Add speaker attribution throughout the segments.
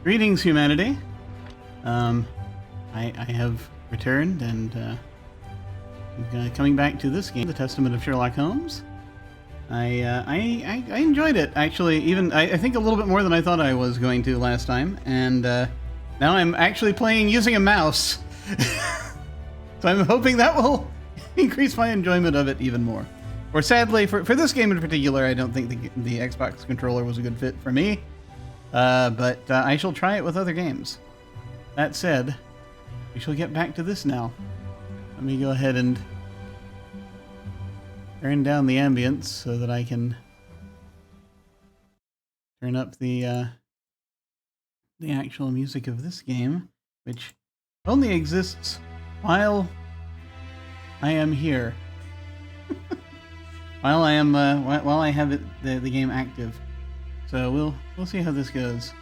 Speaker 1: Greetings, humanity. I have returned and coming back to this game, The Testament of Sherlock Holmes. I enjoyed it, actually, even I think a little bit more than I thought I was going to last time, and now I'm actually playing using a mouse. So I'm hoping that will increase my enjoyment of it even more. Or sadly, for this game in particular, I don't think the Xbox controller was a good fit for me, but I shall try it with other games. That said, we shall get back to this now. Let me go ahead and turn down the ambience so that I can turn up the actual music of this game, which only exists while I am here. while I am while I have the game active. So we'll see how this goes.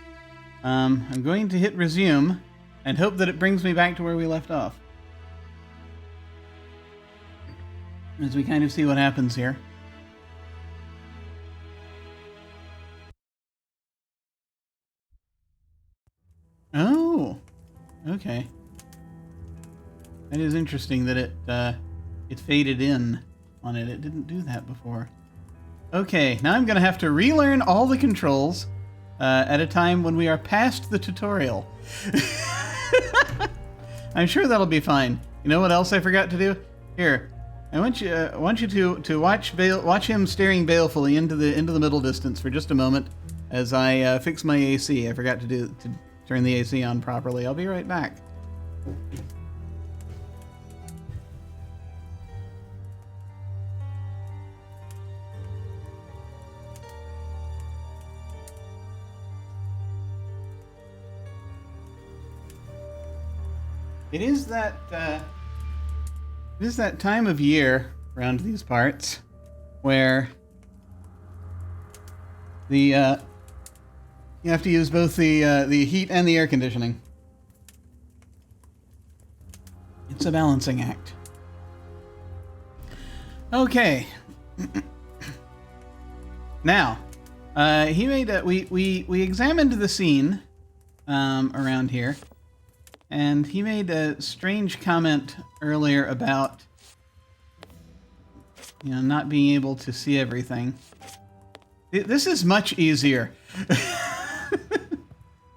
Speaker 1: I'm going to hit resume and hope that it brings me back to where we left off, as we kind of see what happens here. Oh, okay. That is interesting that it faded in on it. It didn't do that before. Okay, now I'm going to have to relearn all the controls at a time when we are past the tutorial. I'm sure that'll be fine. You know what else I forgot to do? Here, I want you to watch him staring balefully into the middle distance for just a moment as I fix my AC. I forgot to turn the AC on properly. I'll be right back. It is that time of year around these parts where you have to use both the heat and the air conditioning. It's a balancing act. Okay. Now, we examined the scene around here. And he made a strange comment earlier about, not being able to see everything. This is much easier.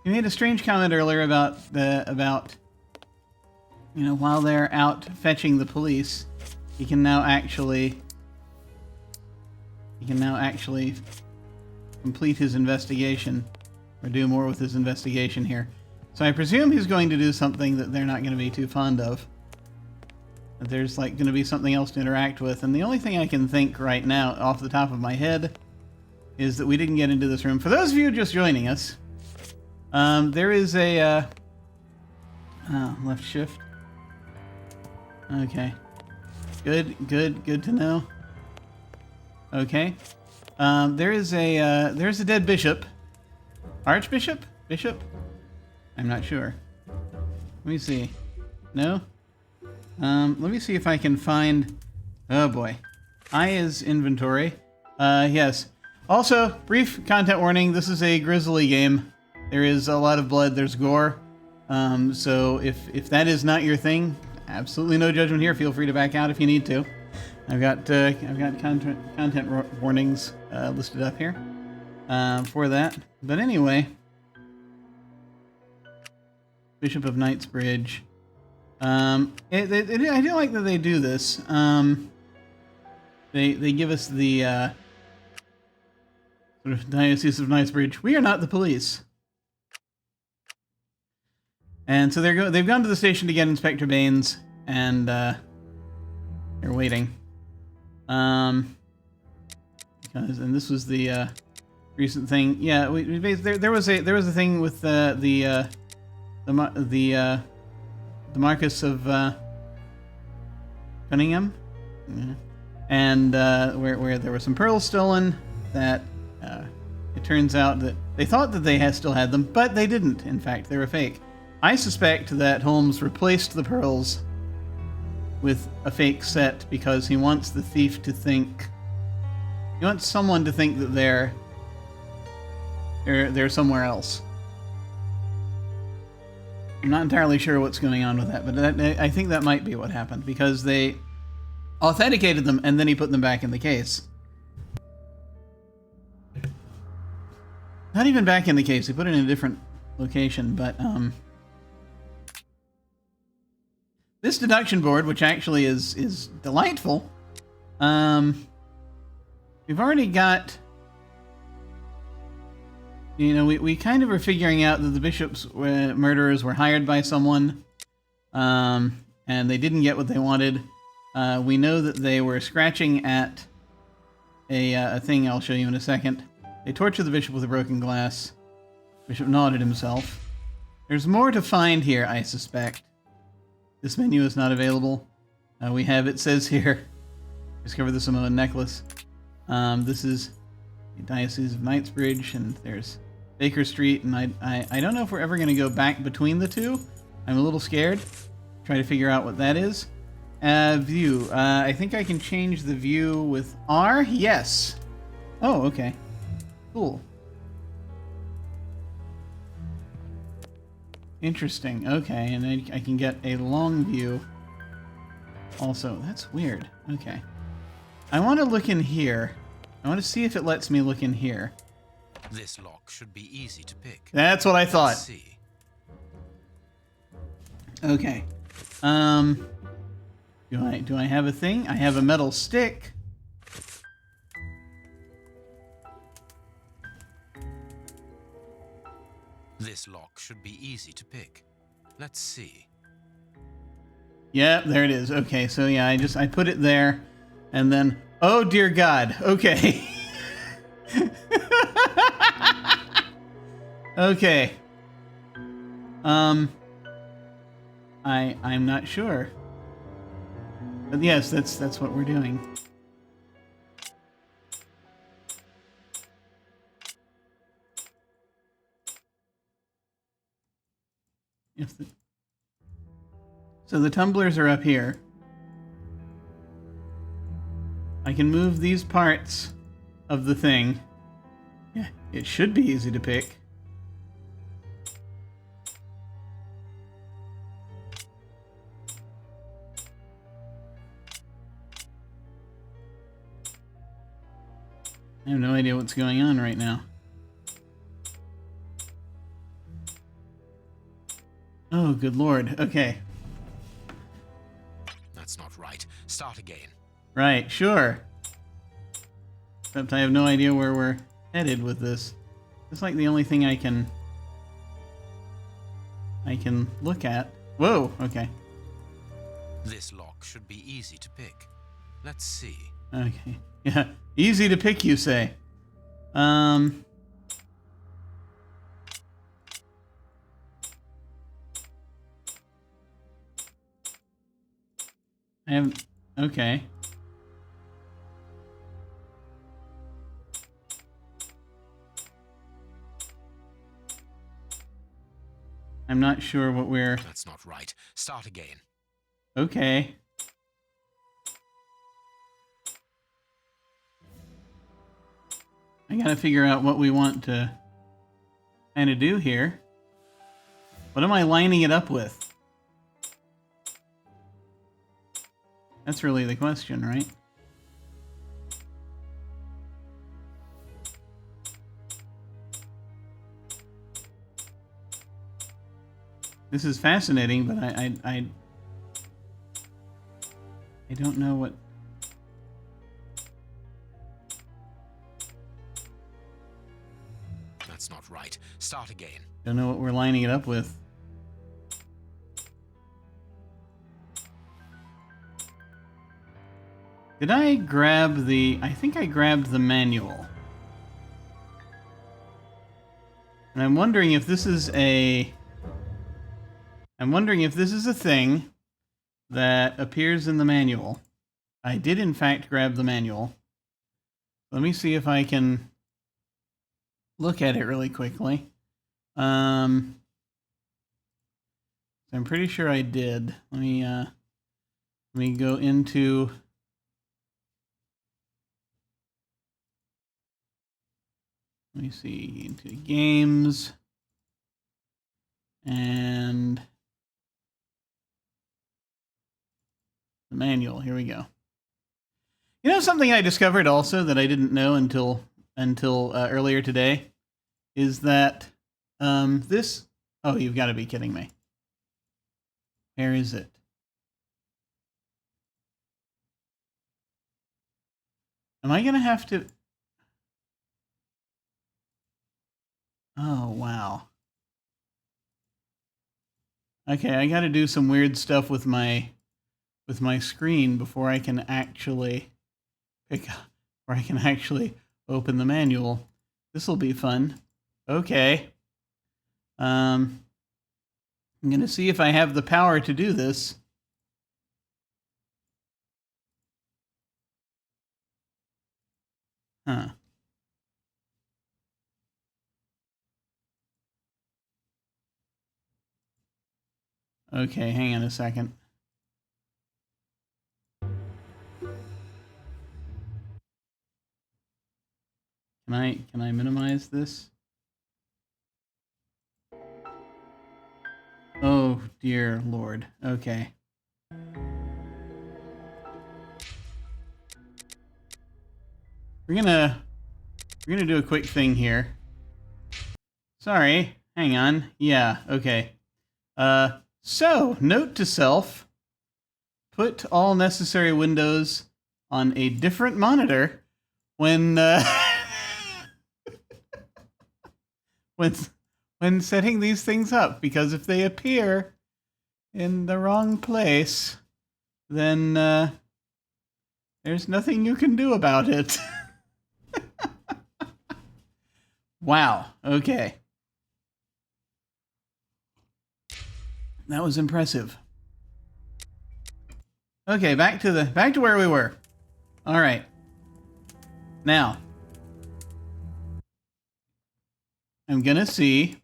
Speaker 1: He made a strange comment earlier about while they're out fetching the police, he can now actually complete his investigation, or do more with his investigation here. So I presume he's going to do something that they're not going to be too fond of. That there's going to be something else to interact with. And the only thing I can think right now, off the top of my head, is that we didn't get into this room. For those of you just joining us, there is a... left shift. Okay. Good to know. Okay. There's a dead bishop. Archbishop? Bishop? I'm not sure. Let me see. No? Let me see if I can find... Oh boy. I is inventory. Yes. Also, brief content warning. This is a grisly game. There is a lot of blood. There's gore. So if that is not your thing, absolutely no judgment here. Feel free to back out if you need to. I've got content warnings listed up here for that. But anyway... Bishop of Knightsbridge. I do like that they do this. They give us the sort of Diocese of Knightsbridge. We are not the police. And so they've gone to the station to get Inspector Baines, and they're waiting. And this was the recent thing. Yeah, there was a thing with the Marquis of Cunningham, yeah. And where there were some pearls stolen that it turns out that they thought that they still had them, but they didn't. In fact, they were fake. I suspect that Holmes replaced the pearls with a fake set because he wants the thief to think. He wants someone to think that they're somewhere else. I'm not entirely sure what's going on with that, but I think that might be what happened, because they authenticated them and then he put them back in the case. Not even back in the case, he put it in a different location, but this deduction board, which actually is delightful, we've already got, you know, we kind of were figuring out that the bishop's murderers were hired by someone, and they didn't get what they wanted. We know that they were scratching at a thing I'll show you in a second. They tortured the bishop with a broken glass. Bishop nodded himself. There's more to find here, I suspect. This menu is not available. We have, it says here, discover the Samoan necklace. This is the Diocese of Knightsbridge, and there's Baker Street, and I don't know if we're ever going to go back between the two. I'm a little scared. Try to figure out what that is. View. I think I can change the view with R? Yes. Oh, okay. Cool. Interesting. Okay, and then I can get a long view. Also, that's weird. Okay. I want to look in here. I want to see if it lets me look in here.
Speaker 2: This lock should be easy to pick.
Speaker 1: That's what I thought.
Speaker 2: Let's see.
Speaker 1: Okay. Do I have a thing? I have a metal stick.
Speaker 2: This lock should be easy to pick. Let's see.
Speaker 1: Yep, there it is. Okay, so yeah, I put it there, and then, oh dear God. Okay. Okay. I'm not sure. But yes, that's what we're doing. So the tumblers are up here. I can move these parts of the thing. Yeah, it should be easy to pick. I have no idea what's going on right now. Oh, good Lord. Okay.
Speaker 2: That's not right. Start again.
Speaker 1: Right, sure. Except I have no idea where we're headed with this. It's like the only thing I can look at. Whoa, okay.
Speaker 2: This lock should be easy to pick. Let's see.
Speaker 1: Okay. Yeah, easy to pick, you say. I haven't... Okay. I'm not sure what we're...
Speaker 2: That's not right. Start again.
Speaker 1: Okay. I gotta figure out what we want to kind of do here. What am I lining it up with? That's really the question, right? This is fascinating, but I don't know what...
Speaker 2: That's not right. Start again.
Speaker 1: Don't know what we're lining it up with. Did I grab the... I think I grabbed the manual. And I'm wondering if this is a... I'm wondering if this is a thing that appears in the manual. I did, in fact, grab the manual. Let me see if I can look at it really quickly. I'm pretty sure I did. Let me go into... Let me see, into games. And the manual. Here we go. You know something I discovered also that I didn't know until earlier today is that this. Oh, you've got to be kidding me. Where is it? Am I gonna have to? Oh wow. Okay, I got to do some weird stuff with my screen before I can actually open the manual. This will be fun. Okay. I'm going to see if I have the power to do this. Huh. Okay, hang on a second. Can I minimize this? Oh dear Lord. Okay. We're gonna do a quick thing here. Sorry. Hang on. Yeah, okay. So, note to self, put all necessary windows on a different monitor when when setting these things up, because if they appear in the wrong place, then there's nothing you can do about it. Wow. Okay. That was impressive. Okay, back to where we were. All right. Now, I'm gonna see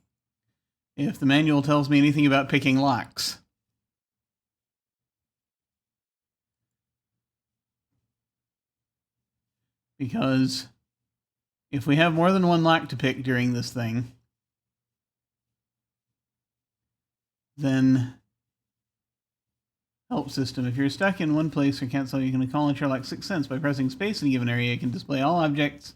Speaker 1: if the manual tells me anything about picking locks. Because if we have more than one lock to pick during this thing, then help system. If you're stuck in one place or can't solve, you can call on Sherlock's sixth sense. By pressing space in a given area, you can display all objects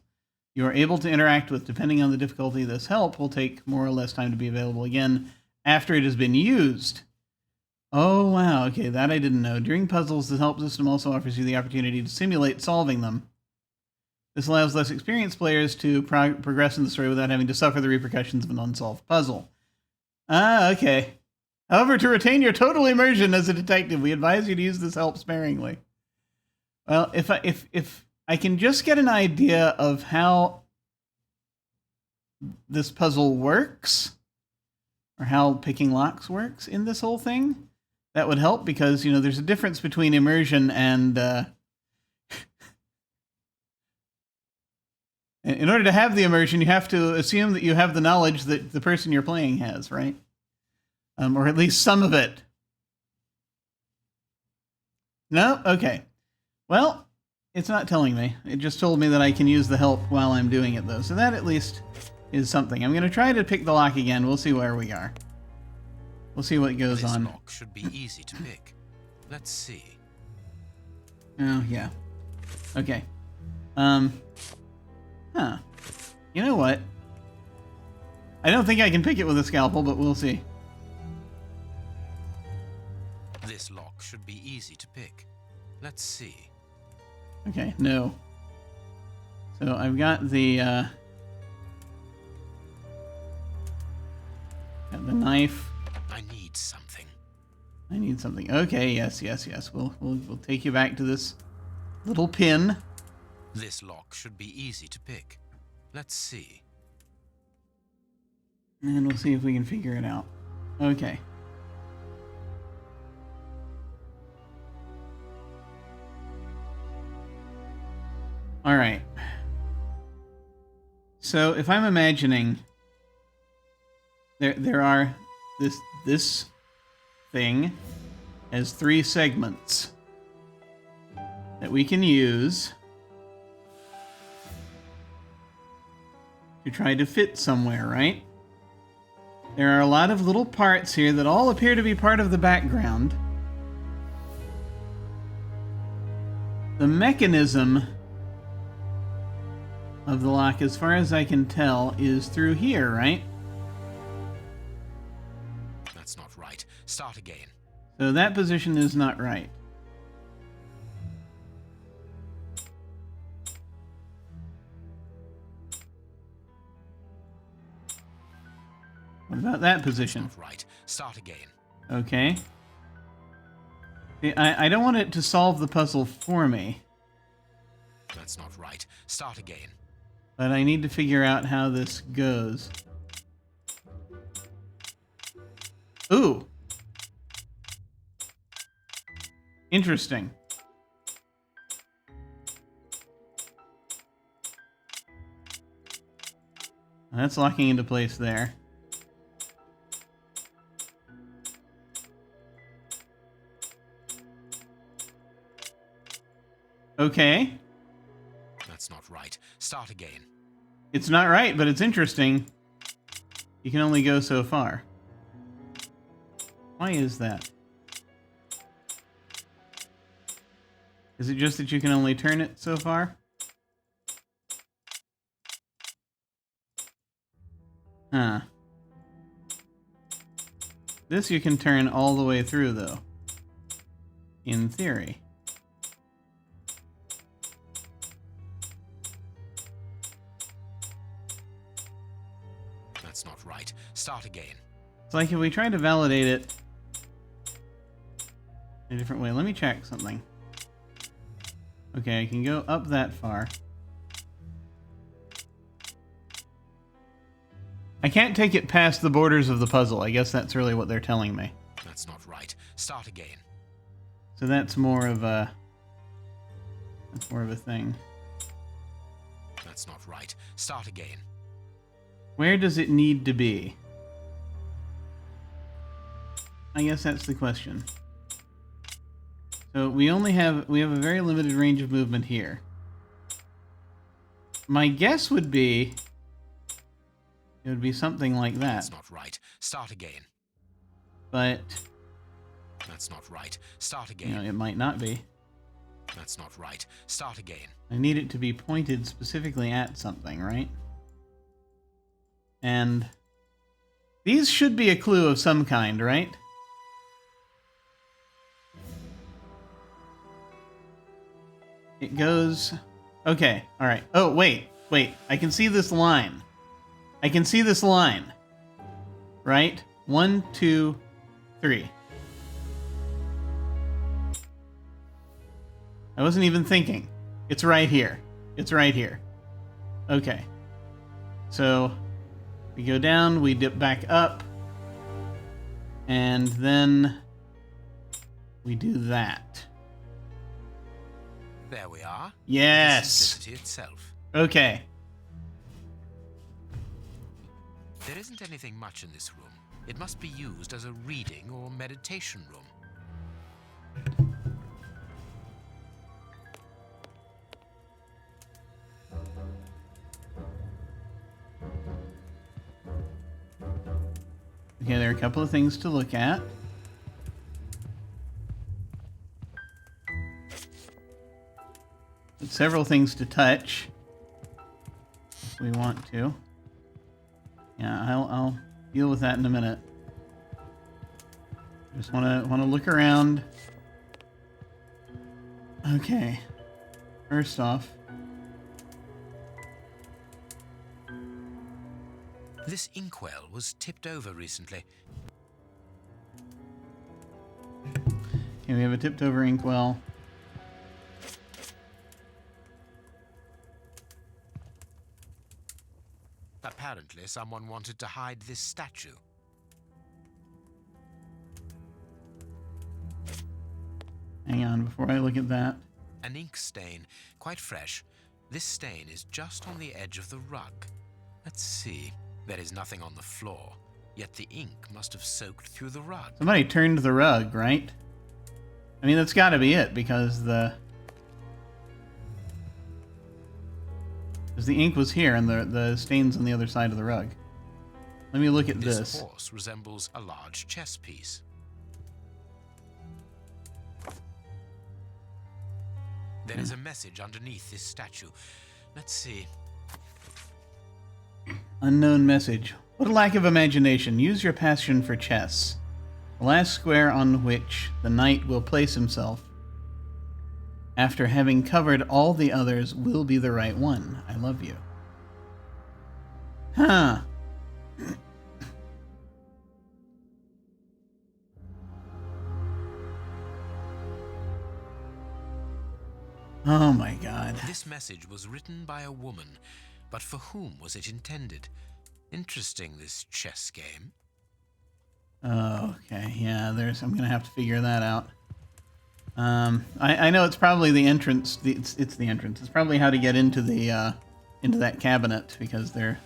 Speaker 1: you are able to interact with. Depending on the difficulty, this help will take more or less time to be available again after it has been used. Oh, wow. Okay, that I didn't know. During puzzles, the help system also offers you the opportunity to simulate solving them. This allows less experienced players to progress in the story without having to suffer the repercussions of an unsolved puzzle. Ah, okay. However, to retain your total immersion as a detective, we advise you to use this help sparingly. Well, if I can just get an idea of how this puzzle works, or how picking locks works in this whole thing, that would help, because, you know, there's a difference between immersion and in order to have the immersion, you have to assume that you have the knowledge that the person you're playing has, right? Or at least some of it. No? Okay. Well, it's not telling me. It just told me that I can use the help while I'm doing it, though. So that at least is something. I'm going to try to pick the lock again. We'll see where we are. We'll see what goes on.
Speaker 2: This lock should be easy to pick. Let's see.
Speaker 1: Oh, yeah. Okay. Huh. You know what? I don't think I can pick it with a scalpel, but we'll see.
Speaker 2: This lock should be easy to pick. Let's see.
Speaker 1: Okay, no. So I've got the knife.
Speaker 2: I need something.
Speaker 1: I need something. Okay, yes. We'll take you back to this little pin.
Speaker 2: This lock should be easy to pick. Let's see.
Speaker 1: And we'll see if we can figure it out. Okay. All right. So if I'm imagining, there are this thing has 3 segments that we can use to try to fit somewhere, right? There are a lot of little parts here that all appear to be part of the background. The mechanism of the lock, as far as I can tell, is through here, right?
Speaker 2: That's not right. Start again.
Speaker 1: So that position is not right. What about that position?
Speaker 2: That's not right. Start again.
Speaker 1: Okay. See, I don't want it to solve the puzzle for me,
Speaker 2: That's not right. Start again.
Speaker 1: but I need to figure out how this goes. Ooh. Interesting. That's locking into place there. Okay.
Speaker 2: That's not right. Start again.
Speaker 1: It's not right, but it's interesting. You can only go so far. Why is that? Is it just that you can only turn it so far? Huh. This you can turn all the way through, though. In theory.
Speaker 2: That's not right. Start again.
Speaker 1: It's like if we try to validate it in a different way. Let me check something. Okay, I can go up that far. I can't take it past the borders of the puzzle. I guess that's really what they're telling me.
Speaker 2: That's not right. Start again.
Speaker 1: So that's more of a... That's more of a thing.
Speaker 2: That's not right. Start again.
Speaker 1: Where does it need to be? I guess that's the question. So we have a very limited range of movement here. My guess would be it would be something like that.
Speaker 2: That's not right. Start again.
Speaker 1: But
Speaker 2: That's not right. Start
Speaker 1: you know,
Speaker 2: again.
Speaker 1: it might not be.
Speaker 2: That's not right. Start again.
Speaker 1: I need it to be pointed specifically at something, right? And these should be a clue of some kind, right? It goes... Okay, alright. Oh, wait. I can see this line. I can see this line. Right? 1, 2, 3. I wasn't even thinking. It's right here. It's right here. Okay. So, we go down, we dip back up, and then we do that.
Speaker 2: There we are.
Speaker 1: Yes!
Speaker 2: The simplicity itself.
Speaker 1: Okay.
Speaker 2: There isn't anything much in this room. It must be used as a reading or meditation room.
Speaker 1: Okay, there are a couple of things to look at. Several things to touch. If we want to. Yeah, I'll deal with that in a minute. Just wanna look around. Okay. First off,
Speaker 2: This inkwell was tipped over recently.
Speaker 1: okay, we have a tipped over inkwell.
Speaker 2: Apparently, someone wanted to hide this statue.
Speaker 1: Hang on, before I look at that.
Speaker 2: An ink stain, quite fresh. This stain is just on the edge of the rug. Let's see. There is nothing on the floor, yet the ink must have soaked through the rug.
Speaker 1: Somebody turned the rug, right? I mean, that's got to be it, because the ink was here and the stain's on the other side of the rug. Let me look at
Speaker 2: This
Speaker 1: this.
Speaker 2: horse resembles a large chess piece. There is a message underneath this statue. Let's see.
Speaker 1: Unknown message. What a lack of imagination. Use your passion for chess. The last square on which the knight will place himself after having covered all the others will be the right one. I love you. Huh. Oh my god.
Speaker 2: This message was written by a woman, but for whom was it intended? Interesting, this chess game.
Speaker 1: Oh, okay. Yeah, I'm gonna have to figure that out. I know it's probably the entrance. It's the entrance. It's probably how to get into into that cabinet, because there's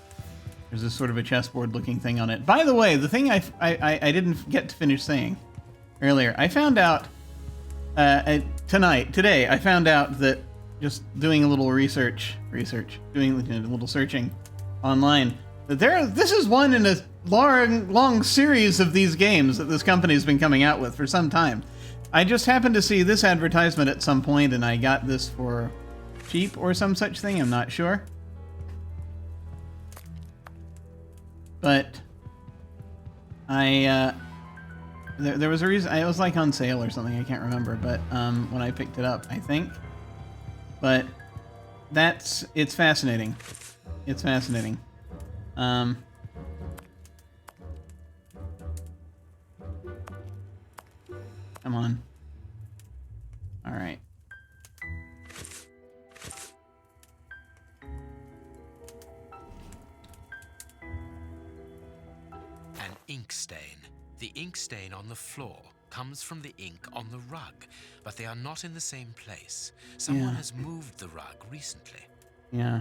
Speaker 1: this sort of a chessboard-looking thing on it. By the way, the thing I didn't get to finish saying earlier, I found out today, I found out that just doing a little doing a little searching online, that this is one in a long series of these games that this company's been coming out with for some time. I just happened to see this advertisement at some point, and I got this for cheap or some such thing. I'm not sure. But there was a reason. It was like on sale or something. I can't remember. But when I picked it up, I think. But it's fascinating. It's fascinating. Come on. All right.
Speaker 2: An ink stain. The ink stain on the floor comes from the ink on the rug, but they are not in the same place. Someone has moved the rug recently.
Speaker 1: Yeah.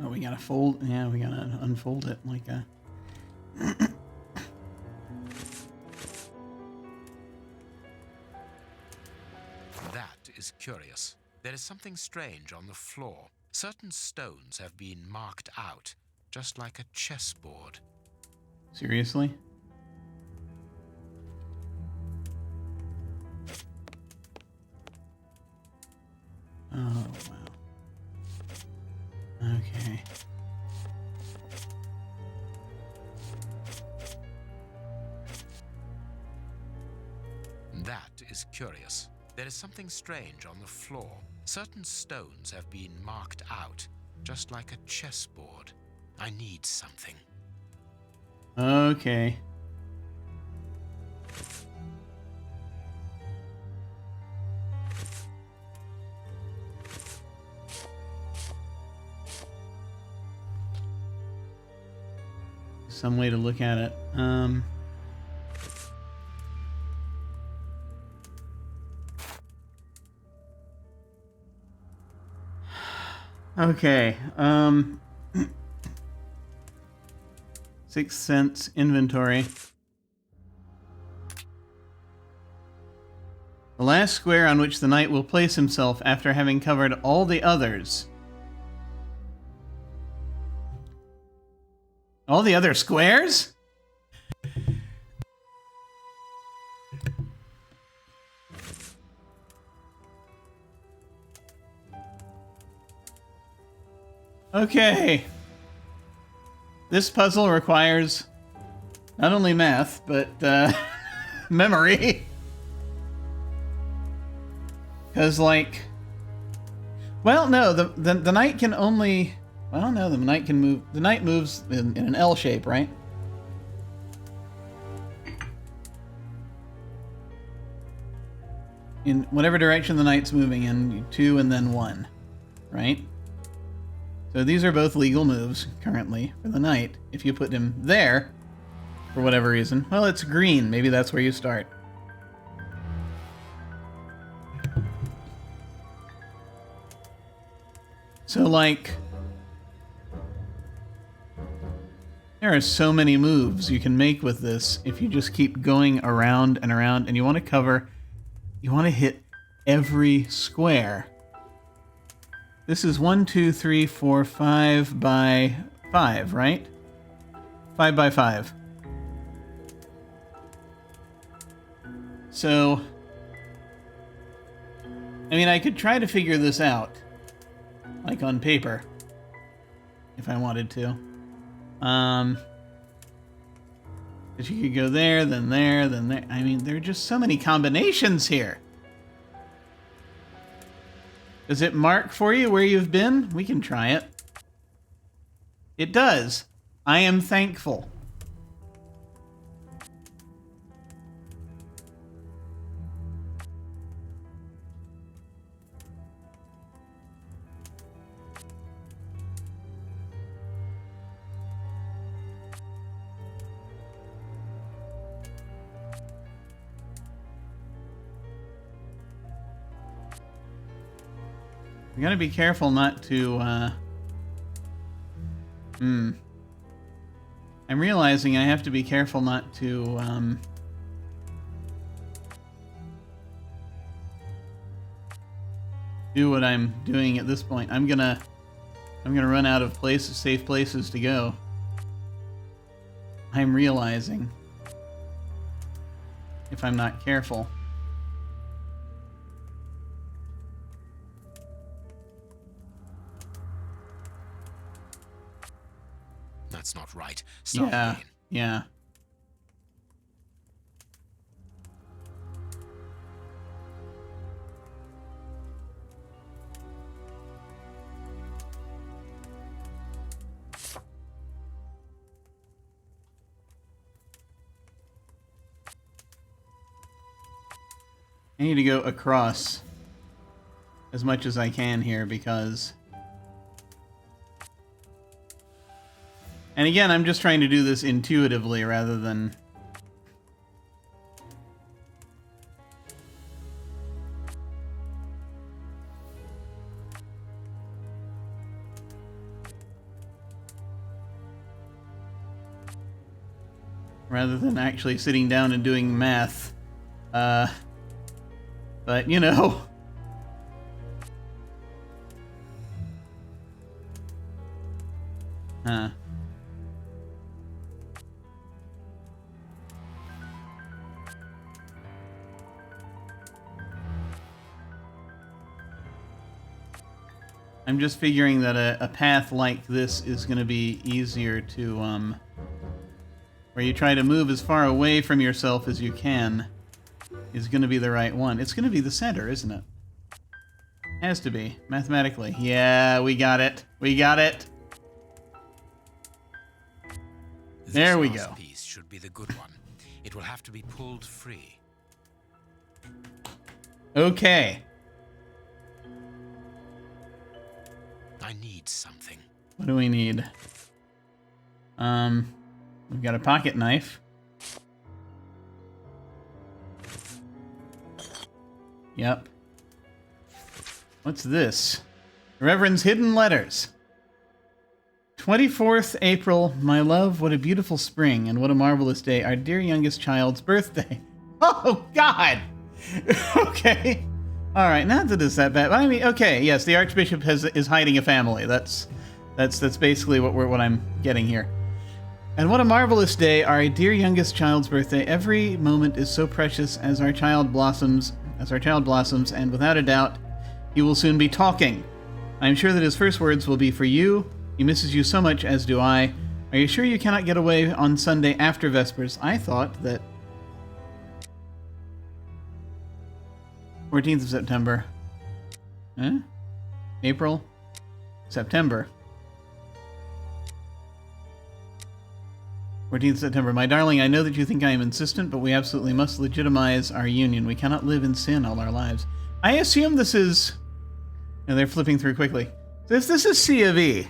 Speaker 1: Oh, we gotta fold. Yeah, we gotta unfold it like a.
Speaker 2: That is curious. There is something strange on the floor. Certain stones have been marked out, just like a chessboard.
Speaker 1: Seriously? Oh, wow. Okay.
Speaker 2: That is curious. There is something strange on the floor. Certain stones have been marked out, just like a chessboard. I need something.
Speaker 1: Okay. Some way to look at it. Okay. 6 cents inventory. The last square on which the knight will place himself after having covered all the others. All the other squares? Okay. This puzzle requires not only math, but memory. Because, like... Well, no, the knight can only... Well, no, the knight can move... The knight moves in an L shape, right? In whatever direction the knight's moving in, 2 and then 1, right? So these are both legal moves, currently, for the knight. If you put him there, for whatever reason... Well, it's green. Maybe that's where you start. So, like... There are so many moves you can make with this if you just keep going around and around, and you want to cover... You want to hit every square. This is 1, 2, 3, 4, 5 by 5, right? 5 by 5. So, I mean, I could try to figure this out, like on paper, if I wanted to. But you could go there, then there, then there. I mean, there are just so many combinations here. Does it mark for you where you've been? We can try it. It does. I am thankful. You gotta be careful not to, I'm realizing I have to be careful not to, do what I'm doing at this point. I'm gonna run out of safe places to go. I'm realizing. If I'm not careful.
Speaker 2: That's not right. Start again.
Speaker 1: Yeah. I need to go across as much as I can here because... And again, I'm just trying to do this intuitively rather than... actually sitting down and doing math. But, you know... Huh. I'm just figuring that a path like this is going to be easier to, where you try to move as far away from yourself as you can, is going to be the right one. It's going to be the center, isn't it? Has to be, mathematically. Yeah, we got it. We got it. There we go.
Speaker 2: This piece should be the good one. It will have to be pulled free.
Speaker 1: Okay.
Speaker 2: I need something.
Speaker 1: What do we need? We've got a pocket knife. Yep. What's this? The Reverend's Hidden Letters. 24th April, my love, what a beautiful spring, and what a marvelous day. Our dear youngest child's birthday. Oh, God! Okay. All right, not that it's that bad. I mean, okay, yes, the archbishop is hiding a family. That's basically what I'm getting here. And what a marvelous day, our dear youngest child's birthday. Every moment is so precious as our child blossoms, and without a doubt, he will soon be talking. I am sure that his first words will be for you. He misses you so much, as do I. Are you sure you cannot get away on Sunday after Vespers? I thought that 14th of September. Huh? April? September. 14th September. My darling, I know that you think I am insistent, but we absolutely must legitimize our union. We cannot live in sin all our lives. I assume this is... No, they're flipping through quickly. This is C of E.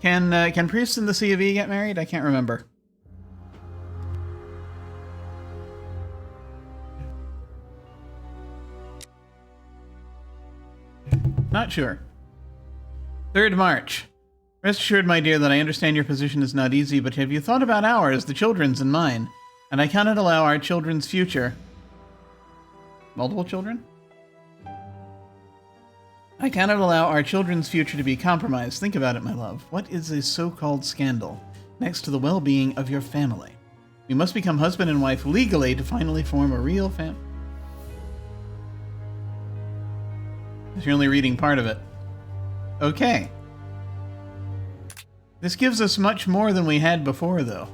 Speaker 1: Can priests in the C of E get married? I can't remember. Not sure. 3rd March. Rest assured, my dear, that I understand your position is not easy, but have you thought about ours, the children's and mine? And I cannot allow our children's future... Multiple children? I cannot allow our children's future to be compromised. Think about it, my love. What is a so-called scandal next to the well-being of your family? We must become husband and wife legally to finally form a real family. You're only reading part of it. Okay. This gives us much more than we had before, though.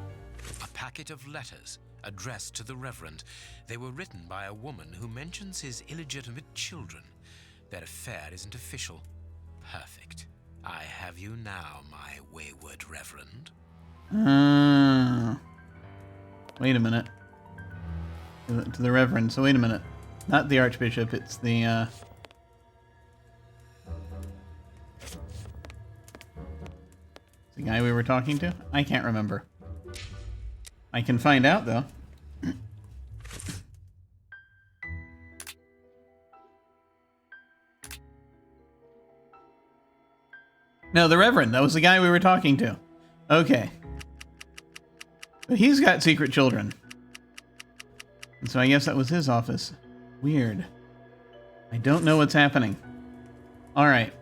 Speaker 2: A packet of letters addressed to the Reverend. They were written by a woman who mentions his illegitimate children. Their affair isn't official. Perfect. I have you now, my wayward Reverend.
Speaker 1: Wait a minute. To the Reverend. So wait a minute. Not the Archbishop, it's the, the guy we were talking to? I can't remember. I can find out, though. No, the Reverend. That was the guy we were talking to. Okay. But he's got secret children. And so I guess that was his office. Weird. I don't know what's happening. Alright.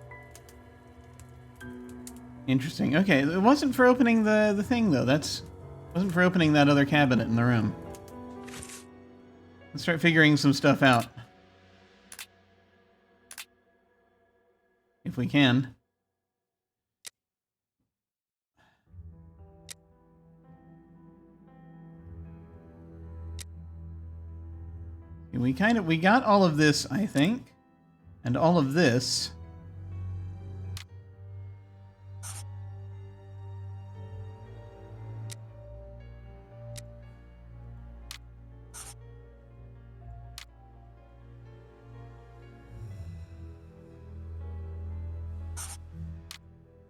Speaker 1: Interesting. Okay, it wasn't for opening the thing, though. Wasn't for opening that other cabinet in the room. Let's start figuring some stuff out. If we can. We got all of this, I think. And all of this.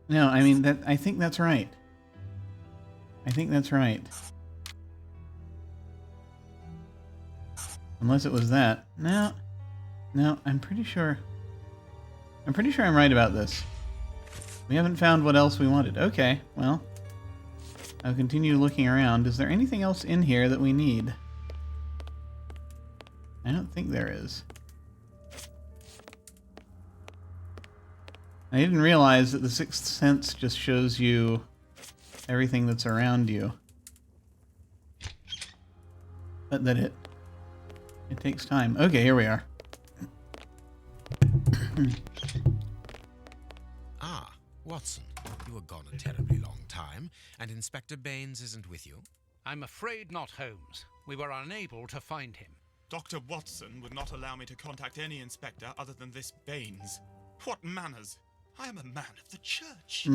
Speaker 1: No, I mean, I think that's right. I think that's right. Unless it was that. No, I'm pretty sure. I'm pretty sure I'm right about this. We haven't found what else we wanted. Okay, well, I'll continue looking around. Is there anything else in here that we need? I don't think there is. I didn't realize that the Sixth Sense just shows you everything that's around you. But that it takes time. Okay, here we are.
Speaker 2: Ah, Watson, you were gone a terribly long time, and Inspector Baines isn't with you?
Speaker 3: I'm afraid not, Holmes. We were unable to find him.
Speaker 4: Dr. Watson would not allow me to contact any inspector other than this Baines. What manners! I am a man of the church.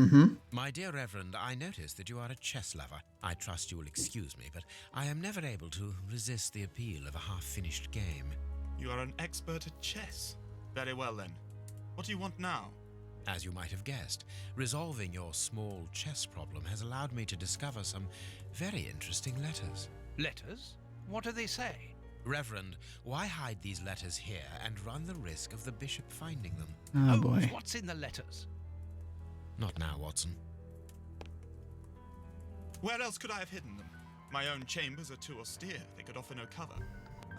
Speaker 2: My dear Reverend, I notice that you are a chess lover. I trust you will excuse me, but I am never able to resist the appeal of a half-finished game.
Speaker 4: You are an expert at chess. Very well, then. What do you want now?
Speaker 2: As you might have guessed, resolving your small chess problem has allowed me to discover some very interesting letters.
Speaker 3: Letters? What do they say?
Speaker 2: Reverend, why hide these letters here and run the risk of the bishop finding them?
Speaker 1: Oh,
Speaker 3: Holmes,
Speaker 1: boy.
Speaker 3: what's in the letters?
Speaker 2: Not now, Watson.
Speaker 4: Where else could I have hidden them? My own chambers are too austere. They could offer no cover.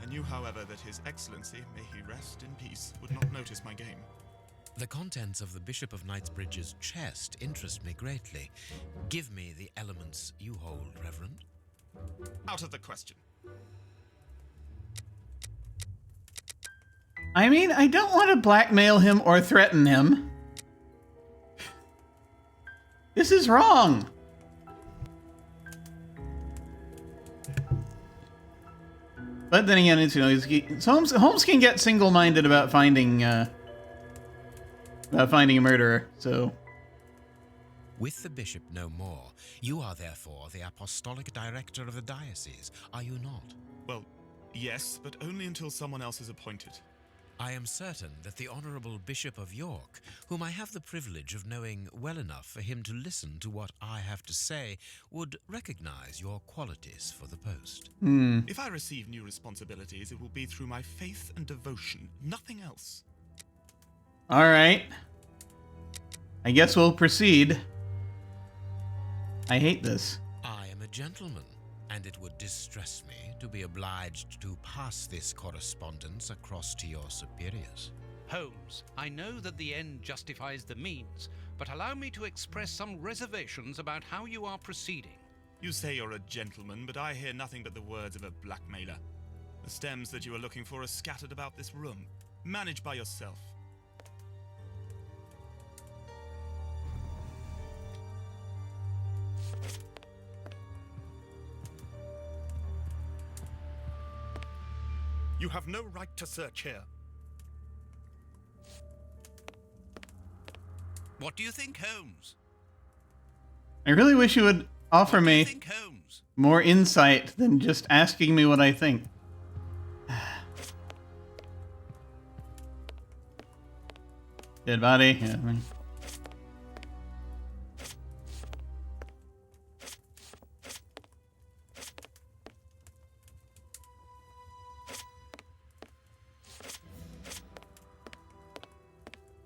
Speaker 4: I knew, however, that His Excellency, may he rest in peace, would not notice my game.
Speaker 2: The contents of the Bishop of Knightsbridge's chest interest me greatly. Give me the elements you hold, Reverend.
Speaker 4: Out of the question.
Speaker 1: I mean, I don't want to blackmail him or threaten him. This is wrong. But then again, it's, you know, Holmes can get single-minded about finding a murderer. So,
Speaker 2: With the bishop no more, you are therefore the apostolic director of the diocese, are you not?
Speaker 4: Well, yes, but only until someone else is appointed.
Speaker 2: I am certain that the Honourable Bishop of York, whom I have the privilege of knowing well enough for him to listen to what I have to say, would recognise your qualities for the post.
Speaker 4: If I receive new responsibilities, it will be through my faith and devotion, nothing else.
Speaker 1: all right. I guess we'll proceed. I hate this.
Speaker 2: I am a gentleman, and it would distress me to be obliged to pass this correspondence across to your superiors.
Speaker 3: Holmes, I know that the end justifies the means, but allow me to express some reservations about how you are proceeding.
Speaker 4: You say you're a gentleman, but I hear nothing but the words of a blackmailer. The stems that you are looking for are scattered about this room. Manage by yourself.
Speaker 5: You have no right to search here.
Speaker 3: What do you think, Holmes?
Speaker 1: I really wish you would offer
Speaker 3: What do you
Speaker 1: me
Speaker 3: think, Holmes?
Speaker 1: more insight than just asking me what I think. Dead body. Yeah.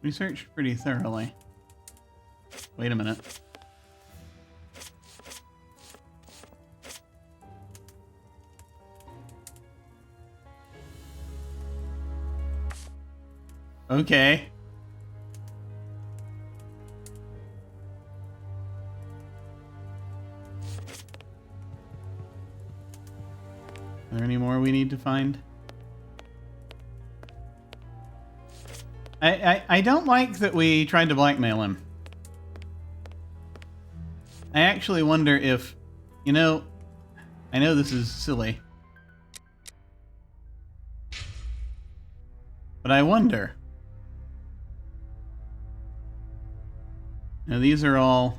Speaker 1: We searched pretty thoroughly. Wait a minute. Okay. Are there any more we need to find? I don't like that we tried to blackmail him. I actually wonder if, you know, I know this is silly, but I wonder. Now these are all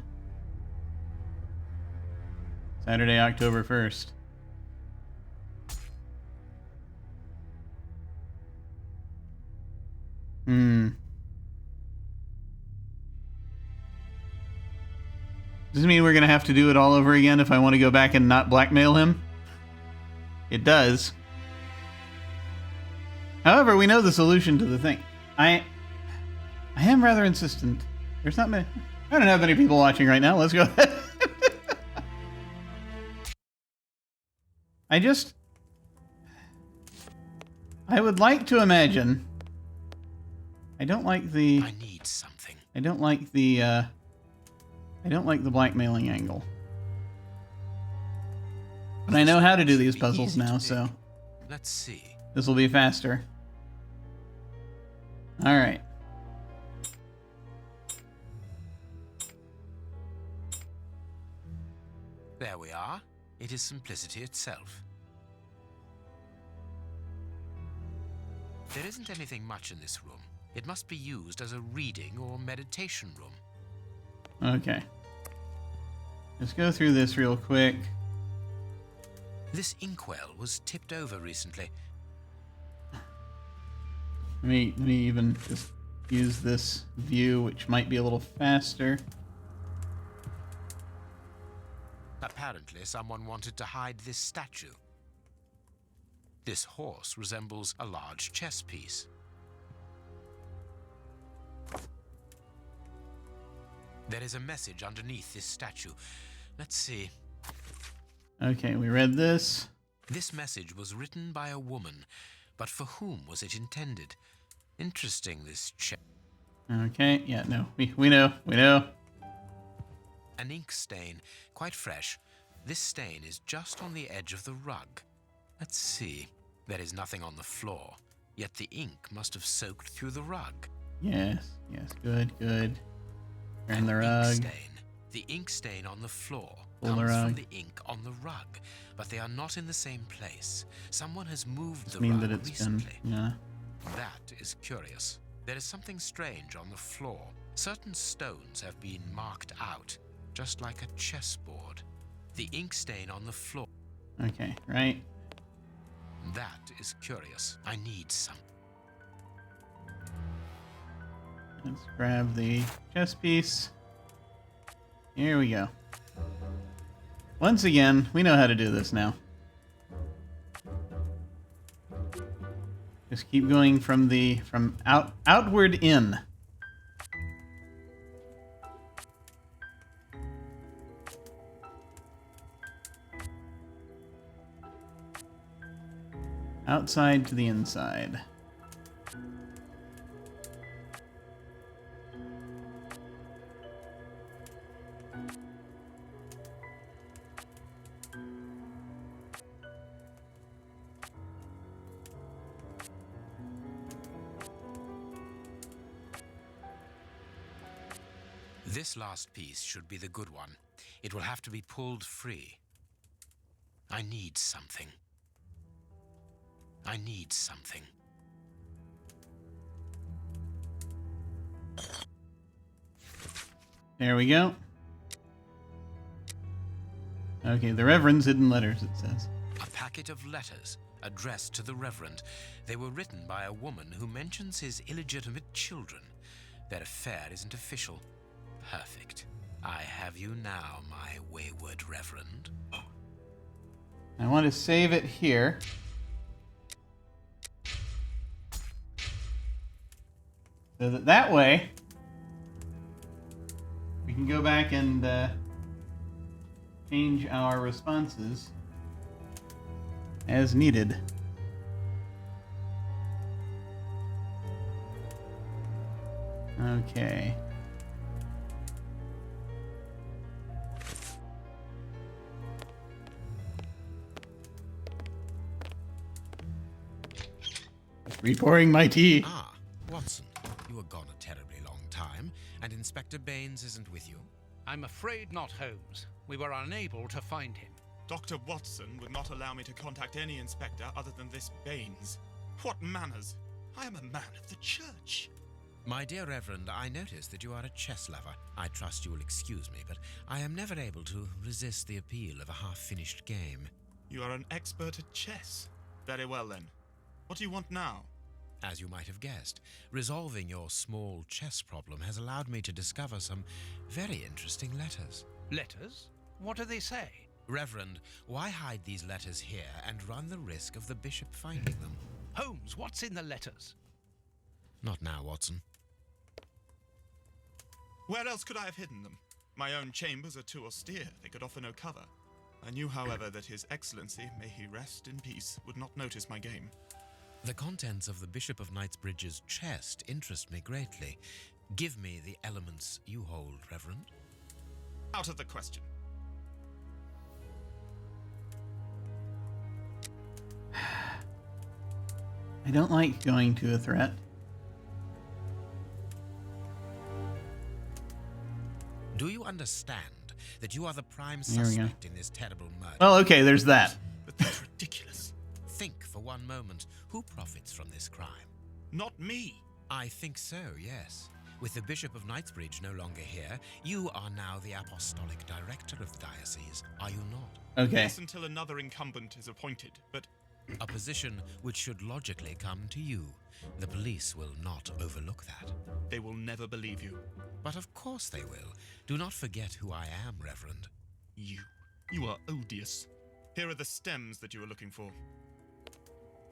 Speaker 1: Saturday, October 1st. Does it mean we're going to have to do it all over again if I want to go back and not blackmail him? It does. However, we know the solution to the thing. I am rather insistent. There's not many... I don't have many people watching right now. Let's go ahead. I would like to imagine... I don't like the...
Speaker 2: I need something.
Speaker 1: I don't like the blackmailing angle. But I know how to do these puzzles now, so...
Speaker 2: Let's see.
Speaker 1: This will be faster. Alright.
Speaker 2: There we are. It is simplicity itself. There isn't anything much in this room. It must be used as a reading or meditation room.
Speaker 1: Okay. Let's go through this real quick.
Speaker 2: This inkwell was tipped over recently.
Speaker 1: Let me even just use this view, which might be a little faster.
Speaker 2: Apparently, someone wanted to hide this statue. This horse resembles a large chess piece. There is a message underneath this statue. Let's see.
Speaker 1: Okay, we read this.
Speaker 2: This message was written by a woman, but for whom was it intended? Interesting, this check.
Speaker 1: Okay, yeah, no, we know.
Speaker 2: An ink stain, quite fresh. This stain is just on the edge of the rug. Let's see. There is nothing on the floor, yet the ink must have soaked through the rug.
Speaker 1: Yes, good. Turn the
Speaker 2: An
Speaker 1: rug.
Speaker 2: ink stain. The ink stain on the floor
Speaker 1: Pull the
Speaker 2: comes from
Speaker 1: rug.
Speaker 2: the ink on the rug, but they are not in the same place. Someone has moved
Speaker 1: Does
Speaker 2: the
Speaker 1: mean
Speaker 2: rug
Speaker 1: that it's
Speaker 2: recently.
Speaker 1: been, yeah.
Speaker 2: That is curious. There is something strange on the floor. Certain stones have been marked out, just like a chessboard. The ink stain on the floor.
Speaker 1: Okay, right.
Speaker 2: That is curious. I need some.
Speaker 1: Let's grab the chess piece. Here we go. Once again, we know how to do this now. Just keep going from outward in. Outside to the inside.
Speaker 2: This last piece should be the good one. It will have to be pulled free. I need something. I need something.
Speaker 1: There we go. Okay, the Reverend's hidden letters, it says.
Speaker 2: A packet of letters addressed to the Reverend. They were written by a woman who mentions his illegitimate children. Their affair isn't official. Perfect. I have you now, my wayward Reverend.
Speaker 1: I want to save it here. So that way, we can go back and change our responses as needed. Okay. Repouring my tea.
Speaker 2: Ah, Watson, you were gone a terribly long time, and Inspector Baines isn't with you.
Speaker 3: I'm afraid not, Holmes. We were unable to find him.
Speaker 4: Dr. Watson would not allow me to contact any inspector other than this Baines. What manners! I am a man of the church.
Speaker 2: My dear Reverend, I notice that you are a chess lover. I trust you will excuse me, but I am never able to resist the appeal of a half-finished game.
Speaker 4: You are an expert at chess. Very well then. What do you want now?
Speaker 2: As you might have guessed, resolving your small chess problem has allowed me to discover some very interesting letters.
Speaker 3: Letters? What do they say?
Speaker 2: Reverend, why hide these letters here and run the risk of the bishop finding them?
Speaker 3: Holmes, what's in the letters?
Speaker 2: Not now, Watson.
Speaker 4: Where else could I have hidden them? My own chambers are too austere. They could offer no cover. I knew, however, that His Excellency, may he rest in peace, would not notice my game.
Speaker 2: The contents of the Bishop of Knightsbridge's chest interest me greatly. Give me the elements you hold, Reverend.
Speaker 4: Out of the question.
Speaker 1: I don't like going to a threat.
Speaker 2: Do you understand that you are the prime
Speaker 1: Here we go.
Speaker 2: suspect in this terrible murder?
Speaker 1: Well, okay, there's that.
Speaker 4: But that's ridiculous.
Speaker 2: Think for one moment, who profits from this crime?
Speaker 4: Not me.
Speaker 2: I think so, yes. With the Bishop of Knightsbridge no longer here, you are now the apostolic director of the diocese, are you not?
Speaker 1: Okay.
Speaker 4: Yes, until another incumbent is appointed, but
Speaker 2: A position which should logically come to you. The police will not overlook that.
Speaker 4: they will never believe you.
Speaker 2: But of course they will. Do not forget who I am, Reverend.
Speaker 4: You are odious. Here are the stems that you were looking for.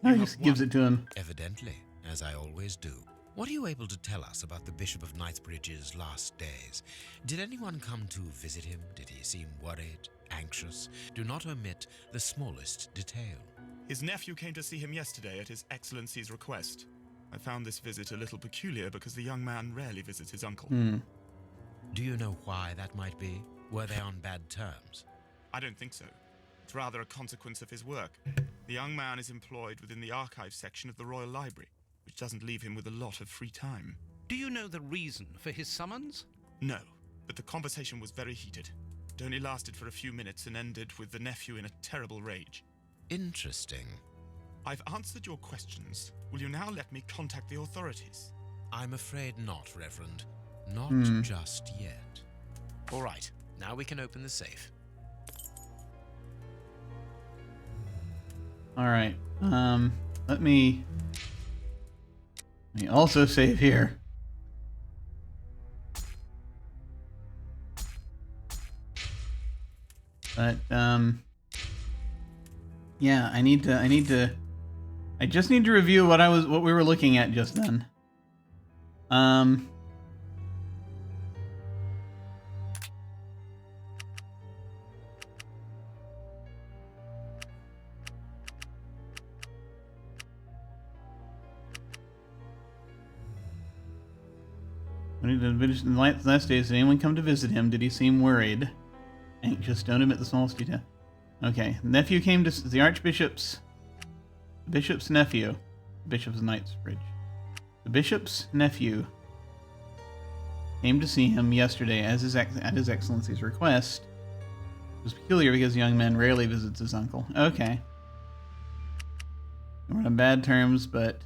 Speaker 1: No, he
Speaker 4: You
Speaker 1: just
Speaker 4: have
Speaker 1: gives
Speaker 4: won.
Speaker 1: it to him.
Speaker 2: Evidently, as I always do. What are you able to tell us about the Bishop of Knightsbridge's last days? Did anyone come to visit him? Did he seem worried, anxious? Do not omit the smallest detail.
Speaker 4: His nephew came to see him yesterday at His Excellency's request. I found this visit a little peculiar because the young man rarely visits his uncle.
Speaker 2: Do you know why that might be? Were they on bad terms?
Speaker 4: I don't think so. It's rather a consequence of his work. The young man is employed within the archive section of the Royal Library, which doesn't leave him with a lot of free time.
Speaker 3: Do you know the reason for his summons?
Speaker 4: No, but the conversation was very heated. It only lasted for a few minutes and ended with the nephew in a terrible rage.
Speaker 2: Interesting.
Speaker 4: I've answered your questions. Will you now let me contact the authorities?
Speaker 2: I'm afraid not, Reverend. Not just yet. All right, now we can open the safe.
Speaker 1: All right. Let me also save here. But yeah, I just need to review what we were looking at just then. When he did visit in the last days, did anyone come to visit him? Did he seem worried? Anxious, don't omit the smallest detail. Okay, nephew came to the archbishop's nephew. Bishop's Knightsbridge. The bishop's nephew. came to see him yesterday at His Excellency's request. It was peculiar because the young man rarely visits his uncle. Okay. We're on bad terms, but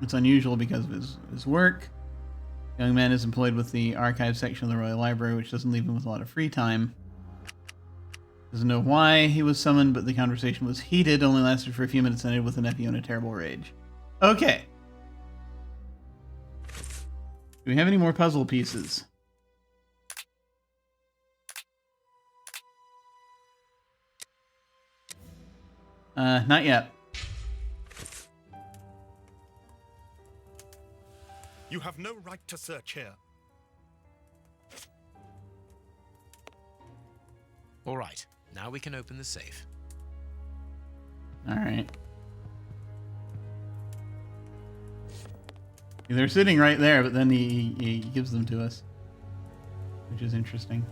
Speaker 1: it's unusual because of his work. The young man is employed with the archive section of the Royal Library, which doesn't leave him with a lot of free time. Doesn't know why he was summoned, but the conversation was heated, only lasted for a few minutes, and ended with the nephew in a terrible rage. Okay. Do we have any more puzzle pieces? Not yet.
Speaker 5: You have no right to search here.
Speaker 2: All right, now we can open the safe.
Speaker 1: All right. They're sitting right there, but then he gives them to us, which is interesting.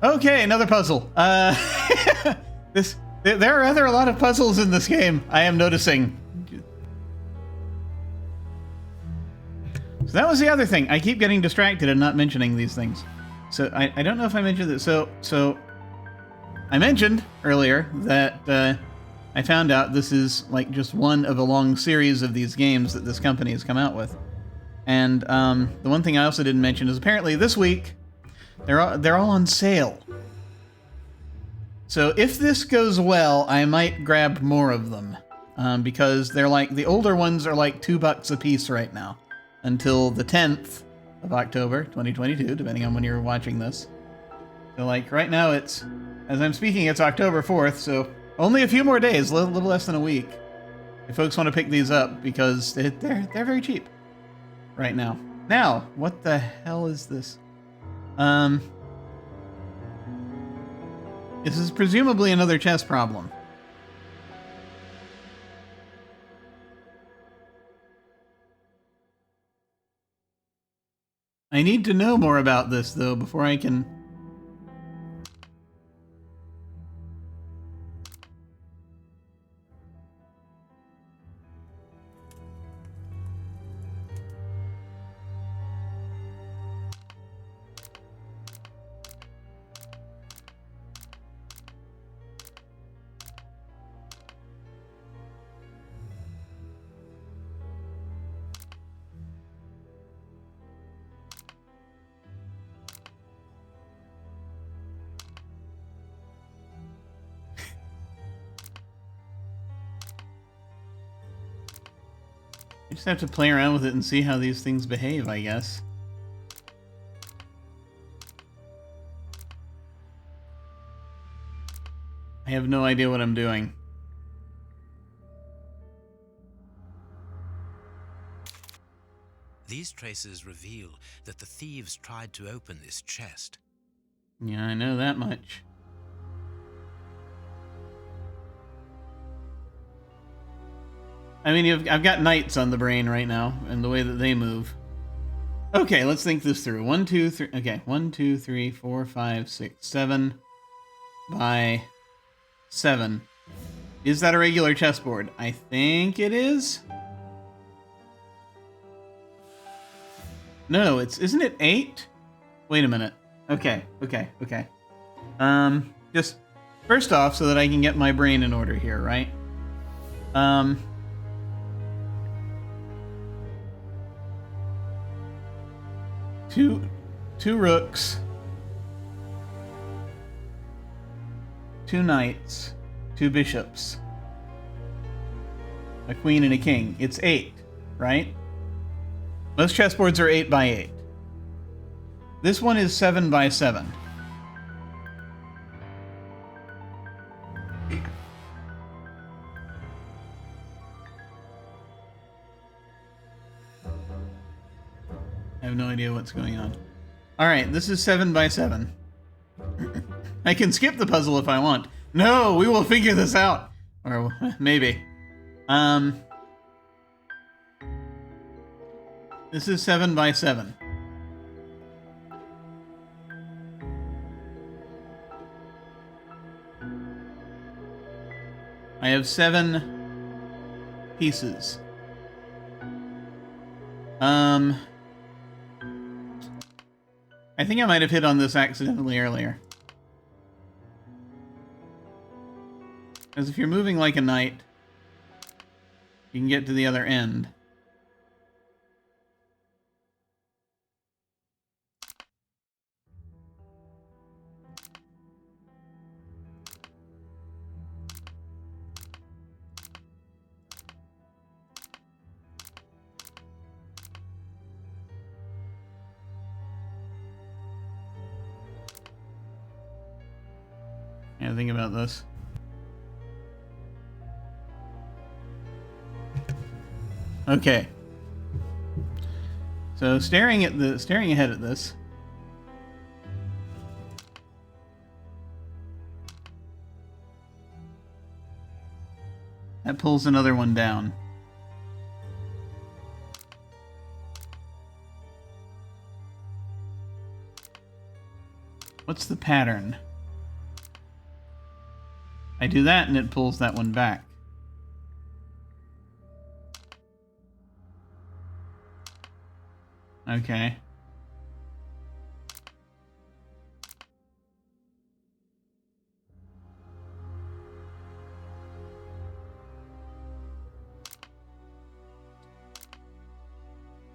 Speaker 1: Okay, another puzzle. There are a lot of puzzles in this game, I am noticing. So that was the other thing. I keep getting distracted and not mentioning these things. So I don't know if I mentioned this. So I mentioned earlier that I found out this is like just one of a long series of these games that this company has come out with. And the one thing I also didn't mention is apparently this week they're all on sale. So if this goes well, I might grab more of them because they're like the older ones are like $2 a piece right now until the 10th of October 2022, depending on when you're watching this. So like right now it's, as I'm speaking, it's October 4th, so only a few more days, a little less than a week. If folks want to pick these up because they're very cheap right now. Now, what the hell is this? This is presumably another chess problem. I need to know more about this, though, before I can... I just have to play around with it and see how these things behave, I guess. I have no idea what I'm doing.
Speaker 2: These traces reveal that the thieves tried to open this chest.
Speaker 1: Yeah, I know that much. I mean, I've got knights on the brain right now, and the way that they move. Okay, let's think this through. 1, 2, 3. Okay, 1, 2, 3, 4, 5, 6, 7 by 7. Is that a regular chessboard? I think it is. No, isn't it 8? Wait a minute. Okay. Just first off, so that I can get my brain in order here, right? Two rooks, 2 knights, 2 bishops, a queen and a king. It's 8, right? Most chessboards are 8 by 8. This one is 7 by 7. I have no idea what's going on. Alright, this is 7 by 7. I can skip the puzzle if I want. No, we will figure this out. Or maybe. This is 7 by 7. I have 7 pieces. I think I might have hit on this accidentally earlier. Because if you're moving like a knight, you can get to the other end. Yeah, think about this. Okay. So staring ahead at this. That pulls another one down. What's the pattern? I do that and it pulls that one back. Okay.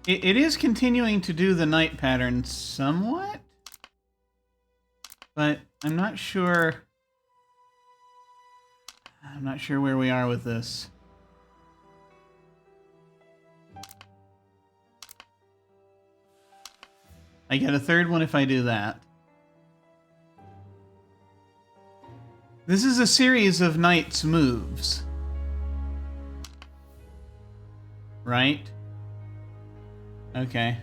Speaker 1: It is continuing to do the knight pattern somewhat, but I'm not sure. I'm not sure where we are with this. I get a third one if I do that. This is a series of knight's moves. Right? Okay.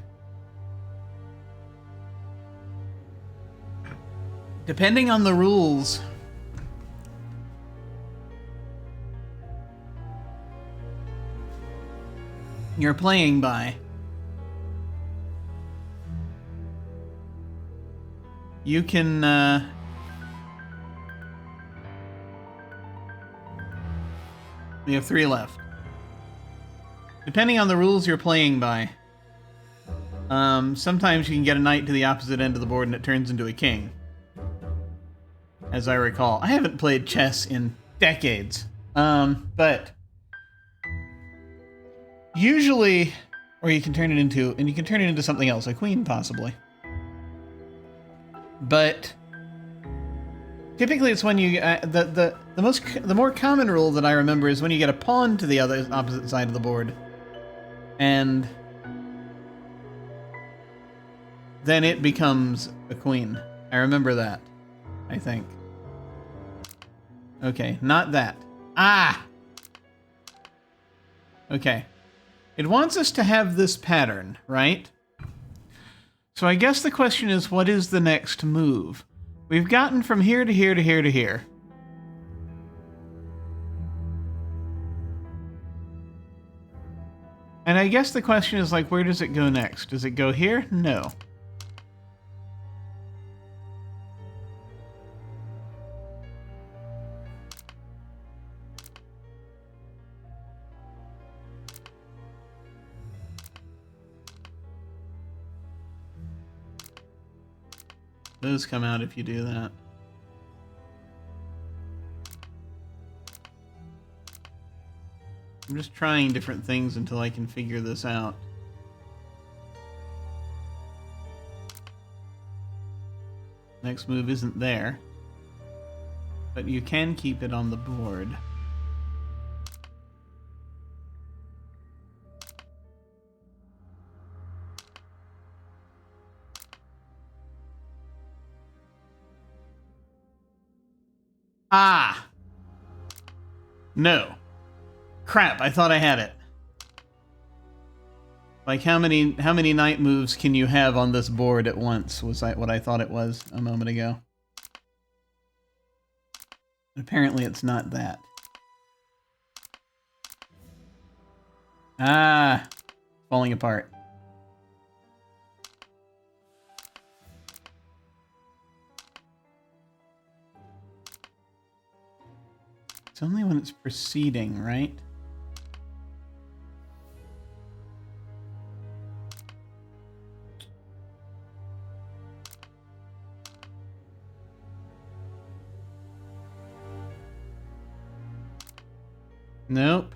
Speaker 1: Depending on the rules you're playing by, you can we have 3 left. Depending on the rules you're playing by, sometimes you can get a knight to the opposite end of the board and it turns into a king. As I recall. I haven't played chess in decades. But usually, or you can turn it into something else, a queen possibly. But typically it's when you the more common rule that I remember is when you get a pawn to the opposite side of the board, and then it becomes a queen. I remember that, I think. Okay, not that. Ah! Okay. It wants us to have this pattern, right? So I guess the question is, what is the next move? We've gotten from here to here to here to here. And I guess the question is, like, where does it go next? Does it go here? No. Those come out if you do that. I'm just trying different things until I can figure this out. Next move isn't there, but you can keep it on the board. Ah! No. Crap, I thought I had it. Like, how many knight moves can you have on this board at once, was what I thought it was a moment ago. Apparently it's not that. Ah! Falling apart. It's only when it's proceeding, right? Nope.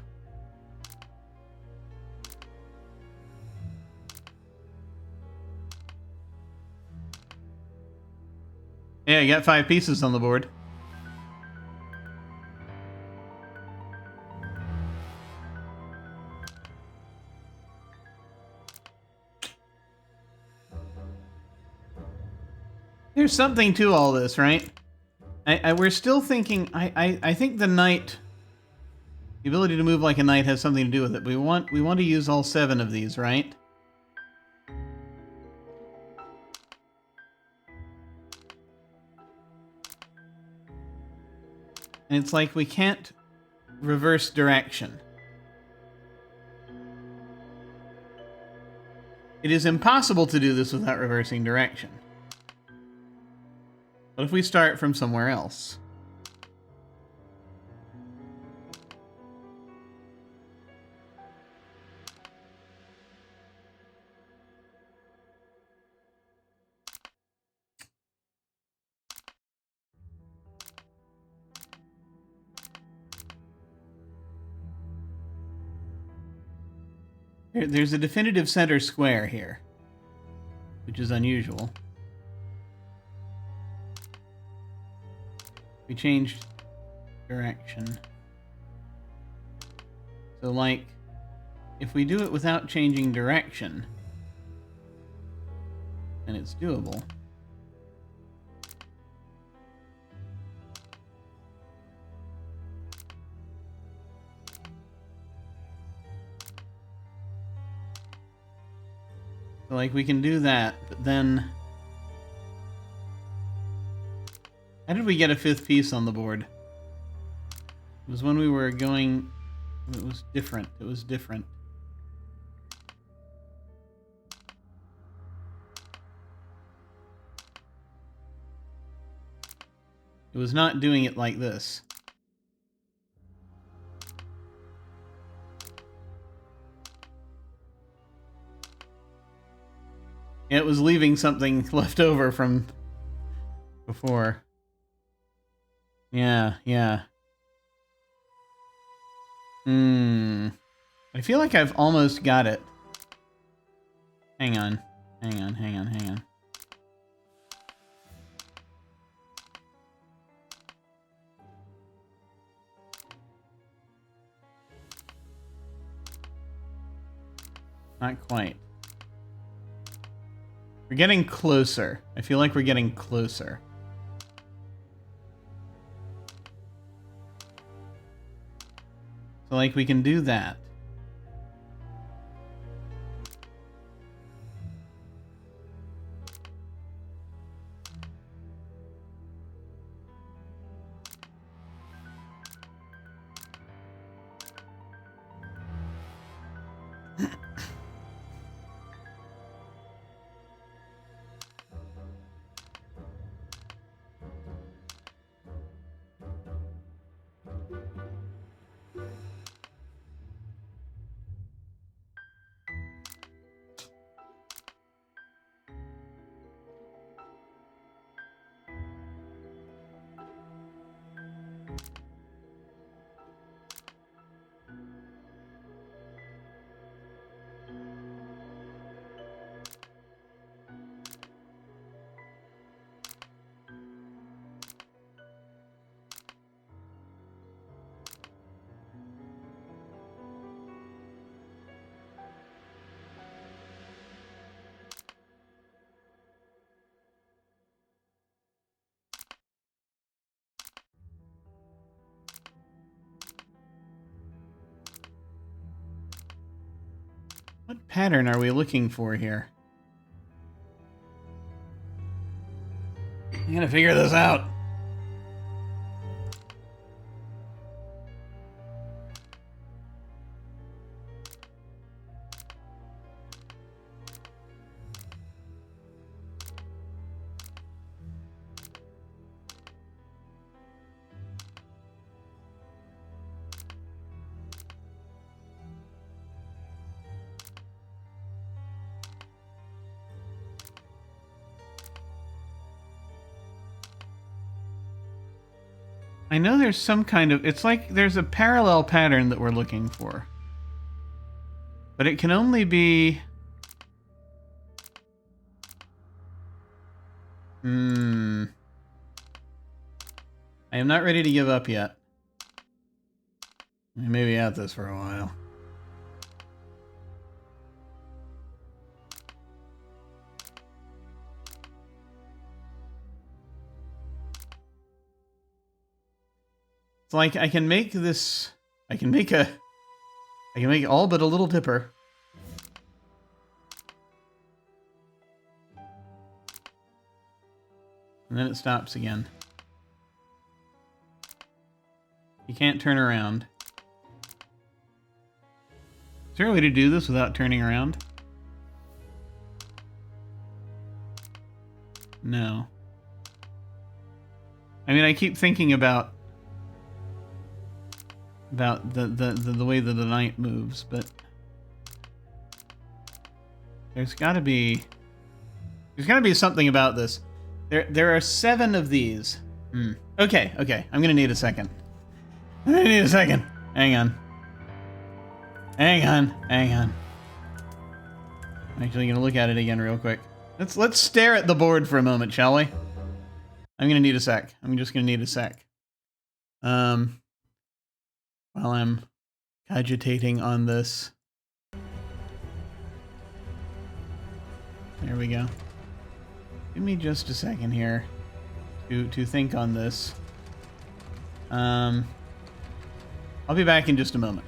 Speaker 1: Yeah, you got 5 pieces on the board. There's something to all this, right? We're still thinking. I think the knight, the ability to move like a knight, has something to do with it. We want to use all 7 of these, right? And it's like we can't reverse direction. It is impossible to do this without reversing direction. What if we start from somewhere else? There's a definitive center square here, which is unusual. We changed direction. So, like, if we do it without changing direction, then it's doable. So, like, we can do that, but then... How did we get a 5th piece on the board? It was when we were going... It was different. It was different. It was not doing it like this. It was leaving something left over from before. Yeah. I feel like I've almost got it. Hang on. Not quite. We're getting closer. I feel like we're getting closer. So, like, we can do that. What pattern are we looking for here? I gotta figure this out. I know there's some kind of... It's like there's a parallel pattern that we're looking for. But it can only be... I am not ready to give up yet. I may be at this for a while. It's like I can make this... I can make all but a little dipper. And then it stops again. You can't turn around. Is there a way to do this without turning around? No. I mean, I keep thinking about the way that the knight moves, but there's got to be something about this. There are 7 of these. Okay. I'm gonna need a second. Hang on. I'm actually gonna look at it again real quick. Let's stare at the board for a moment, shall we? I'm gonna need a sec. I'm just gonna need a sec. While I'm cogitating on this. There we go. Give me just a second here to think on this. I'll be back in just a moment.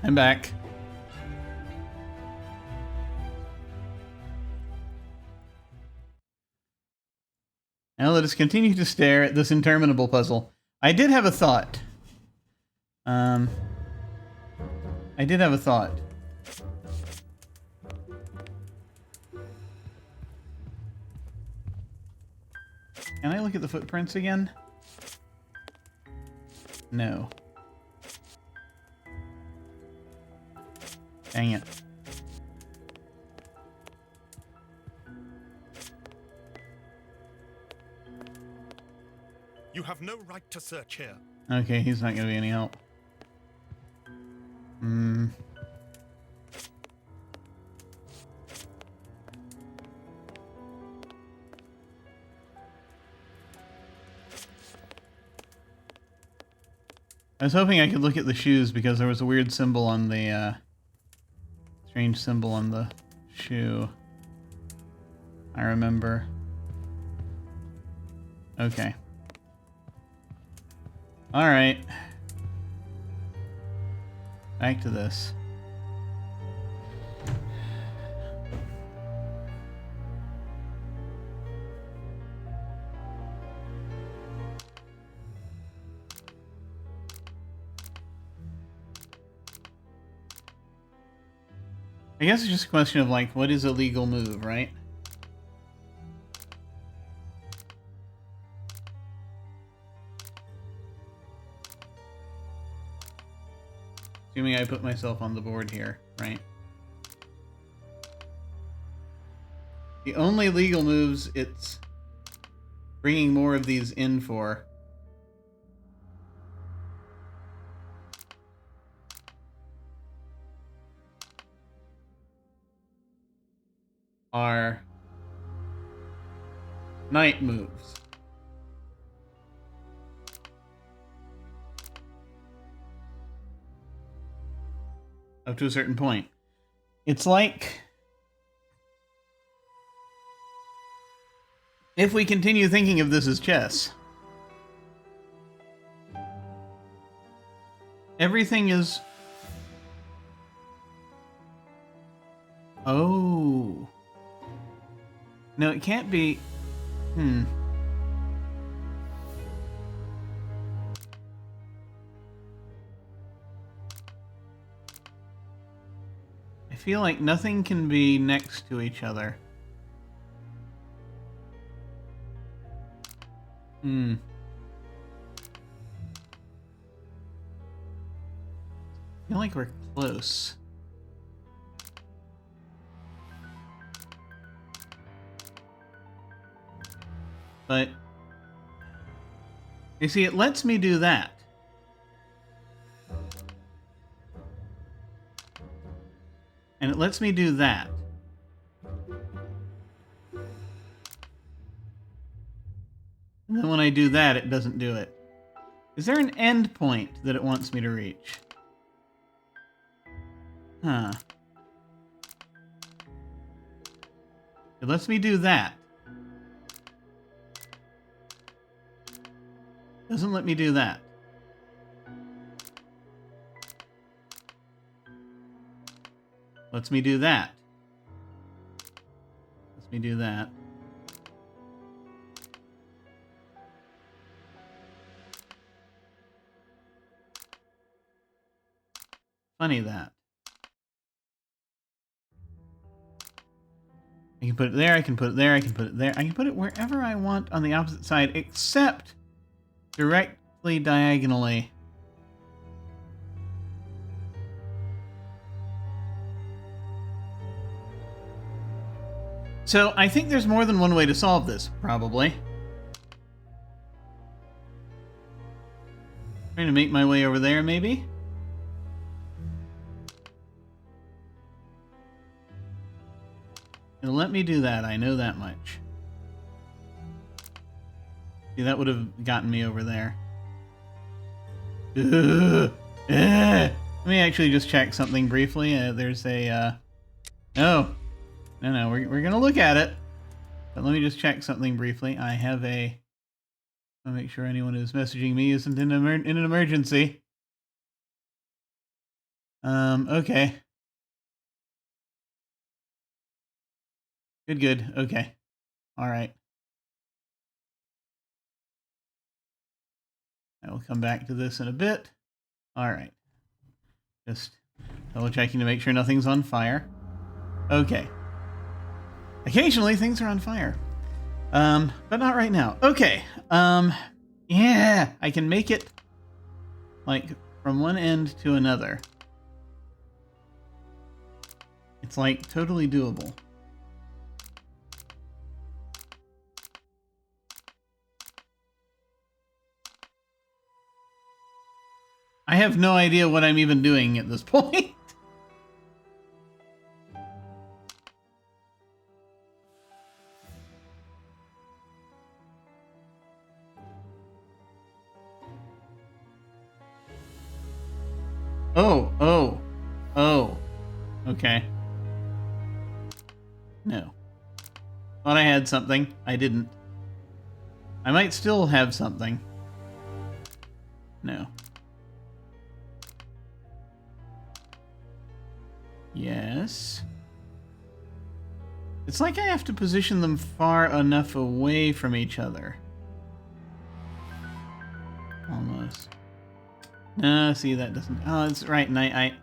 Speaker 1: I'm back. Now let us continue to stare at this interminable puzzle. I did have a thought. I did have a thought. Can I look at the footprints again? No. Dang it.
Speaker 5: You have no right to search here.
Speaker 1: Okay, he's not going to be any help. I was hoping I could look at the shoes because there was a weird symbol on the, strange symbol on the shoe. I remember. Okay. Alright. Back to this. I guess it's just a question of, like, what is a legal move, right? Assuming I put myself on the board here, right? The only legal moves it's bringing more of these in for are knight moves. Up to a certain point. It's like if we continue thinking of this as chess, everything is... Oh. No, it can't be... I feel like nothing can be next to each other. I feel like we're close. But, you see, it lets me do that. And it lets me do that. And then when I do that, it doesn't do it. Is there an end point that it wants me to reach? Huh. It lets me do that. Doesn't let me do that. Lets me do that. Lets me do that. Funny that. I can put it there, I can put it there, I can put it there. I can put it wherever I want on the opposite side, except directly diagonally. So, I think there's more than one way to solve this, probably. Trying to make my way over there, maybe? It'll let me do that, I know that much. See, that would have gotten me over there. Let me actually just check something briefly. There's a, No, we're gonna look at it. But let me just check something briefly. I have I'll make sure anyone who's messaging me isn't in an emergency. Okay. Good. Okay. All right. I will come back to this in a bit. All right. Just double checking to make sure nothing's on fire. Okay. Occasionally things are on fire. But not right now. Okay. Yeah, I can make it like from one end to another. It's like totally doable. I have no idea what I'm even doing at this point. Oh. Okay. No. Thought I had something. I didn't. I might still have something. No. Yes. It's like I have to position them far enough away from each other. Almost. No, see, that doesn't... Oh, it's right, and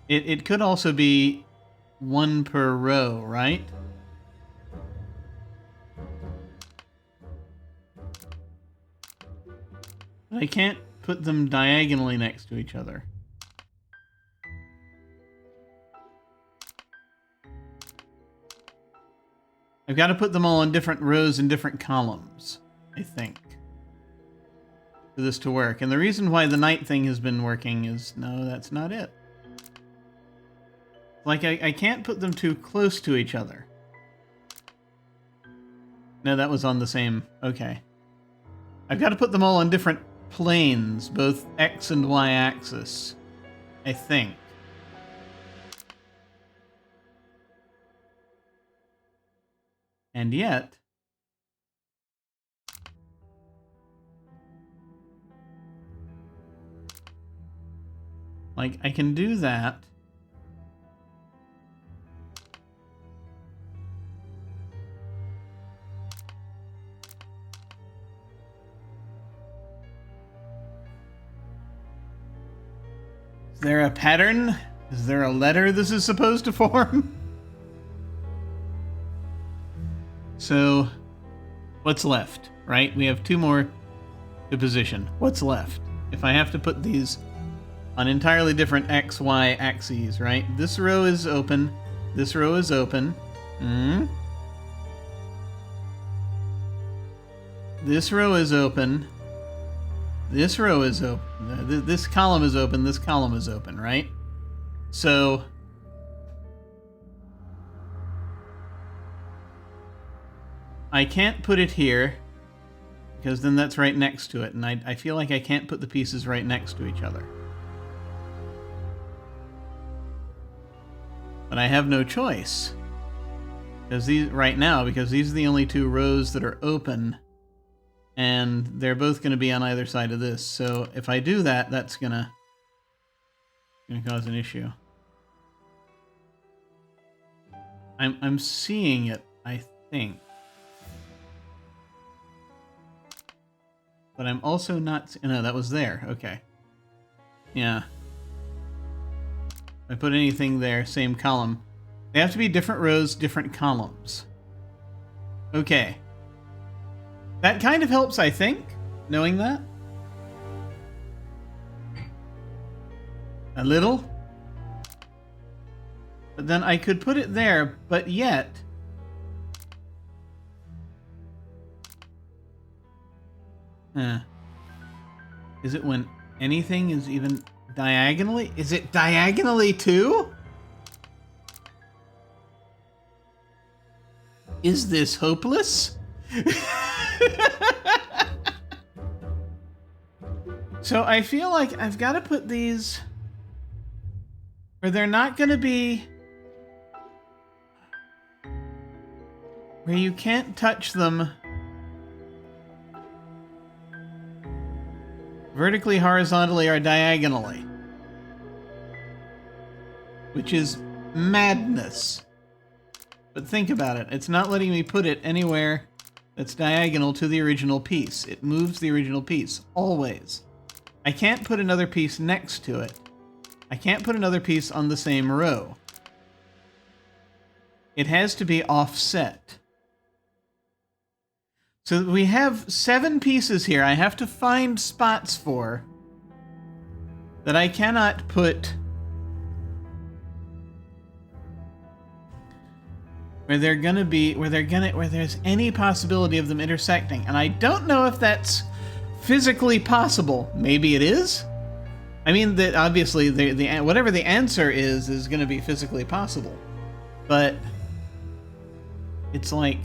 Speaker 1: It could also be one per row, right? But I can't put them diagonally next to each other. I've got to put them all in different rows and different columns, I think, for this to work. And the reason why the night thing has been working is... No, that's not it. Like, I can't put them too close to each other. No, that was on the same... Okay. I've got to put them all on different planes, both X and Y axis, I think. And yet... Like, I can do that. Is there a pattern? Is there a letter this is supposed to form? So, what's left, right? We have two more to position. What's left? If I have to put these on entirely different X, Y axes, right? This row is open. This row is open. This row is open. This row is open. This column is open. This column is open, right? So... I can't put it here, because then that's right next to it, and I feel like I can't put the pieces right next to each other. But I have no choice. Because these, right now, because these are the only two rows that are open, and they're both going to be on either side of this. So if I do that, that's gonna cause an issue. I'm seeing it, I think. But I'm also not... No, that was there. Okay. Yeah. If I put anything there, same column. They have to be different rows, different columns. Okay. That kind of helps, I think, knowing that. A little. But then I could put it there, but yet... Is it when anything is even diagonally? Is it diagonally too? Is this hopeless? So I feel like I've got to put these where they're not going to be... where you can't touch them vertically, horizontally, or diagonally. which is madness. But think about it. It's not letting me put it anywhere that's diagonal to the original piece. It moves the original piece, always. I can't put another piece next to it. I can't put another piece on the same row. It has to be offset. So we have 7 pieces here I have to find spots for that I cannot put where there's any possibility of them intersecting. And I don't know if that's physically possible. Maybe it is. I mean, that obviously the whatever the answer is going to be physically possible. But it's like,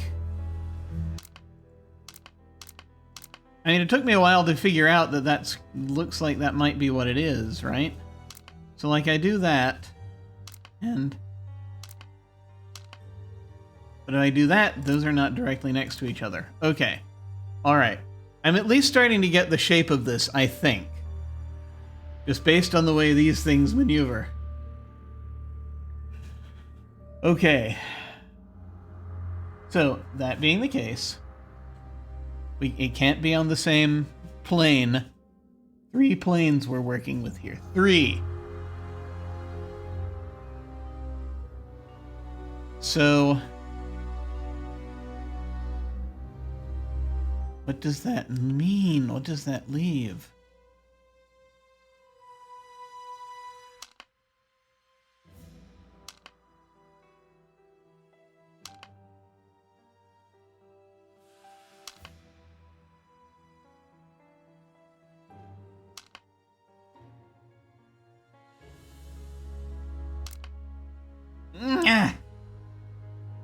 Speaker 1: I mean, it took me a while to figure out that looks like that might be what it is, right? So like I do that, and but if I do that, those are not directly next to each other. Okay. All right. I'm at least starting to get the shape of this, I think. Just based on the way these things maneuver. Okay. So, that being the case, it can't be on the same plane. 3 planes we're working with here. 3. So, what does that mean? What does that leave?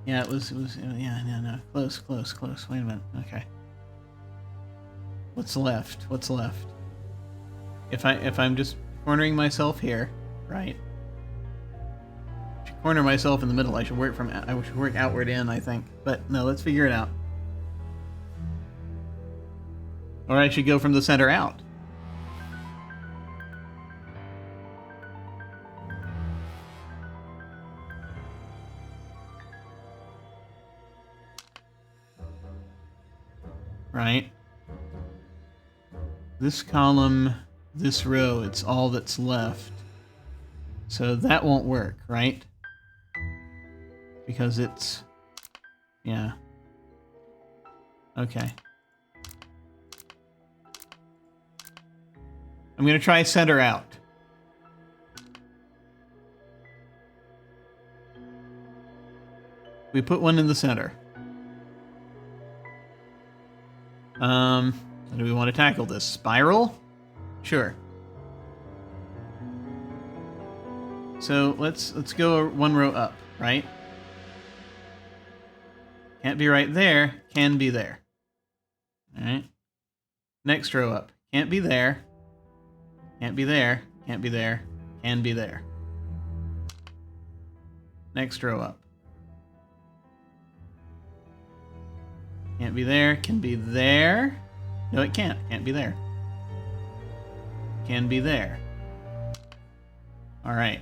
Speaker 1: Yeah, it was, yeah, no, close. Wait a minute, okay. What's left? If I'm just cornering myself here, right? I should corner myself in the middle. I should work outward in, I think. But no, let's figure it out. Or I should go from the center out. Right? This column, this row, it's all that's left. So that won't work, right? Because it's... yeah. Okay. I'm going to try center out. We put one in the center. How do we want to tackle this? Spiral? Sure. So let's go 1 row up, right? Can't be right there, can be there. Alright. Next row up. Can't be there. Can't be there. Can't be there. Can be there. Next row up. Can't be there. Can be there. No, it can't. Can't be there. Can be there. Alright.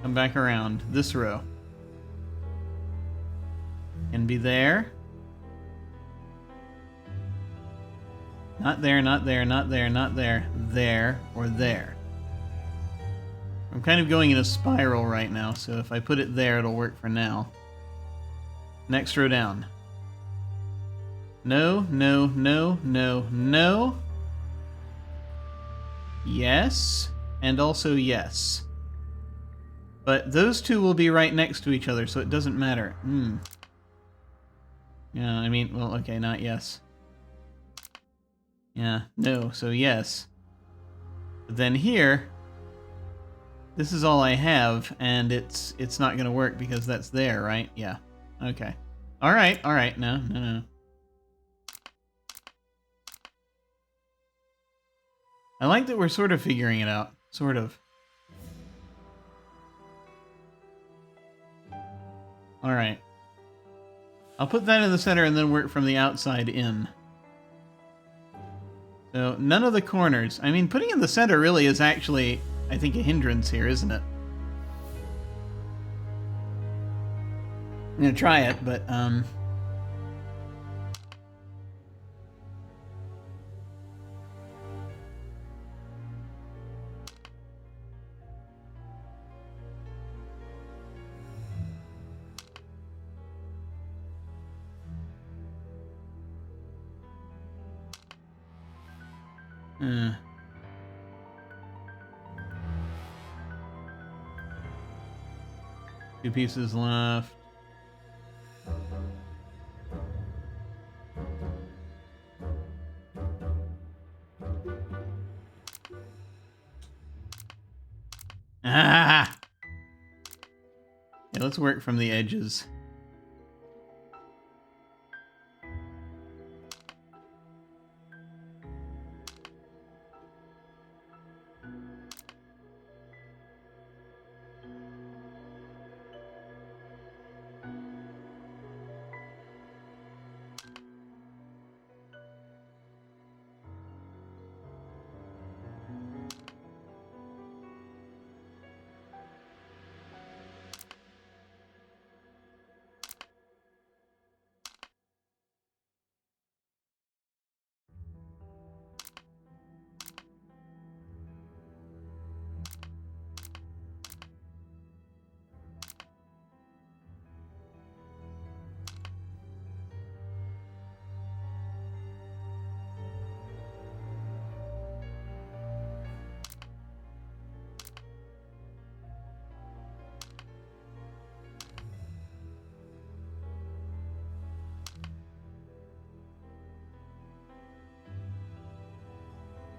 Speaker 1: Come back around. This row. Can be there. Not there, not there, not there, not there. There or there. I'm kind of going in a spiral right now, so if I put it there, it'll work for now. Next row down. No, no, no, no, no. Yes, and also yes. But those two will be right next to each other, so it doesn't matter. Yeah, I mean, well, okay, not yes. Yeah, no, so yes. But then here, this is all I have, and it's not going to work because that's there, right? Yeah. Okay. All right. No. I like that we're sort of figuring it out. Sort of. All right. I'll put that in the center and then work from the outside in. So none of the corners. I mean, putting in the center really is actually, I think, a hindrance here, isn't it? I'm gonna try it, but two pieces left. Ah! Yeah, let's work from the edges.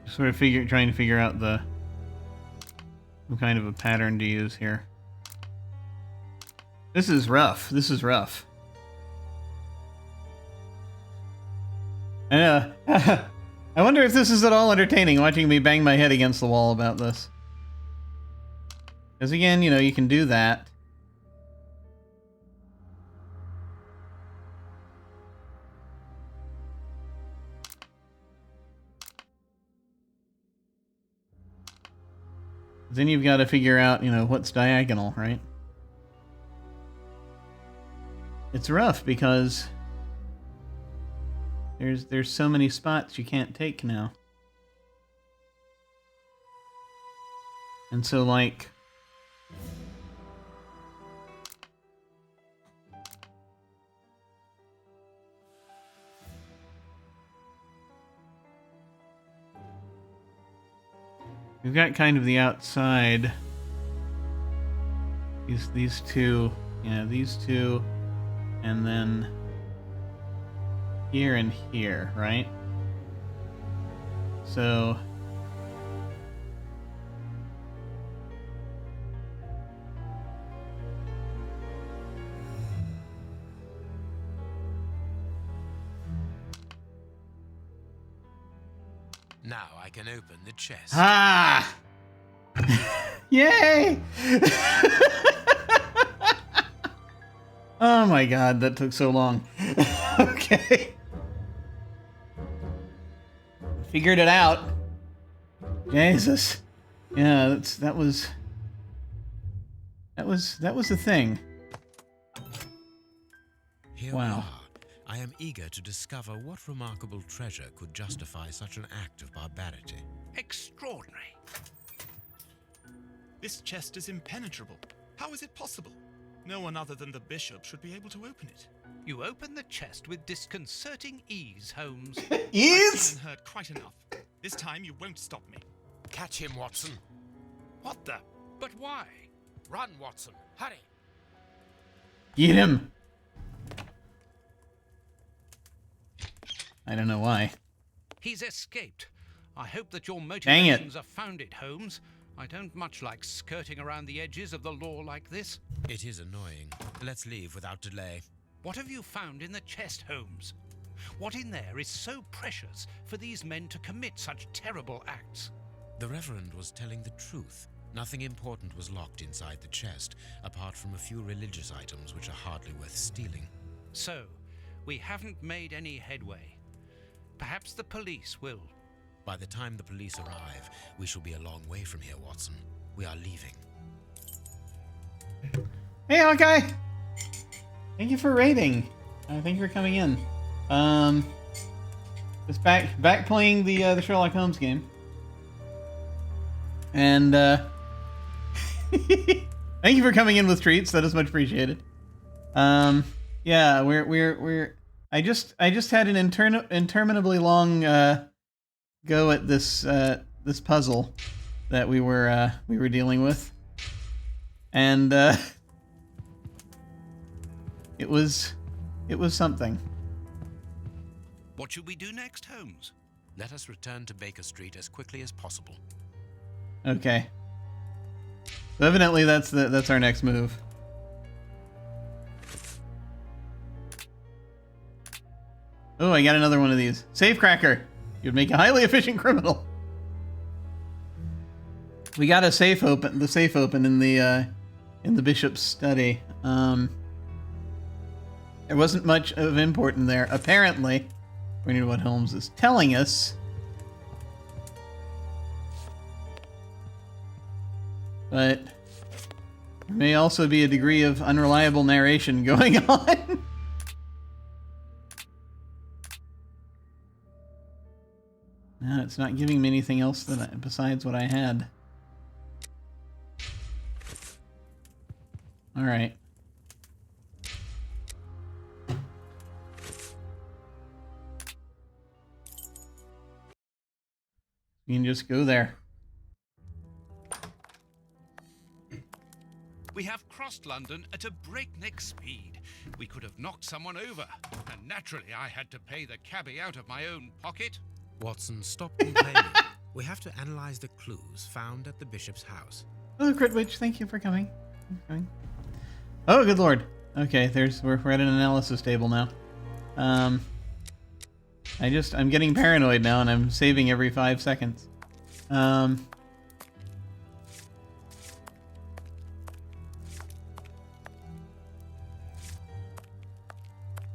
Speaker 1: Sort of trying to figure out some kind of a pattern to use here. This is rough. This is rough. I know. I wonder if this is at all entertaining, watching me bang my head against the wall about this. Because again, you know, you can do that. Then you've got to figure out, you know, what's diagonal, right? It's rough because there's so many spots you can't take now. And so, like, we've got kind of the outside. These two, yeah, these two, and then here and here, right? So
Speaker 2: Now I can open the chest.
Speaker 1: ah, yay! Oh my god, that took so long. Okay. Figured it out. Jesus. Yeah, that was the thing.
Speaker 2: Here
Speaker 1: Wow.
Speaker 2: we are. I am eager to discover what remarkable treasure could justify such an act of barbarity.
Speaker 3: Extraordinary.
Speaker 4: This chest is impenetrable. How is it possible? No one other than the bishop should be able to open it.
Speaker 3: You open the chest with disconcerting ease, Holmes.
Speaker 4: I've
Speaker 1: Ease?
Speaker 4: seen and heard quite enough. This time you won't stop me.
Speaker 2: Catch him, Watson.
Speaker 3: What the? But why?
Speaker 2: Run, Watson. Hurry.
Speaker 1: Get him. I don't know why.
Speaker 3: He's escaped. I hope that your
Speaker 1: Dang it.
Speaker 3: motivations are founded, Holmes. I don't much like skirting around the edges of the law like this.
Speaker 2: It is annoying. Let's leave without delay.
Speaker 3: What have you found in the chest, Holmes? What in there is so precious for these men to commit such terrible acts?
Speaker 2: The Reverend was telling the truth. Nothing important was locked inside the chest, apart from a few religious items which are hardly worth stealing.
Speaker 3: So, we haven't made any headway. Perhaps the police will
Speaker 2: By the time the police arrive, we shall be a long way from here, Watson. We are leaving.
Speaker 1: Hey, Hawkeye! Thank you for raiding. Thank you for coming in. Just back playing the Sherlock Holmes game. And thank you for coming in with treats. That is much appreciated. Yeah, we're I just had an interminably long go at this this puzzle that we were dealing with, and it was something.
Speaker 3: What should we do next, Holmes?
Speaker 2: Let us return to Baker Street as quickly as possible.
Speaker 1: Okay. So evidently that's our next move. Oh, I got another one of these. Safe cracker. You'd make a highly efficient criminal. We got a safe open. The safe open in the bishop's study. There wasn't much of import in there, apparently, according to what Holmes is telling us. But there may also be a degree of unreliable narration going on. No, it's not giving me anything else besides what I had. All right. You can just go there.
Speaker 3: We have crossed London at a breakneck speed. We could have knocked someone over, and naturally I had to pay the cabbie out of my own pocket.
Speaker 2: Watson, stop complaining. We have to analyze the clues found at the bishop's house.
Speaker 1: Oh, Critwitch, thank you for coming. Oh, good lord. Okay, we're at an analysis table now. I'm getting paranoid now, and I'm saving every 5 seconds. Want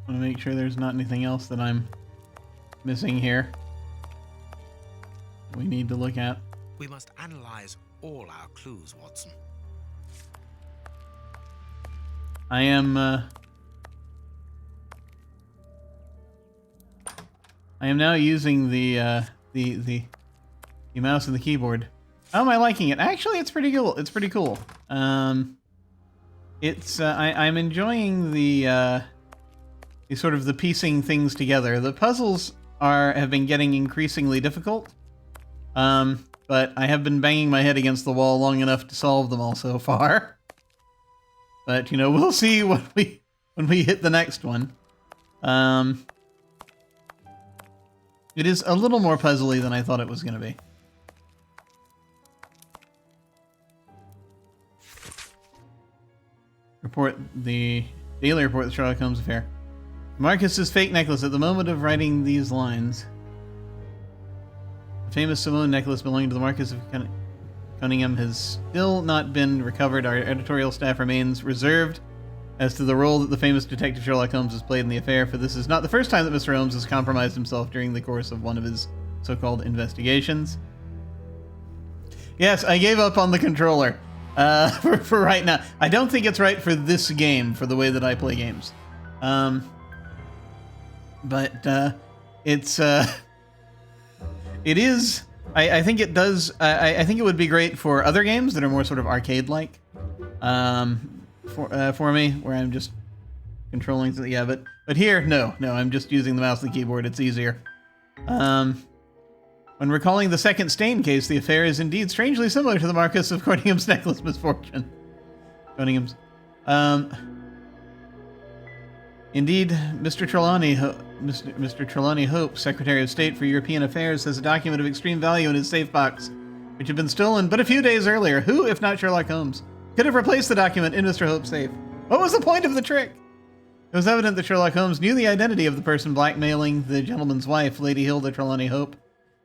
Speaker 1: to make sure there's not anything else that I'm missing here we need to look at.
Speaker 2: We must analyze all our clues, Watson.
Speaker 1: I am now using the mouse and the keyboard. How am I liking it? Actually, it's pretty cool. It's pretty cool. I'm enjoying the sort of the piecing things together. The puzzles have been getting increasingly difficult. But I have been banging my head against the wall long enough to solve them all so far. But, you know, we'll see when we hit the next one. It is a little more puzzly than I thought it was going to be. The daily report of the Sherlock Holmes affair. Marcus's fake necklace. At the moment of writing these lines, the famous Simone necklace belonging to the Marquis of Cunningham has still not been recovered. Our editorial staff remains reserved as to the role that the famous detective Sherlock Holmes has played in the affair, for this is not the first time that Mr. Holmes has compromised himself during the course of one of his so-called investigations. Yes, I gave up on the controller for right now. I don't think it's right for this game, for the way that I play games. But it is. I think it does. I think it would be great for other games that are more sort of arcade-like. For me, where I'm just controlling. Yeah, but here, no. I'm just using the mouse and the keyboard. It's easier. When recalling the second Stain case, the affair is indeed strangely similar to the Marquis of Cunningham's necklace misfortune. Cunningham's. Indeed, Mr. Trelawney Hope, Secretary of State for European Affairs, has a document of extreme value in his safe box, which had been stolen but a few days earlier. Who, if not Sherlock Holmes, could have replaced the document in Mr. Hope's safe? What was the point of the trick? It was evident that Sherlock Holmes knew the identity of the person blackmailing the gentleman's wife, Lady Hilda Trelawney Hope.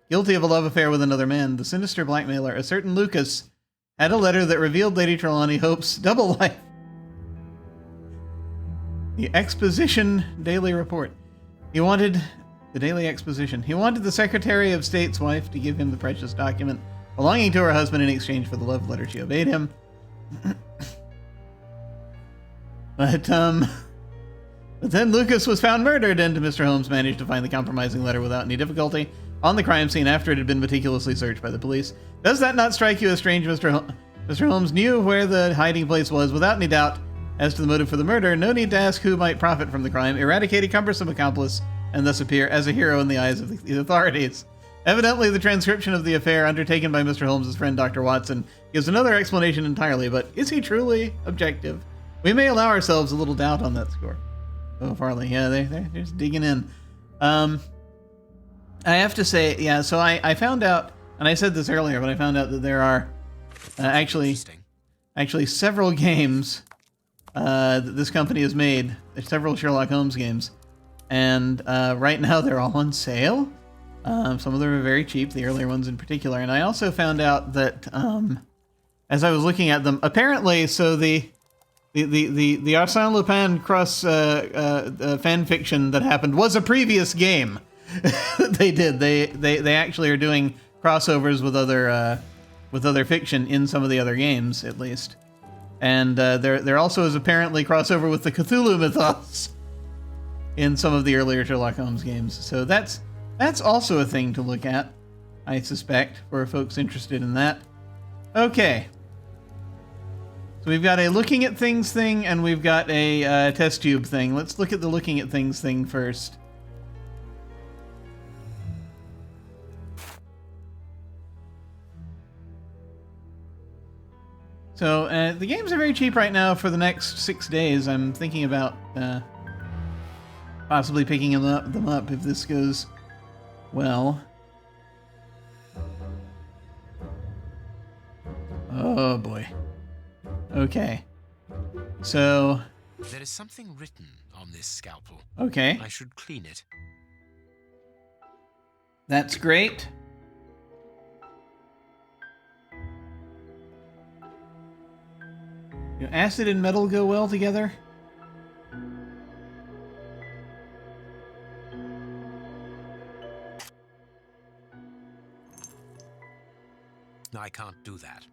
Speaker 1: Guilty of a love affair with another man, the sinister blackmailer, a certain Lucas, had a letter that revealed Lady Trelawney Hope's double life. The Exposition Daily Report. He wanted The Daily Exposition. He wanted the Secretary of State's wife to give him the precious document belonging to her husband in exchange for the love letter. She obeyed him. But then Lucas was found murdered, and Mr. Holmes managed to find the compromising letter without any difficulty on the crime scene after it had been meticulously searched by the police. Does that not strike you as strange? Mr. Holmes knew where the hiding place was without any doubt as to the motive for the murder. No need to ask who might profit from the crime. Eradicate a cumbersome accomplice and thus appear as a hero in the eyes of the authorities. Evidently, the transcription of the affair undertaken by Mr. Holmes' friend Dr. Watson gives another explanation entirely, but is he truly objective? We may allow ourselves a little doubt on that score. Oh, Farley, yeah, they're just digging in. I have to say, yeah, so I found out, and I said this earlier, but I found out that there are actually several games that this company has made. There's several Sherlock Holmes games, and right now they're all on sale. Some of them are very cheap, the earlier ones in particular. And I also found out that as I was looking at them, apparently, so the Arsène Lupin cross fan fiction that happened was a previous game that they did. They actually are doing crossovers with other fiction in some of the other games, at least. And there also is apparently crossover with the Cthulhu mythos in some of the earlier Sherlock Holmes games. So that's also a thing to look at, I suspect, for folks interested in that. Okay. So we've got a looking at things thing, and we've got a test tube thing. Let's look at the looking at things thing first. So the games are very cheap right now for the next 6 days. I'm thinking about possibly picking them up if this goes well. Oh boy. Okay. So...
Speaker 2: There is something written on this scalpel.
Speaker 1: Okay.
Speaker 2: I should clean it.
Speaker 1: That's great. Do acid and metal go well together?
Speaker 2: I can't do that.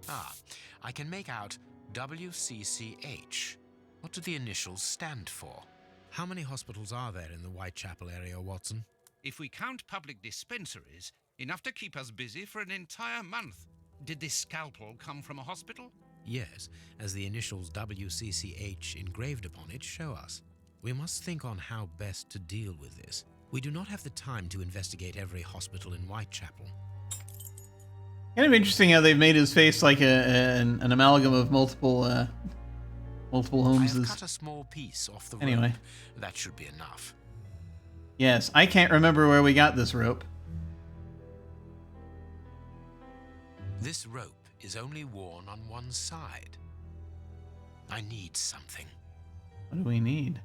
Speaker 2: Ah, I can make out WCCH. What do the initials stand for? How many hospitals are there in the Whitechapel area, Watson?
Speaker 3: If we count public dispensaries, enough to keep us busy for an entire month. Did this scalpel come from a hospital?
Speaker 2: Yes, as the initials WCCH engraved upon it show us. We must think on how best to deal with this. We do not have the time to investigate every hospital in Whitechapel.
Speaker 1: Kind of interesting how they've made his face like an amalgam of multiple Holmeses.
Speaker 2: I have cut a small piece off the rope.
Speaker 1: Anyway.
Speaker 2: That should be enough.
Speaker 1: Yes, I can't remember where we got this rope.
Speaker 2: This rope is only worn on one side. I need something.
Speaker 1: What do we need?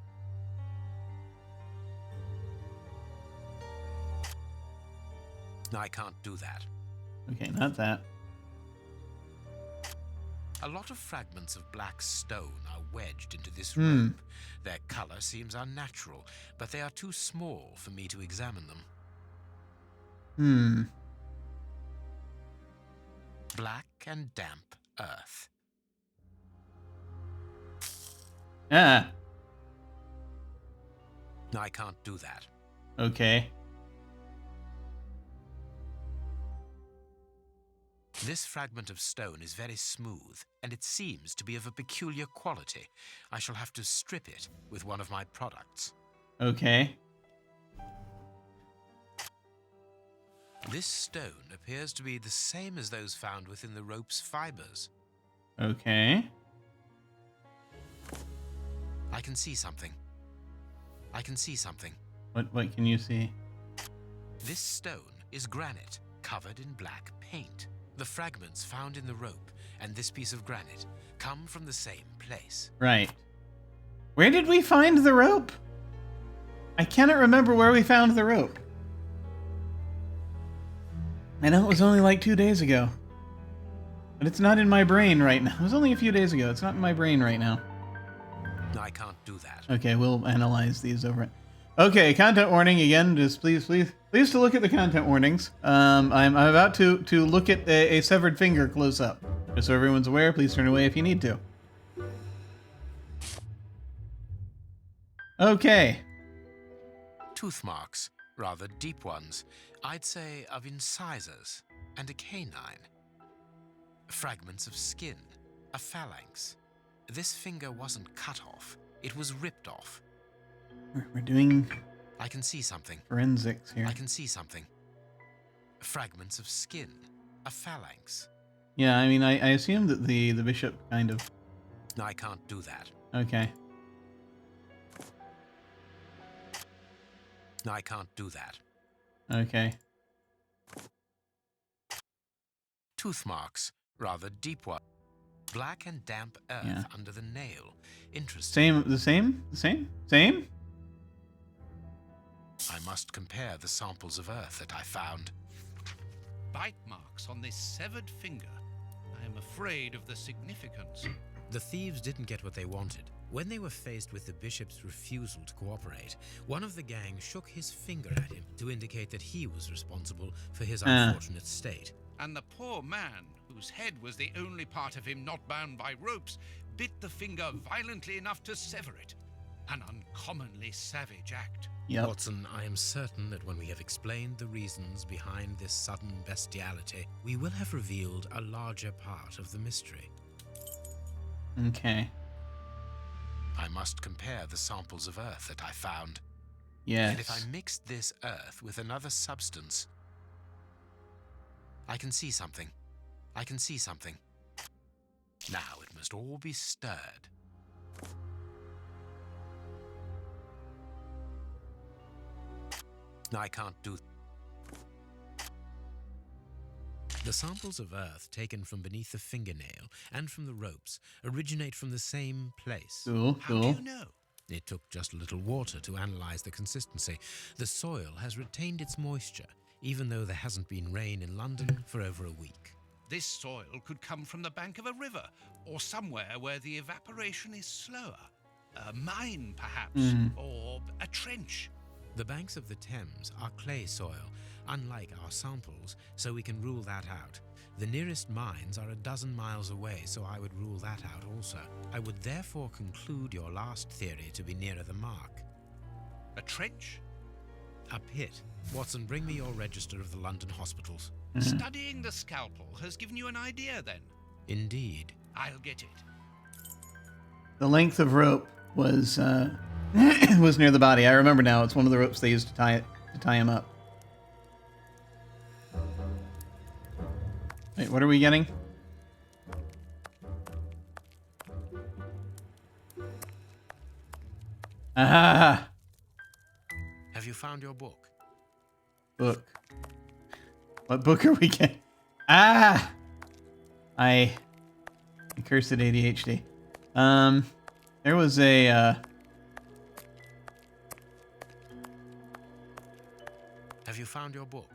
Speaker 2: I can't do that.
Speaker 1: Okay, not that.
Speaker 2: A lot of fragments of black stone are wedged into this rope. Their color seems unnatural, but they are too small for me to examine them. Black and damp earth.
Speaker 1: Ah,
Speaker 2: I can't do that.
Speaker 1: okay.
Speaker 2: This fragment of stone is very smooth, and it seems to be of a peculiar quality. I shall have to strip it with one of my products.
Speaker 1: Okay.
Speaker 2: This stone appears to be the same as those found within the rope's fibers.
Speaker 1: Okay.
Speaker 2: I can see something. I can see something.
Speaker 1: What can you see?
Speaker 2: This stone is granite covered in black paint. The fragments found in the rope and this piece of granite come from the same place.
Speaker 1: Right. Where did we find the rope? I cannot remember where we found the rope. I know it was only like 2 days ago. But it's not in my brain right now. It was only a few days ago. It's not in my brain right now.
Speaker 2: I can't do that.
Speaker 1: Okay, we'll analyze these over it. Okay, content warning again. Just please to look at the content warnings. I'm about to look at a severed finger close up. Just so everyone's aware, please turn away if you need to. Okay.
Speaker 2: Tooth marks, rather deep ones. I'd say of incisors and a canine. Fragments of skin, a phalanx. This finger wasn't cut off, it was ripped off.
Speaker 1: We're doing
Speaker 2: I can see something.
Speaker 1: forensics here.
Speaker 2: I can see something. Fragments of skin, a phalanx.
Speaker 1: Yeah, I mean, I assume that the bishop kind of...
Speaker 2: I can't do that.
Speaker 1: Okay.
Speaker 2: I can't do that.
Speaker 1: Okay.
Speaker 2: Tooth marks, rather deep one. Black and damp earth
Speaker 1: Yeah.
Speaker 2: under the nail. Interesting.
Speaker 1: Same?
Speaker 2: I must compare the samples of earth that I found.
Speaker 3: Bite marks on this severed finger. I am afraid of the significance.
Speaker 2: The thieves didn't get what they wanted. When they were faced with the bishop's refusal to cooperate, one of the gang shook his finger at him to indicate that he was responsible for his unfortunate state.
Speaker 3: And the poor man, whose head was the only part of him not bound by ropes, bit the finger violently enough to sever it. An uncommonly savage act.
Speaker 1: Yep.
Speaker 2: Watson, I am certain that when we have explained the reasons behind this sudden bestiality, we will have revealed a larger part of the mystery.
Speaker 1: Okay.
Speaker 2: I must compare the samples of earth that I found.
Speaker 1: Yes.
Speaker 2: And if I mixed this earth with another substance, I can see something. I can see something. Now it must all be stirred. I can't do... The samples of earth taken from beneath the fingernail and from the ropes originate from the same place.
Speaker 1: Cool,
Speaker 3: How do
Speaker 1: cool.
Speaker 3: you know?
Speaker 2: It took just a little water to analyze the consistency. The soil has retained its moisture, even though there hasn't been rain in London for over a week.
Speaker 3: This soil could come from the bank of a river, or somewhere where the evaporation is slower. A mine, perhaps, or a trench.
Speaker 2: The banks of the Thames are clay soil, unlike our samples, so we can rule that out. The nearest mines are 12 miles away, so I would rule that out also. I would therefore conclude your last theory to be nearer the mark.
Speaker 3: A trench?
Speaker 2: A pit. Watson, bring me your register of the London hospitals.
Speaker 3: Studying the scalpel has given you an idea, then?
Speaker 2: Indeed.
Speaker 3: I'll get it.
Speaker 1: The length of rope was was near the body. I remember now. It's one of the ropes they used to tie him up. Wait, what are we getting? Ah,
Speaker 2: Have you found your book?
Speaker 1: book. What book are we getting? Ah, I cursed at ADHD. There was a
Speaker 2: Have you found your book?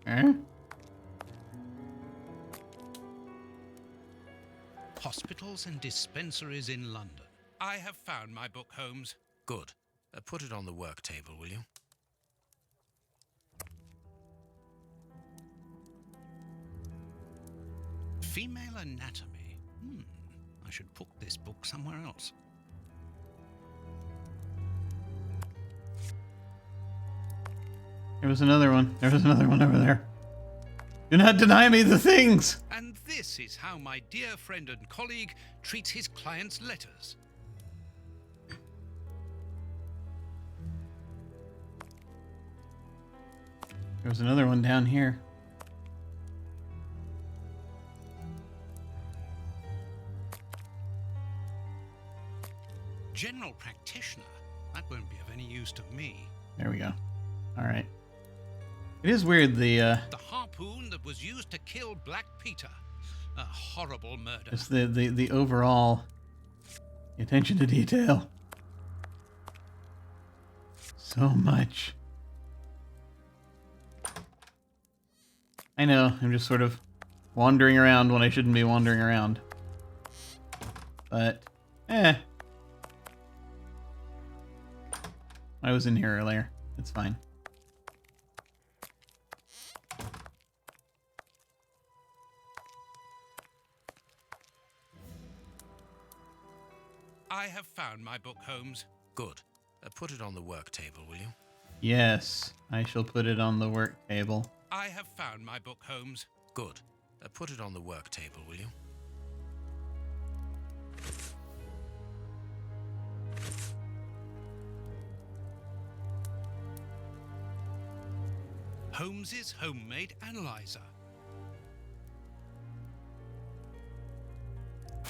Speaker 1: Huh?
Speaker 3: Hospitals and dispensaries in London. I have found my book, Holmes.
Speaker 2: Good. Put it on the work table, will you?
Speaker 3: Female anatomy. I should put this book somewhere else.
Speaker 1: There was another one. There was another one over there. Do not deny me the things!
Speaker 3: And this is how my dear friend and colleague treats his clients' letters.
Speaker 1: There was another one down here.
Speaker 3: General practitioner. That won't be of any use to me.
Speaker 1: There we go. All right. It is weird,
Speaker 3: The harpoon that was used to kill Black Peter. A horrible murder.
Speaker 1: just the overall attention to detail. So much. I know, I'm just sort of Wandering around when I shouldn't be wandering around. But, I was in here earlier. It's fine.
Speaker 3: I have found my book, Holmes.
Speaker 2: Good. Put it on the work table, will you?
Speaker 1: Yes, I shall put it on the work table.
Speaker 3: I have found my book, Holmes.
Speaker 2: Good. Put it on the work table, will you?
Speaker 3: Holmes's homemade analyzer.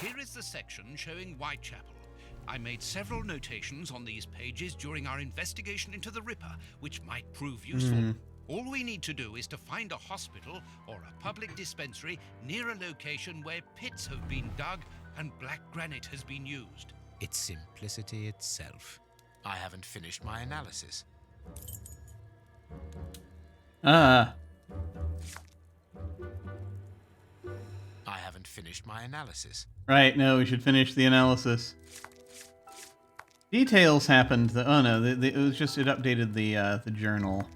Speaker 3: Here is the section showing Whitechapel. I made several notations on these pages during our investigation into the Ripper, which might prove useful. All we need to do is to find a hospital or a public dispensary near a location where pits have been dug and black granite has been used.
Speaker 2: It's simplicity itself. I haven't finished my analysis.
Speaker 1: Ah.
Speaker 2: I haven't finished my analysis.
Speaker 1: Right, no, we should finish the analysis. Details happened. Oh no, it was just, it updated the journal.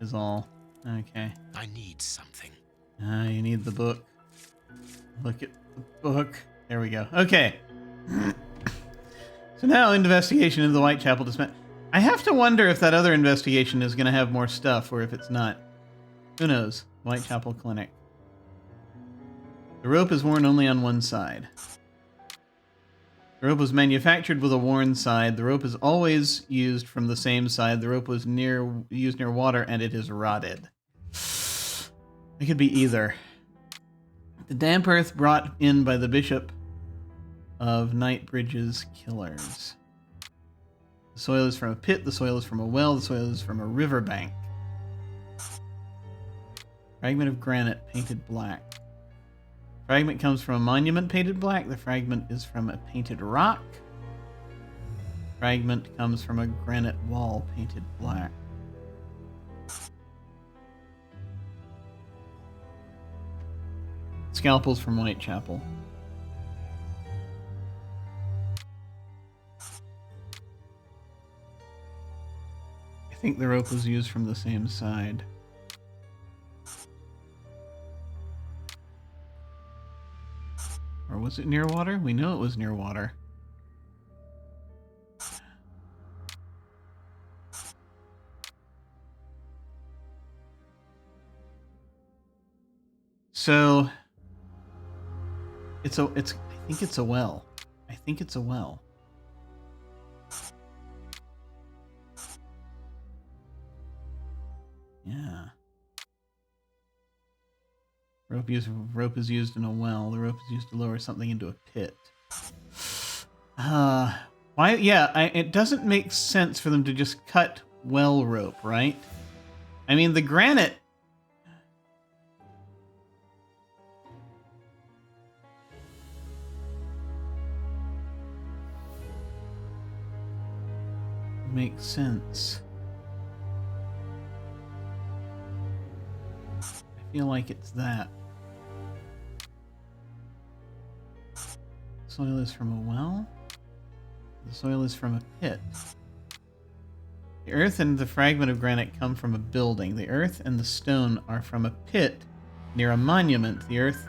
Speaker 1: Is all. Okay.
Speaker 2: I need something.
Speaker 1: You need the book. Look at the book. There we go. Okay. So now investigation into the Whitechapel dispensary. I have to wonder if that other investigation is going to have more stuff, or if it's not. Who knows? Whitechapel Clinic. The rope is worn only on one side. The rope was manufactured with a worn side. The rope is always used from the same side. The rope was used near water, and it is rotted. It could be either. The damp earth brought in by the Bishop of Knightbridge's killers. The soil is from a pit. The soil is from a well. The soil is from a riverbank. Fragment of granite painted black. Fragment comes from a monument painted black. The fragment is from a painted rock. Fragment comes from a granite wall painted black. Scalpels from Whitechapel. I think the rope was used from the same side. Or was it near water? We know it was near water. So I think it's a well. I think it's a well. Yeah. Rope is used in a well. The rope is used to lower something into a pit. Why? Yeah, it doesn't make sense for them to just cut well rope, right? I mean, the granite. Makes sense. I feel like it's that. Soil is from a well. The soil is from a pit. The earth and the fragment of granite come from a building. The earth and the stone are from a pit near a monument. The earth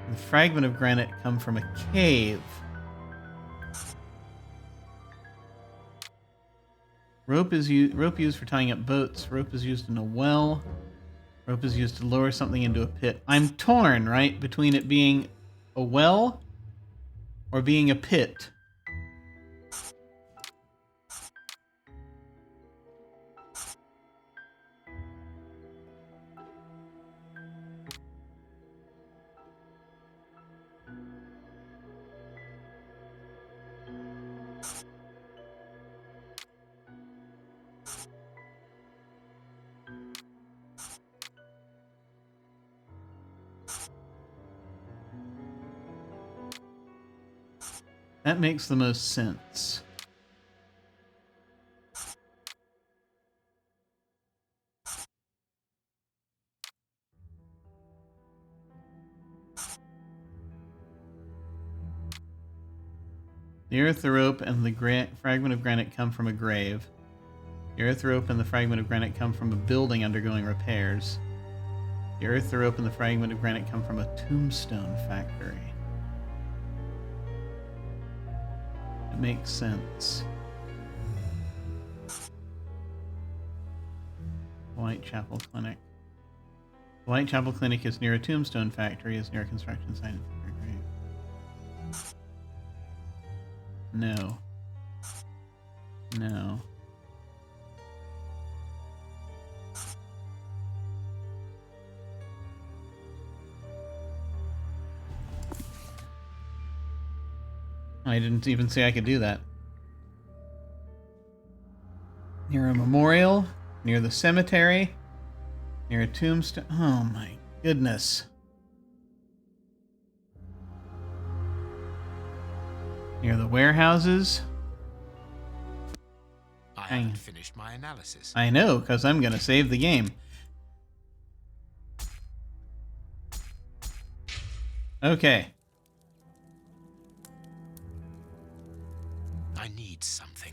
Speaker 1: and the fragment of granite come from a cave. Rope used for tying up boats. Rope is used in a well. Rope is used to lower something into a pit. I'm torn, right, between it being a well or being a pit. That makes the most sense. The earth, the rope, and the fragment of granite come from a grave. The earth, the rope, and the fragment of granite come from a building undergoing repairs. The earth, the rope, and the fragment of granite come from a tombstone factory. It makes sense. Whitechapel Clinic. The Whitechapel Clinic is near a tombstone factory, is near a construction site. No. No. I didn't even say I could do that. Near a memorial, near the cemetery, near a tombstone. Oh my goodness. Near the warehouses.
Speaker 2: I haven't finished my analysis.
Speaker 1: I know, because I'm going to save the game. Okay.
Speaker 2: I need something.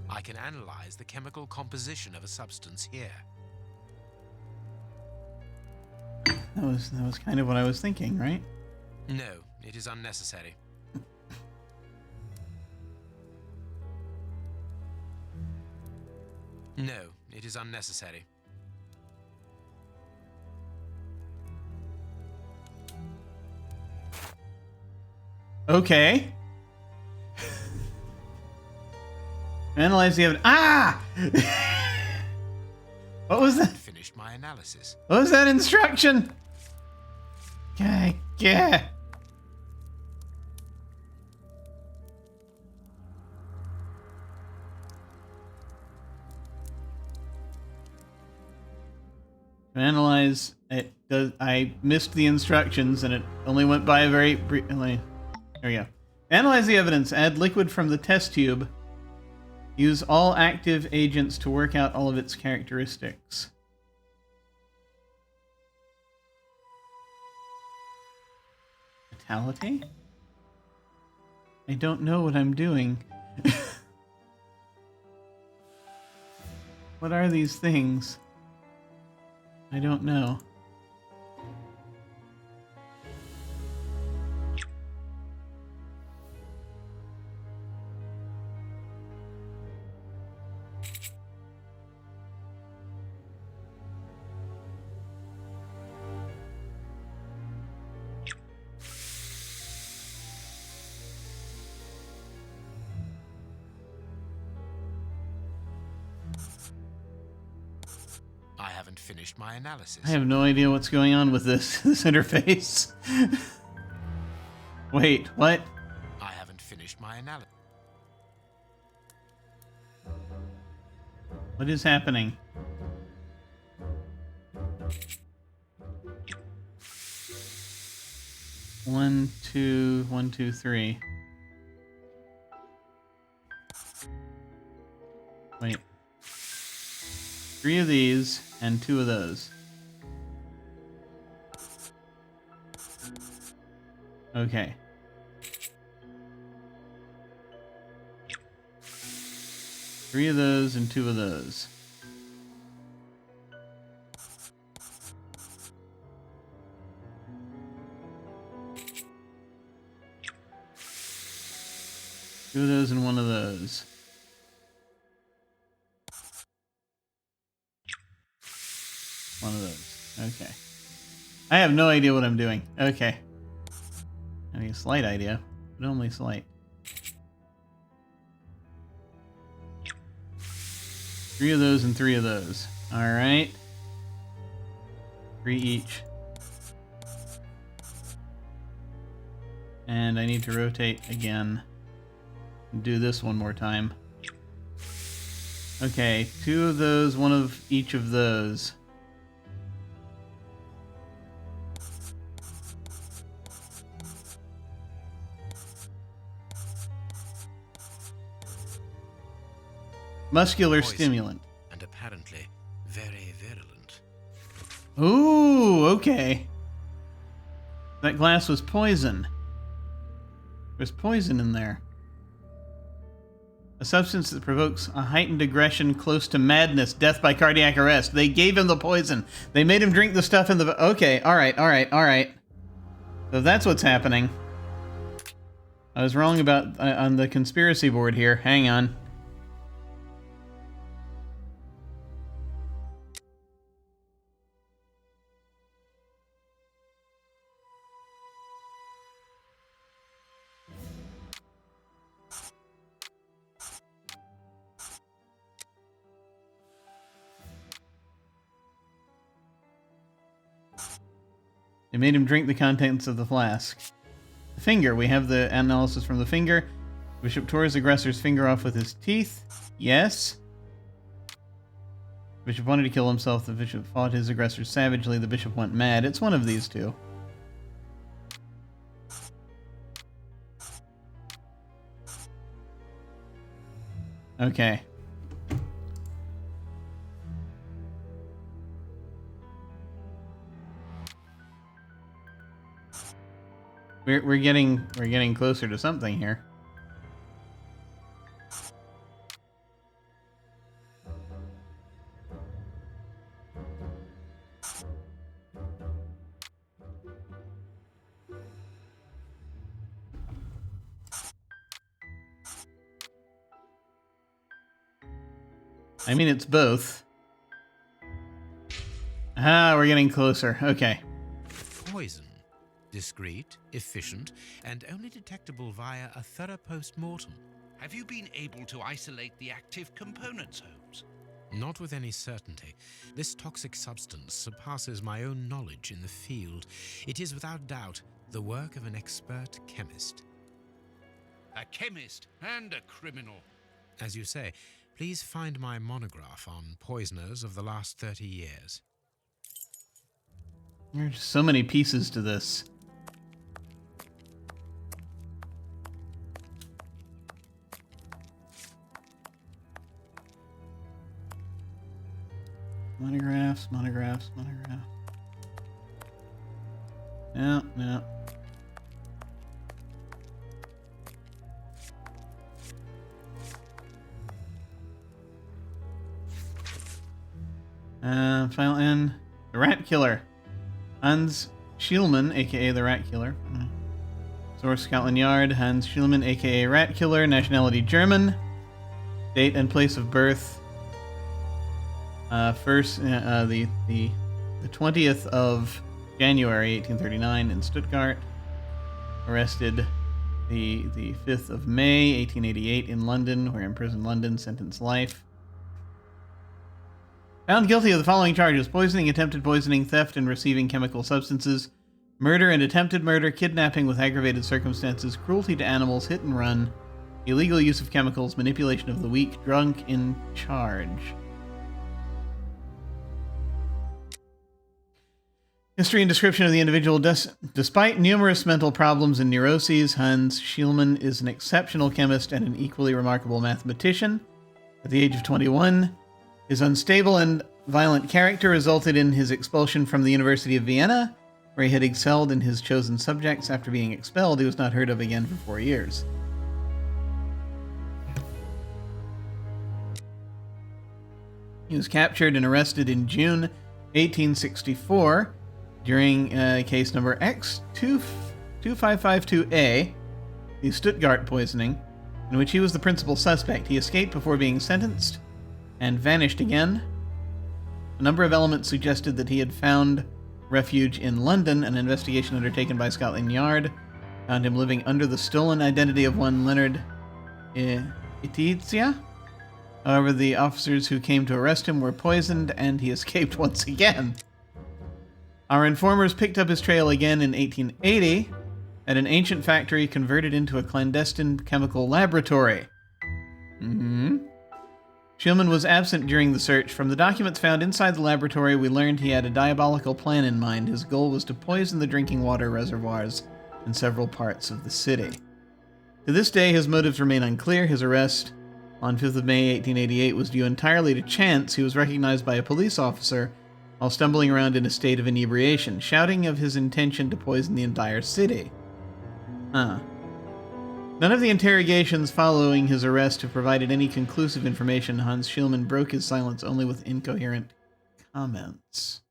Speaker 2: I can analyze the chemical composition of a substance here.
Speaker 1: That was kind of what I was thinking, right?
Speaker 2: No, it is unnecessary. No, it is unnecessary.
Speaker 1: Okay. Analyze the evidence. Ah! What was that?
Speaker 2: Finished my analysis.
Speaker 1: What was that instruction? Okay, yeah. To analyze it, I missed the instructions and it only went by a very brief. There we go. Analyze the evidence. Add liquid from the test tube. Use all active agents to work out all of its characteristics. Vitality? I don't know what I'm doing. What are these things? I don't know.
Speaker 2: I haven't finished my analysis.
Speaker 1: I have no idea what's going on with this interface. Wait, what?
Speaker 2: I haven't finished my analysis.
Speaker 1: What is happening? One, two, three. Wait. 3 of these and 2 of those. Okay. 3 of those and 2 of those. Two of those and 1 of those. One of those. Okay. I have no idea what I'm doing. Okay. I mean, a slight idea, but only slight. 3 of those and 3 of those. Alright. 3 each. And I need to rotate again. Do this one more time. Okay, 2 of those, 1 of each of those. Muscular
Speaker 2: Poison,
Speaker 1: stimulant.
Speaker 2: and apparently very virulent.
Speaker 1: Ooh, okay. That glass was poison. There's poison in there. A substance that provokes a heightened aggression close to madness, death by cardiac arrest. They gave him the poison. They made him drink the stuff in the... Okay, alright. So that's what's happening. I was wrong about on the conspiracy board here. Hang on. They made him drink the contents of the flask. The finger. We have the analysis from the finger. Bishop tore his aggressor's finger off with his teeth. Yes. Bishop wanted to kill himself. The bishop fought his aggressor savagely. The bishop went mad. It's one of these two. Okay. We're getting closer to something here. I mean, it's both. Ah, we're getting closer. Okay.
Speaker 2: Poison. Discreet, efficient, and only detectable via a thorough post-mortem.
Speaker 3: Have you been able to isolate the active components, Holmes?
Speaker 2: Not with any certainty. This toxic substance surpasses my own knowledge in the field. It is without doubt the work of an expert chemist.
Speaker 3: A chemist and a criminal.
Speaker 2: As you say, please find my monograph on poisoners of the last 30 years.
Speaker 1: There's so many pieces to this. Monographs. No. File N. The Rat Killer. Hans Schielman, aka the Rat Killer. Source Scotland Yard. Hans Schielman, aka Rat Killer. Nationality German. Date and place of birth. The 20th of January 1839 in Stuttgart. Arrested the 5th of May 1888 in London, where imprisoned London, sentenced life. Found guilty of the following charges: poisoning, attempted poisoning, theft and receiving chemical substances, murder and attempted murder, kidnapping with aggravated circumstances, cruelty to animals, hit and run, illegal use of chemicals, manipulation of the weak, drunk in charge. History and description of the individual. Despite numerous mental problems and neuroses, Hans Schielman is an exceptional chemist and an equally remarkable mathematician. At the age of 21, his unstable and violent character resulted in his expulsion from the University of Vienna, where he had excelled in his chosen subjects. After being expelled, he was not heard of again for 4 years. He was captured and arrested in June 1864 during case number X2552A, the Stuttgart poisoning, in which he was the principal suspect. He escaped before being sentenced and vanished again. A number of elements suggested that he had found refuge in London. An investigation undertaken by Scotland Yard found him living under the stolen identity of one Leonard Itizia. However, the officers who came to arrest him were poisoned, and he escaped once again. Our informers picked up his trail again in 1880 at an ancient factory converted into a clandestine chemical laboratory. Schielman was absent during the search. From the documents found inside the laboratory, we learned he had a diabolical plan in mind. His goal was to poison the drinking water reservoirs in several parts of the city. To this day, his motives remain unclear. His arrest on 5th of May 1888 was due entirely to chance. He was recognized by a police officer while stumbling around in a state of inebriation, shouting of his intention to poison the entire city. Huh. None of the interrogations following his arrest have provided any conclusive information. Hans Schielmann broke his silence only with incoherent comments.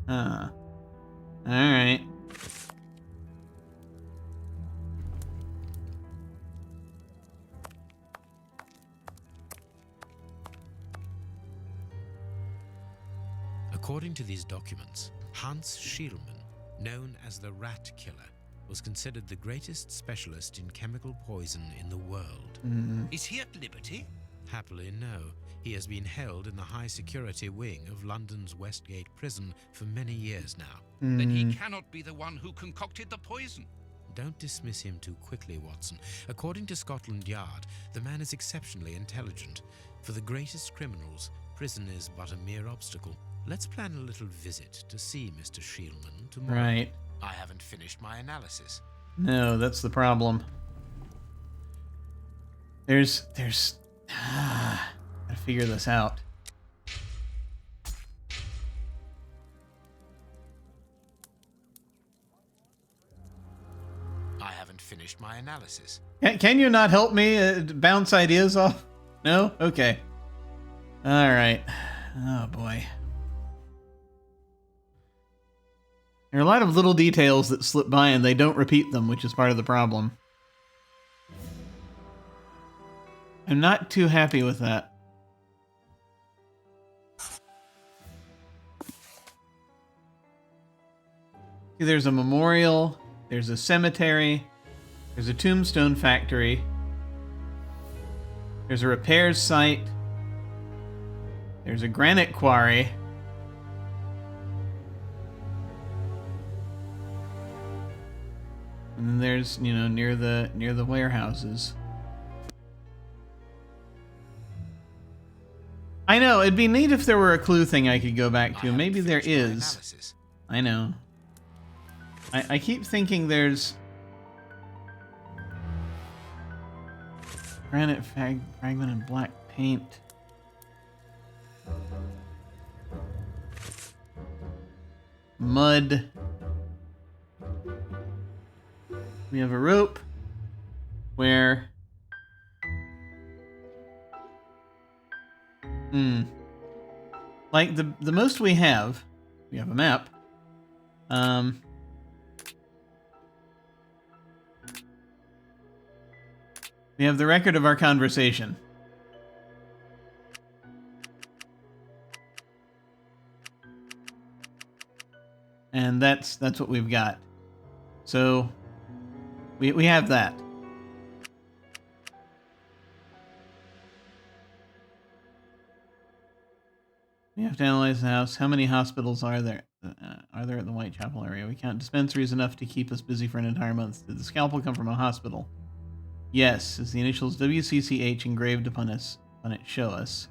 Speaker 1: Huh. Alright.
Speaker 2: According to these documents, Hans Schielmann, known as the Rat Killer, was considered the greatest specialist in chemical poison in the world.
Speaker 3: Is he at liberty?
Speaker 2: Happily, no. He has been held in the high-security wing of London's Westgate prison for many years now.
Speaker 3: Then he cannot be the one who concocted the poison.
Speaker 2: Don't dismiss him too quickly, Watson. According to Scotland Yard, the man is exceptionally intelligent. For the greatest criminals, prison is but a mere obstacle. Let's plan a little visit to see Mr. Schielmann tomorrow.
Speaker 1: Right.
Speaker 2: I haven't finished my analysis.
Speaker 1: No, that's the problem. Gotta figure this out.
Speaker 2: I haven't finished my analysis.
Speaker 1: Can you not help me bounce ideas off? No? Okay. Alright. Oh boy. There are a lot of little details that slip by and they don't repeat them, which is part of the problem. I'm not too happy with that. See, there's a memorial, there's a cemetery, there's a tombstone factory, there's a repairs site, there's a granite quarry. And then there's, you know, near the warehouses. I know, it'd be neat if there were a clue thing I could go back to. Maybe there is. I know. I keep thinking there's granite fragment and black paint. Mud. We have a rope where like the most we have a map. We have the record of our conversation. And that's what we've got. So we have that. We have to analyze the house. How many hospitals are there? At the Whitechapel area? We count dispensaries enough to keep us busy for an entire month. Did the scalpel come from a hospital? Yes. Is the initials WCCH engraved upon it show us?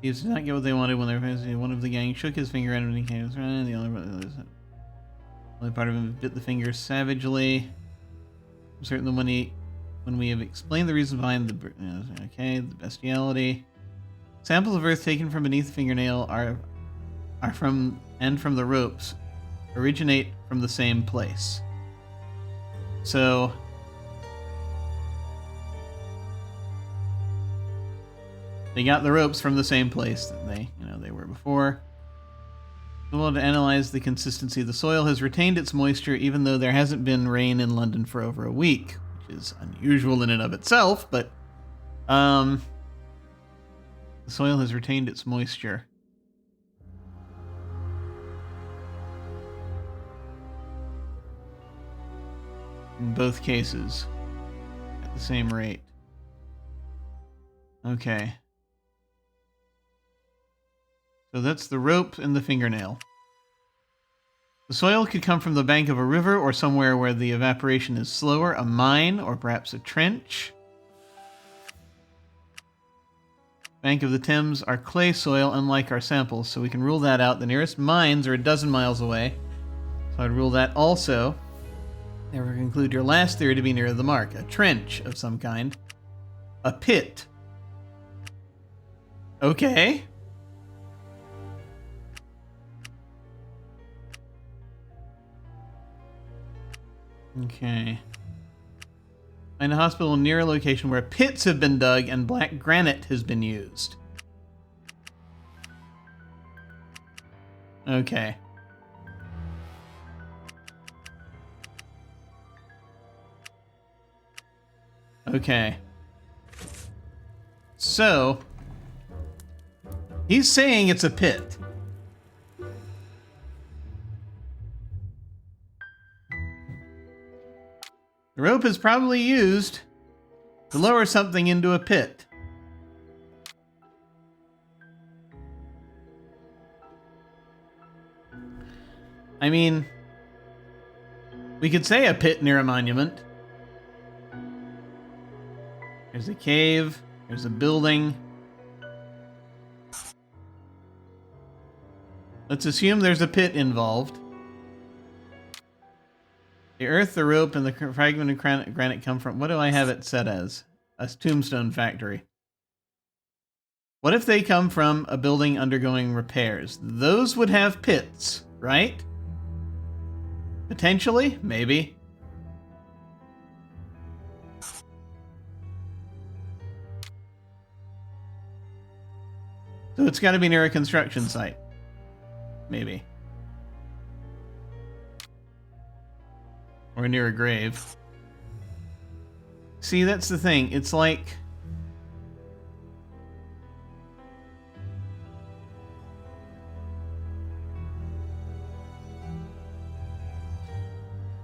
Speaker 1: Thieves did not get what they wanted when one of the gang shook his finger at him and he came. The only part of him bit the finger savagely. I'm certain that when we have explained the reason behind the bestiality. Samples of earth taken from beneath the fingernail are from the ropes originate from the same place. So they got the ropes from the same place that they were before. We're able to analyze the consistency. The soil has retained its moisture even though there hasn't been rain in London for over a week, which is unusual in and of itself, but the soil has retained its moisture. In both cases, at the same rate. Okay. So that's the rope and the fingernail. The soil could come from the bank of a river or somewhere where the evaporation is slower, a mine, or perhaps a trench. Bank of the Thames are clay soil, unlike our samples, so we can rule that out. The nearest mines are 12 miles away, so I'd rule that also. Never conclude your last theory to be near the mark. A trench of some kind. A pit. Okay. Okay. Find a hospital near a location where pits have been dug and black granite has been used. Okay. Okay. So, he's saying it's a pit. The rope is probably used to lower something into a pit. I mean, we could say a pit near a monument. There's a cave. There's a building. Let's assume there's a pit involved. The earth, the rope, and the fragment of granite come from... What do I have it set as? A tombstone factory. What if they come from a building undergoing repairs? Those would have pits, right? Potentially? Maybe. So it's got to be near a construction site. Maybe. Or near a grave. See, that's the thing. It's like...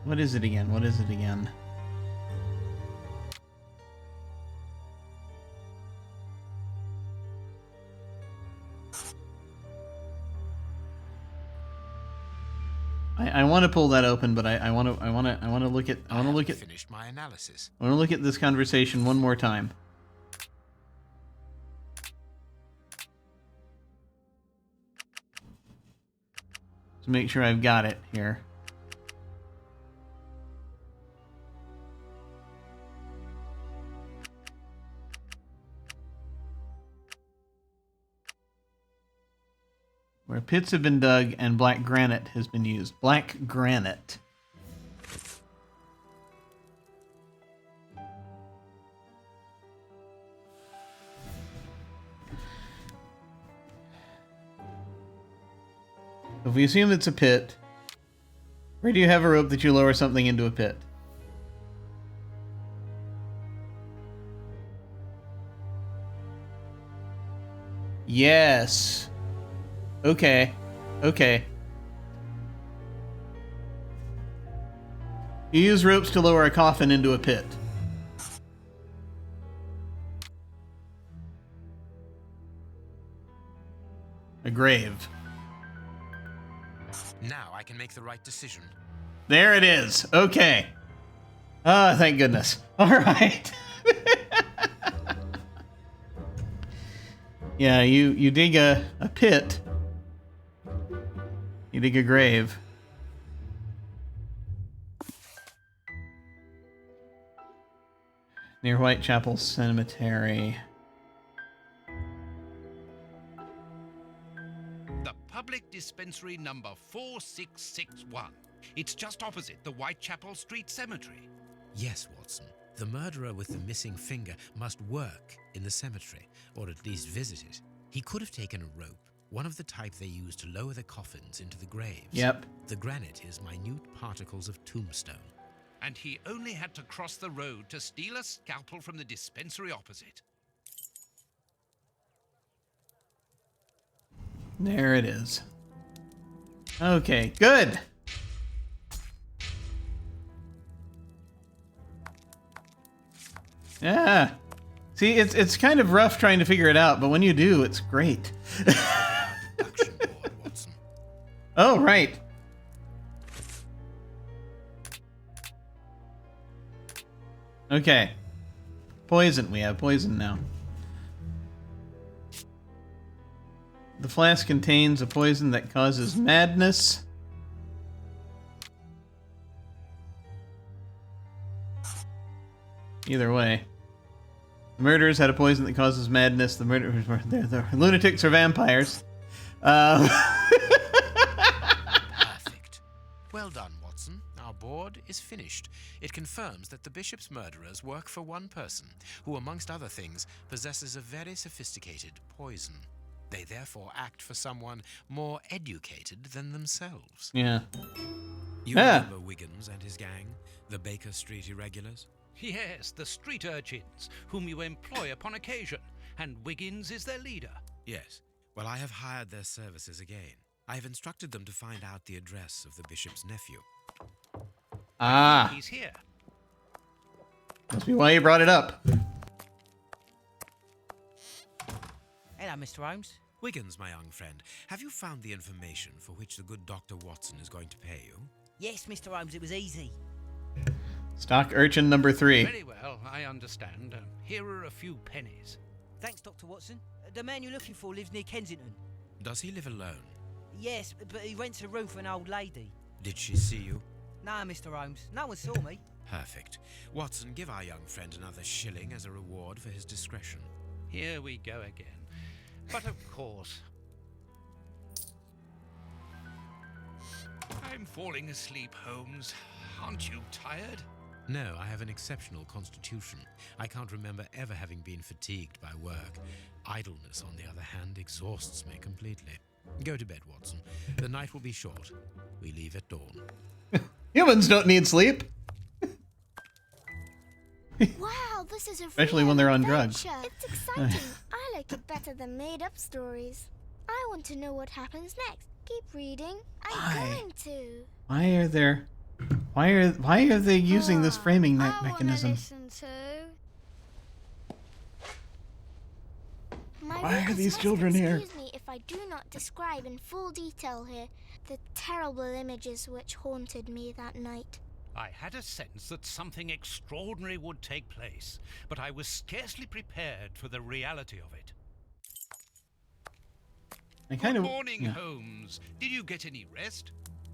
Speaker 1: What is it again? What is it again? I want to pull that open, but I want to look at
Speaker 2: Finished my analysis.
Speaker 1: I want to look at this conversation one more time. To make sure I've got it here. Where pits have been dug and black granite has been used. Black granite. If we assume it's a pit, where do you have a rope that you lower something into a pit? Yes. Okay. Okay. You use ropes to lower a coffin into a pit. A grave.
Speaker 2: Now I can make the right decision.
Speaker 1: There it is. Okay. Ah, thank goodness. All right. Yeah, you dig a pit. You dig a grave. Near Whitechapel Cemetery.
Speaker 3: The public dispensary number 4661. It's just opposite the Whitechapel Street Cemetery.
Speaker 2: Yes, Watson. The murderer with the missing finger must work in the cemetery, or at least visit it. He could have taken a rope, one of the type they use to lower the coffins into the graves.
Speaker 1: Yep.
Speaker 2: The granite is minute particles of tombstone.
Speaker 3: And he only had to cross the road to steal a scalpel from the dispensary opposite.
Speaker 1: There it is. Okay, good. Yeah. See, it's kind of rough trying to figure it out, but when you do, it's great.
Speaker 2: Production board, Watson.
Speaker 1: Oh, right. Okay. Poison. We have poison now. The flask contains a poison that causes madness. Either way. The murderers had a poison that causes madness. The murderers were... The lunatics are vampires.
Speaker 2: Perfect. Well done, Watson. Our board is finished. It confirms that the bishop's murderers work for one person, who, amongst other things, possesses a very sophisticated poison. They therefore act for someone more educated than themselves.
Speaker 1: Yeah.
Speaker 2: You remember Wiggins and his gang, the Baker Street Irregulars?
Speaker 3: Yes, the street urchins, whom you employ upon occasion, and Wiggins is their leader.
Speaker 2: Yes. Well, I have hired their services again. I have instructed them to find out the address of the bishop's nephew.
Speaker 1: Ah.
Speaker 3: He's here.
Speaker 1: Must be why you brought it up.
Speaker 6: Hello, Mr. Holmes.
Speaker 2: Wiggins, my young friend, have you found the information for which the good Dr. Watson is going to pay you?
Speaker 6: Yes, Mr. Holmes, it was easy.
Speaker 1: Stock urchin number 3.
Speaker 3: Very well, I understand. Here are a few pennies.
Speaker 6: Thanks, Dr. Watson. The man you're looking for lives near Kensington.
Speaker 2: Does he live alone?
Speaker 6: Yes, but he rents a room for an old lady.
Speaker 2: Did she see you?
Speaker 6: No, Mr. Holmes. No one saw me.
Speaker 2: Perfect. Watson, give our young friend another shilling as a reward for his discretion.
Speaker 3: Here we go again. But of course. I'm falling asleep, Holmes. Aren't you tired?
Speaker 2: No, I have an exceptional constitution. I can't remember ever having been fatigued by work. Idleness, on the other hand, exhausts me completely. Go to bed, Watson. The night will be short. We leave at dawn.
Speaker 1: Humans don't need sleep.
Speaker 7: Wow, this is a
Speaker 1: Especially
Speaker 7: real
Speaker 1: when they're on drugs.
Speaker 7: adventure. It's exciting. I like it better than made-up stories. I want to know what happens next. Keep reading. I'm
Speaker 1: Why?
Speaker 7: going to.
Speaker 1: Why are they using this framing
Speaker 7: I
Speaker 1: mechanism?
Speaker 7: wanna listen to. My
Speaker 1: Why are
Speaker 7: readers
Speaker 1: these
Speaker 7: must
Speaker 1: children here?
Speaker 7: Excuse me if I do not describe in full detail here the terrible images which haunted me that night.
Speaker 3: I had a sense that something extraordinary would take place, but I was scarcely prepared for the reality of it. Good morning, Holmes. Did you get any rest?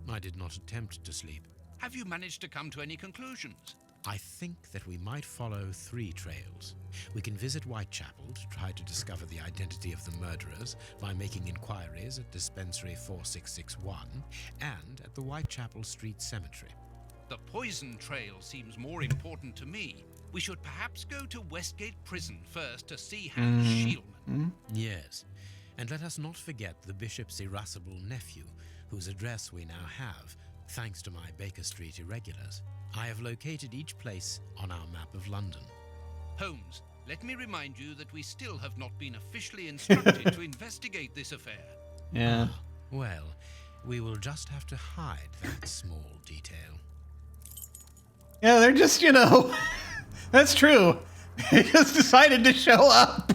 Speaker 2: I did not attempt to sleep.
Speaker 3: Have you managed to come to any conclusions?
Speaker 2: I think that we might follow 3 trails. We can visit Whitechapel to try to discover the identity of the murderers by making inquiries at Dispensary 4661 and at the Whitechapel Street Cemetery.
Speaker 3: The poison trail seems more important to me. We should perhaps go to Westgate Prison first to see Hans Shielman.
Speaker 2: Yes, and let us not forget the bishop's irascible nephew, whose address we now have, thanks to my Baker Street irregulars. I have located each place on our map of London.
Speaker 3: Holmes, let me remind you that we still have not been officially instructed to investigate this affair.
Speaker 1: Yeah.
Speaker 2: Well, we will just have to hide that small detail.
Speaker 1: Yeah, they're just, that's true. They just decided to show up.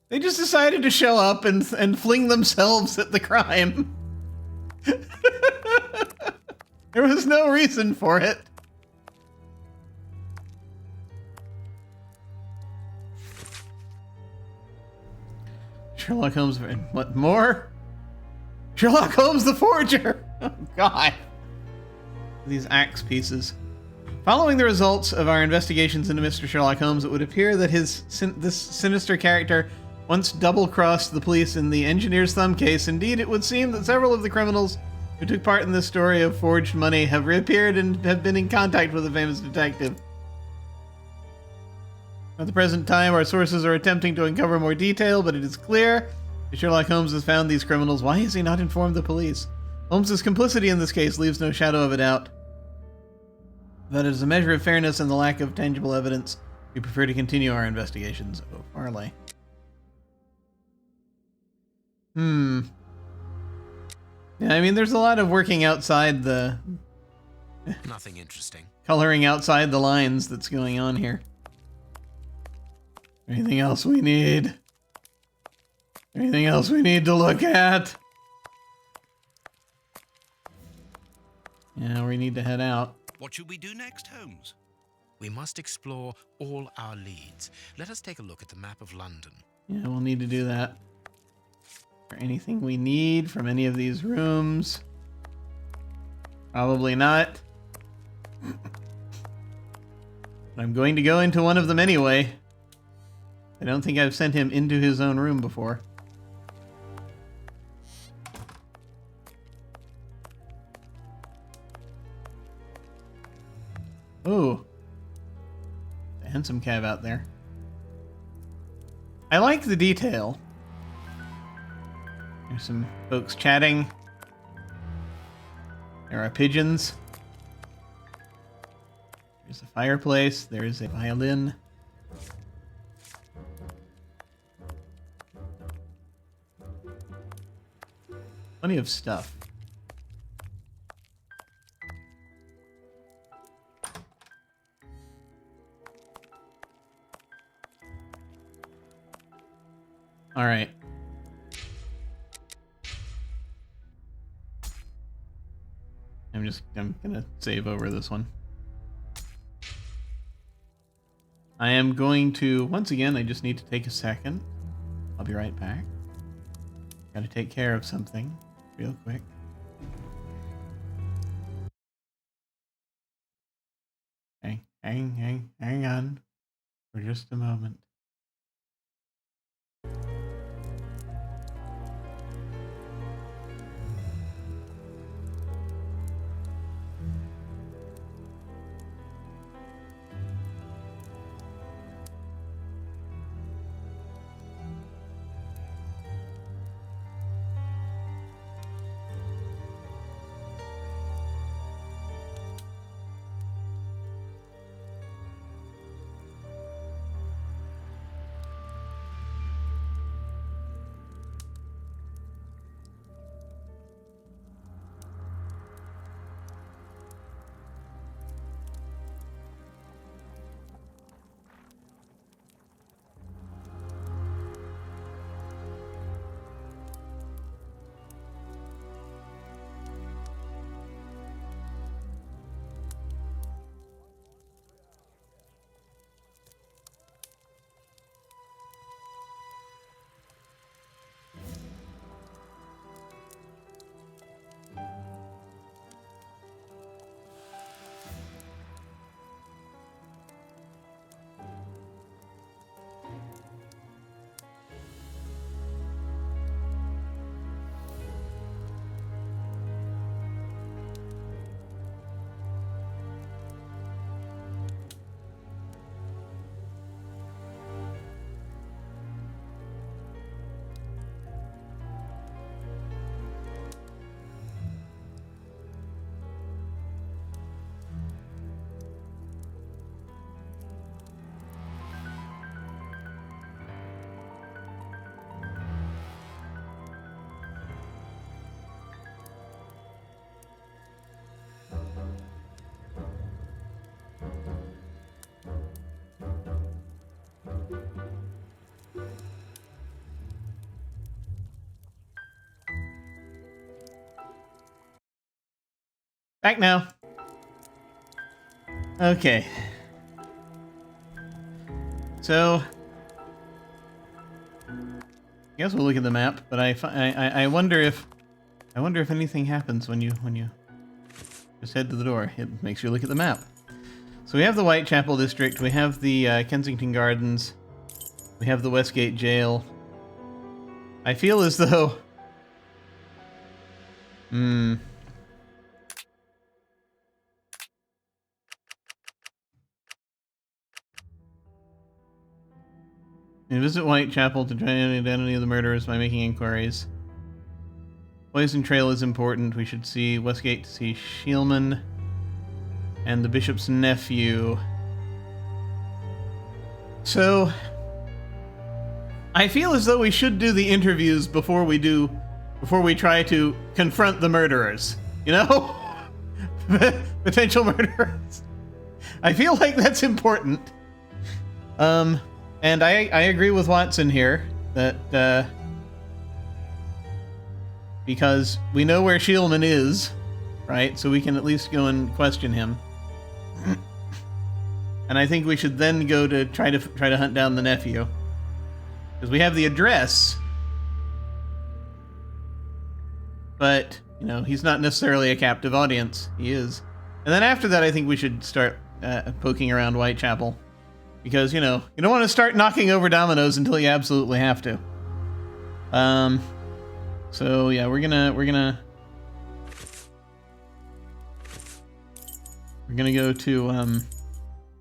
Speaker 1: They just decided to show up and fling themselves at the crime. There was no reason for it. Sherlock Holmes, what more? Sherlock Holmes the Forger! Oh, God. These axe pieces. Following the results of our investigations into Mr. Sherlock Holmes, it would appear that this sinister character once double-crossed the police in the engineer's thumb case. Indeed, it would seem that several of the criminals who took part in this story of forged money have reappeared and have been in contact with the famous detective. At the present time, our sources are attempting to uncover more detail, but it is clear if Sherlock Holmes has found these criminals, why has he not informed the police? Holmes's complicity in this case leaves no shadow of a doubt. That is a measure of fairness and the lack of tangible evidence. We prefer to continue our investigations. Oh, Farley. Yeah, I mean, there's a lot of working outside the...
Speaker 2: Nothing interesting.
Speaker 1: Coloring outside the lines that's going on here. Anything else we need? Anything else we need to look at? Yeah, we need to head out.
Speaker 3: What should we do next, Holmes?
Speaker 2: We must explore all our leads. Let us take a look at the map of London.
Speaker 1: Yeah, we'll need to do that. For anything we need from any of these rooms. Probably not. But I'm going to go into one of them anyway. I don't think I've sent him into his own room before. Ooh. A handsome cab out there. I like the detail. There's some folks chatting. There are pigeons. There's a fireplace. There's a violin. Plenty of stuff. All right. I'm gonna save over this one. I am going to, once again, I just need to take a second. I'll be right back. Gotta take care of something real quick. Hang on for just a moment. Back now. Okay. So, I guess we'll look at the map, but I wonder if anything happens when you just head to the door. It makes you look at the map. So we have the Whitechapel district, we have the Kensington Gardens, we have the Westgate Jail. I feel as though You visit Whitechapel to try the identity of the murderers by making inquiries. Poison trail is important. We should see Westgate to see Shielman and the bishop's nephew. So, I feel as though we should do the interviews before we try to confront the murderers. You know? Potential murderers. I feel like that's important. And I agree with Watson here that because we know where Shielman is, right? So we can at least go and question him. And I think we should then go to try to hunt down the nephew, because we have the address, but You know, he's not necessarily a captive audience. He is. And then after that, I think we should start poking around Whitechapel. Because, you know, you don't want to start knocking over dominoes until you absolutely have to. So yeah, we're gonna go to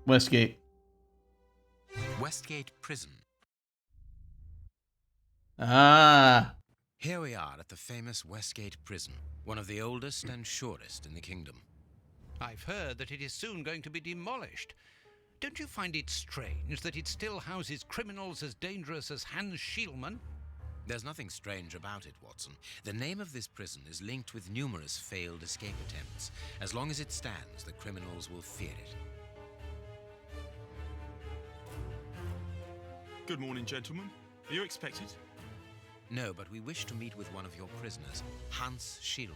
Speaker 1: Westgate.
Speaker 2: Westgate Prison.
Speaker 1: Ah.
Speaker 2: Here we are at the famous Westgate Prison, one of the oldest and shortest in the kingdom.
Speaker 3: I've heard that it is soon going to be demolished. Don't you find it strange that it still houses criminals as dangerous as Hans Schielmann?
Speaker 2: There's nothing strange about it, Watson. The name of this prison is linked with numerous failed escape attempts. As long as it stands, the criminals will fear it.
Speaker 4: Good morning, gentlemen. Are you expected?
Speaker 2: No, but we wish to meet with one of your prisoners, Hans Schielmann.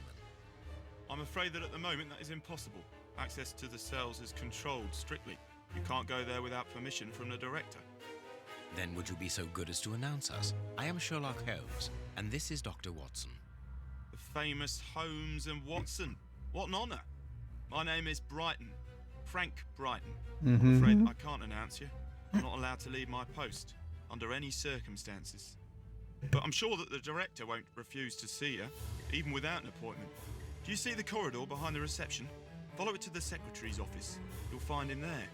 Speaker 4: I'm afraid that at the moment that is impossible. Access to the cells is controlled strictly. You can't go there without permission from the director.
Speaker 2: Then would you be so good as to announce us? I am Sherlock Holmes, and this is Dr. Watson.
Speaker 4: The famous Holmes and Watson. What an honour. My name is Brighton. Frank Brighton. I'm afraid I can't announce you. I'm not allowed to leave my post, under any circumstances. But I'm sure that the director won't refuse to see you, even without an appointment. Do you see the corridor behind the reception? Follow it to the secretary's office. You'll find him there.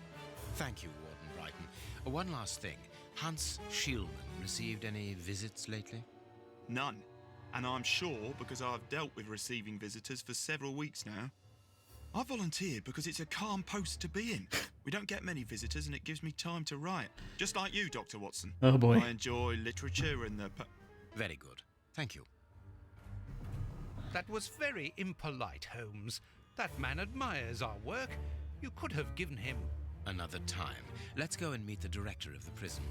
Speaker 2: Thank you, Warden Brighton. One last thing. Hans Schielmann received any visits lately?
Speaker 4: None. And I'm sure because I've dealt with receiving visitors for several weeks now. I volunteered because it's a calm post to be in. We don't get many visitors and it gives me time to write. Just like you, Dr. Watson.
Speaker 1: Oh boy.
Speaker 4: I enjoy literature and the...
Speaker 2: Very good. Thank you.
Speaker 3: That was very impolite, Holmes. That man admires our work. You could have given him...
Speaker 2: Another time. Let's go and meet the director of the prison.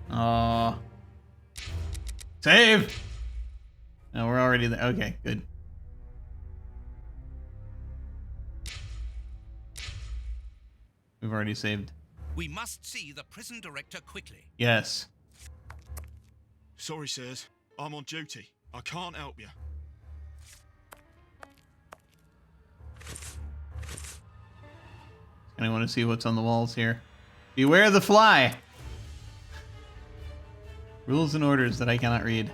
Speaker 1: Aww. Save! No, we're already there. Okay, good. We've already saved.
Speaker 3: We must see the prison director quickly.
Speaker 1: Yes.
Speaker 4: Sorry, sirs. I'm on duty. I can't help you.
Speaker 1: I want to see what's on the walls here. Beware the fly! Rules and orders that I cannot read.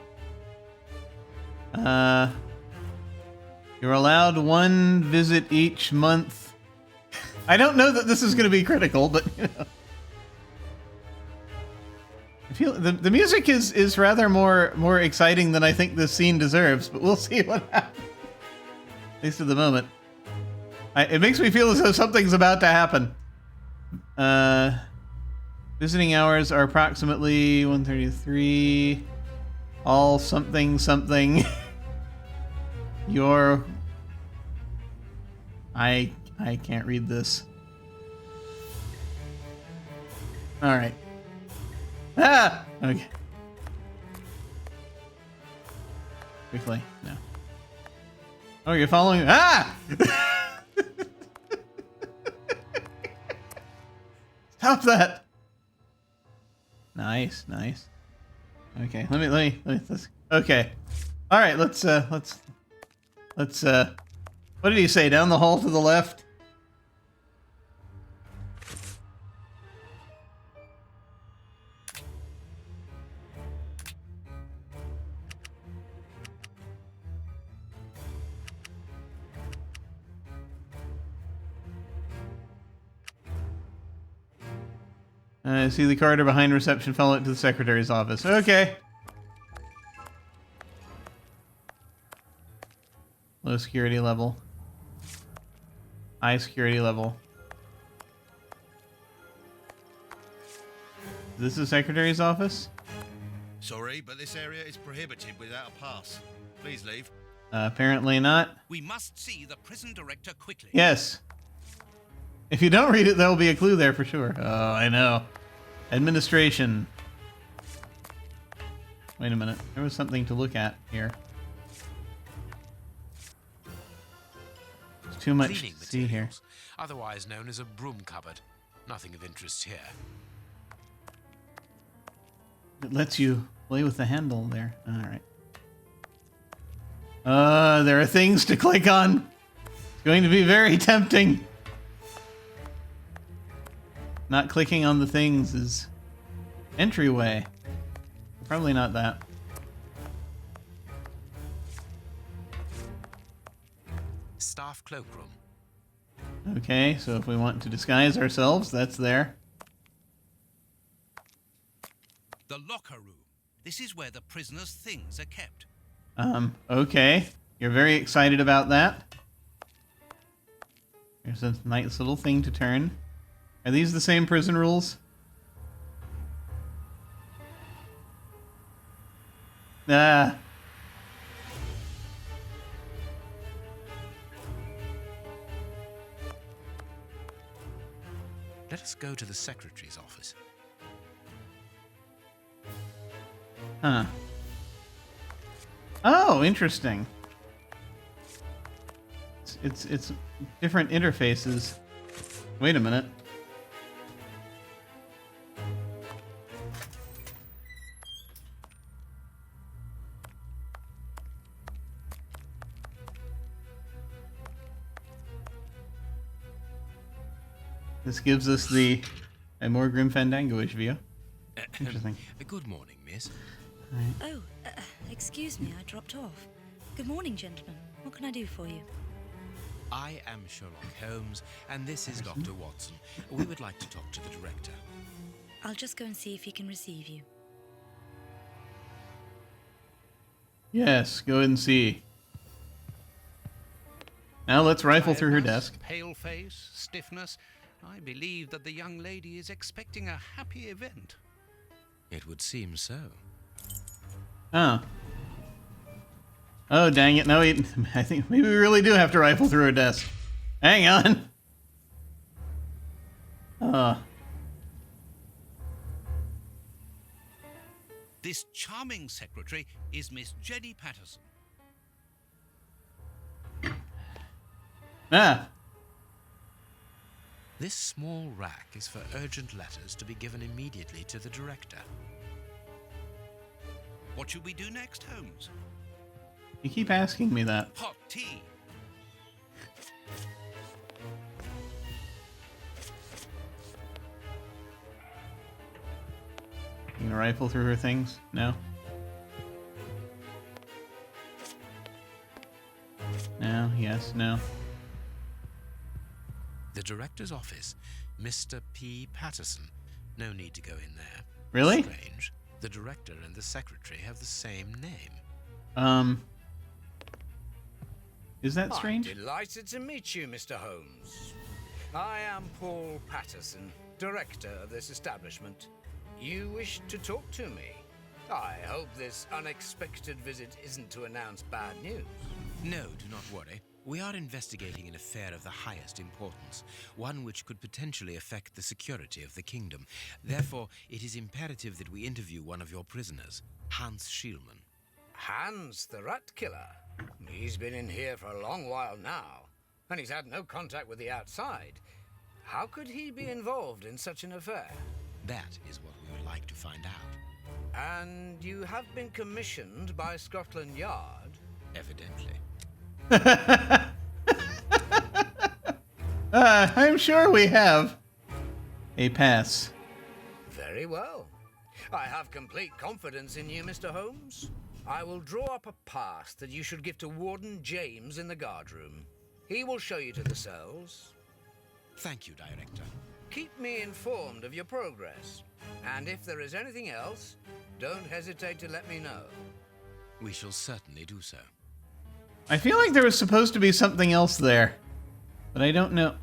Speaker 1: You're allowed one visit each month. I don't know that this is going to be critical, but you know. I feel the music is rather more exciting than I think this scene deserves, but we'll see what happens. At least at the moment. It makes me feel as though something's about to happen. Visiting hours are approximately 1:33. All something. I can't read this. All right. Ah! Okay. Quickly. No. Oh, you're following? Ah! Stop that. Nice. Okay, let me let's okay. All right, let's what did he say? Down the hall to the left? See the corridor behind reception, follow it to the secretary's office. Okay. Low security level. High security level. Is this the secretary's office?
Speaker 8: Sorry, but this area is prohibited without a pass. Please leave.
Speaker 1: Apparently not.
Speaker 3: We must see the prison director quickly.
Speaker 1: Yes. If you don't read it, there'll be a clue there for sure. Oh, I know. Administration. Wait a minute. There was something to look at here. There's too much
Speaker 2: Cleaning
Speaker 1: to see here.
Speaker 2: materials, otherwise known as a broom cupboard. Nothing of interest here.
Speaker 1: It lets you play with the handle there. All right. There are things to click on. It's going to be very tempting. Not clicking on the things is entryway. Probably not that.
Speaker 2: Staff cloakroom.
Speaker 1: Okay, so if we want to disguise ourselves, that's there.
Speaker 3: The locker room. This is where the prisoners' things are kept.
Speaker 1: Okay. You're very excited about that. There's a nice little thing to turn. Are these the same prison rules? Ah.
Speaker 2: Let us go to the secretary's office.
Speaker 1: Huh. Oh, interesting. It's different interfaces. Wait a minute. This gives us a more Grim Fandango-ish view. Interesting.
Speaker 2: Good morning, miss.
Speaker 9: Oh, excuse me, I dropped off. Good morning, gentlemen. What can I do for you?
Speaker 2: I am Sherlock Holmes, and this is Dr. Watson. We would like to talk to the director.
Speaker 9: I'll just go and see if he can receive you.
Speaker 1: Yes, go and see. Now let's rifle through her desk.
Speaker 3: Pale face, stiffness. I believe that the young lady is expecting a happy event.
Speaker 2: It would seem so.
Speaker 1: Oh. Oh, dang it. No, I think maybe we really do have to rifle through her desk. Hang on.
Speaker 3: This charming secretary is Miss Jenny Patterson.
Speaker 1: Ah.
Speaker 2: This small rack is for urgent letters to be given immediately to the director.
Speaker 3: What should we do next, Holmes?
Speaker 1: You keep asking me that.
Speaker 3: Hot tea.
Speaker 1: You gonna rifle through her things? No? No, yes, no.
Speaker 2: The director's office, Mr. P. Patterson. No need to go in there.
Speaker 1: Really?
Speaker 2: Strange. The director and the secretary have the same name.
Speaker 1: Is that strange?
Speaker 10: I'm delighted to meet you, Mr. Holmes. I am Paul Patterson, director of this establishment. You wish to talk to me? I hope this unexpected visit isn't to announce bad news.
Speaker 2: No, do not worry. We are investigating an affair of the highest importance, one which could potentially affect the security of the kingdom. Therefore, it is imperative that we interview one of your prisoners, Hans Schielmann.
Speaker 10: Hans, the rat killer. He's been in here for a long while now, and he's had no contact with the outside. How could he be involved in such an affair?
Speaker 2: That is what we would like to find out.
Speaker 10: And you have been commissioned by Scotland Yard?
Speaker 2: Evidently.
Speaker 1: I'm sure we have a pass.
Speaker 10: Very well. I have complete confidence in you, Mr. Holmes. I will draw up a pass that you should give to Warden James in the guardroom. He will show you to the cells.
Speaker 2: Thank you, Director.
Speaker 10: Keep me informed of your progress. And if there is anything else, don't hesitate to let me know.
Speaker 2: We shall certainly do so.
Speaker 1: I feel like there was supposed to be something else there, but I don't know.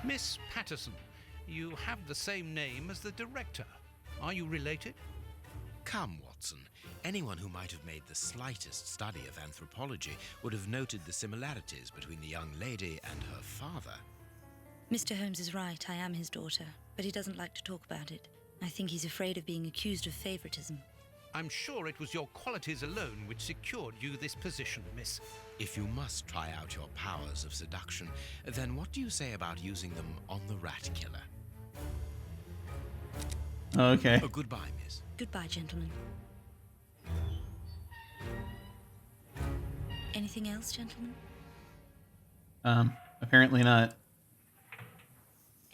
Speaker 3: Miss Patterson, you have the same name as the director. Are you related?
Speaker 2: Come, Watson. Anyone who might have made the slightest study of anthropology would have noted the similarities between the young lady and her father.
Speaker 9: Mr. Holmes is right, I am his daughter, but he doesn't like to talk about it. I think he's afraid of being accused of favoritism.
Speaker 3: I'm sure it was your qualities alone which secured you this position, miss.
Speaker 2: If you must try out your powers of seduction, then what do you say about using them on the rat killer?
Speaker 1: Okay.
Speaker 2: Goodbye, miss.
Speaker 9: Goodbye, gentlemen. Anything else, gentlemen?
Speaker 1: Apparently not.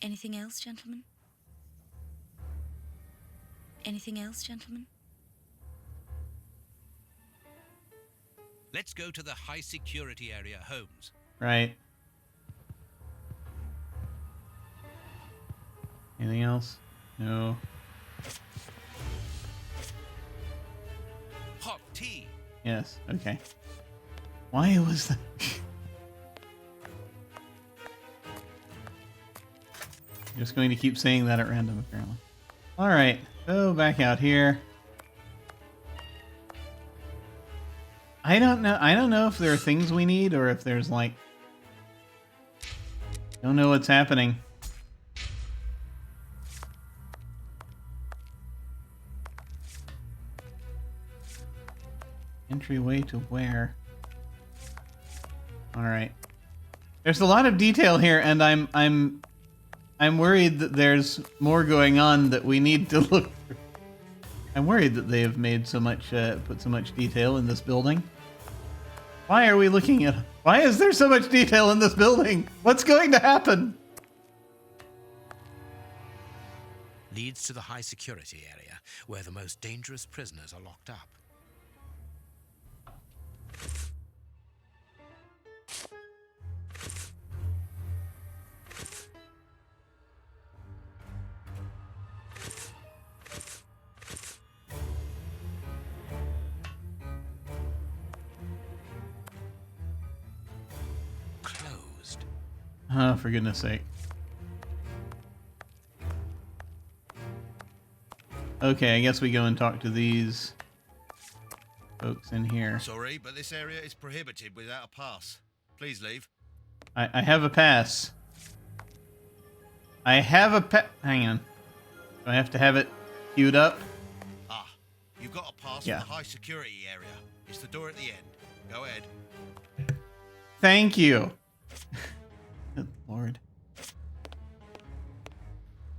Speaker 9: Anything else, gentlemen? Anything else, gentlemen?
Speaker 3: Let's go to the high security area, Holmes.
Speaker 1: Right. Anything else? No.
Speaker 3: Hot tea.
Speaker 1: Yes. Okay. Why was that? Just going to keep saying that at random, apparently. All right. So back out here. I don't know. I don't know if there are things we need or if there's like. Don't know what's happening. Entryway to where? All right. There's a lot of detail here, and I'm worried that there's more going on that we need to look through. I'm worried that they have made so much, put so much detail in this building. Why are we looking at? Why is there so much detail in this building? What's going to happen?
Speaker 2: Leads to the high security area, where the most dangerous prisoners are locked up. Closed.
Speaker 1: Oh, for goodness sake. Okay, I guess we go and talk to these folks in here.
Speaker 8: Sorry, but this area is prohibited without a pass. Please leave.
Speaker 1: I have a pass. I have a hang on. Do I have to have it queued up?
Speaker 8: Ah, you've got a pass
Speaker 1: Yeah.
Speaker 8: for the high security area. It's the door at the end. Go ahead.
Speaker 1: Thank you. Good Lord.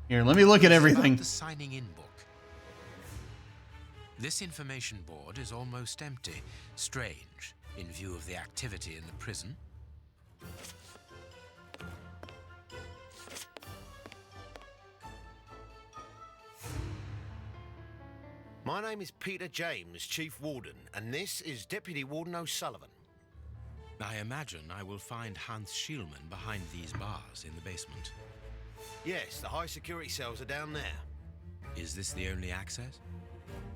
Speaker 1: Here, let me look at everything.
Speaker 2: About the signing in book. This information board is almost empty. Strange, in view of the activity in the prison.
Speaker 8: My name is Peter James, Chief Warden, and this is Deputy Warden O'Sullivan.
Speaker 2: I imagine I will find Hans Schielman behind these bars in the basement.
Speaker 8: Yes, the high security cells are down there.
Speaker 2: Is this the only access?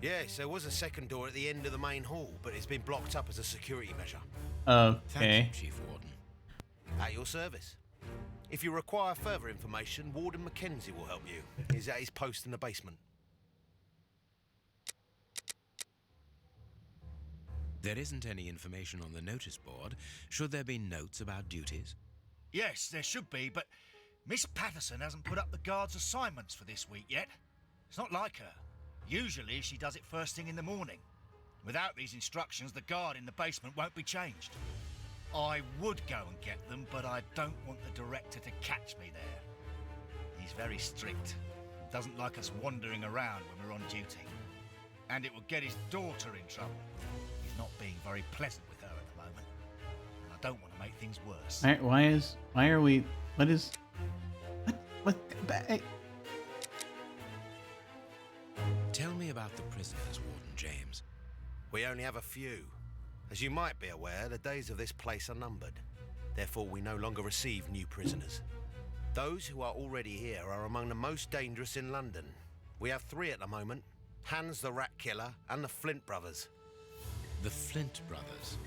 Speaker 8: Yes, there was a second door at the end of the main hall, but it's been blocked up as a security measure.
Speaker 1: Okay.
Speaker 2: Thank you, Chief Warden.
Speaker 8: At your service. If you require further information, Warden Mackenzie will help you. He's at his post in the basement.
Speaker 2: There isn't any information on the notice board. Should there be notes about duties?
Speaker 11: Yes, there should be, but Miss Patterson hasn't put up the guard's assignments for this week yet. It's not like her. Usually she does it first thing in the morning. Without these instructions, the guard in the basement won't be changed. I would go and get them, but I don't want the director to catch me there. He's very strict. Doesn't like us wandering around when we're on duty. And it will get his daughter in trouble. He's not being very pleasant with her at the moment. And I don't want to make things worse.
Speaker 1: Why are we, what is, what,
Speaker 2: Tell me about the prisoners, Warden James.
Speaker 8: We only have a few. As you might be aware, the days of this place are numbered. Therefore, we no longer receive new prisoners. Those who are already here are among the most dangerous in London. We have 3 at the moment. Hans the Rat Killer and the Flint Brothers.
Speaker 2: The Flint Brothers?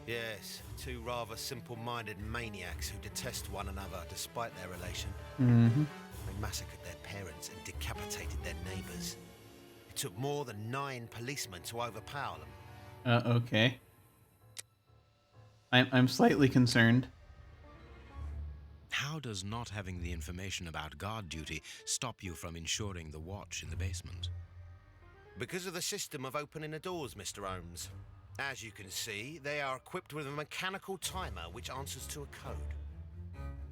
Speaker 8: Yes, 2 rather simple-minded maniacs who detest one another despite their relation.
Speaker 1: Mm-hmm.
Speaker 8: They massacred their parents and decapitated their neighbours. It took more than 9 policemen to overpower them.
Speaker 1: Okay. I'm slightly concerned.
Speaker 2: How does not having the information about guard duty stop you from ensuring the watch in the basement?
Speaker 8: Because of the system of opening the doors, Mr. Holmes. As you can see, they are equipped with a mechanical timer which answers to a code.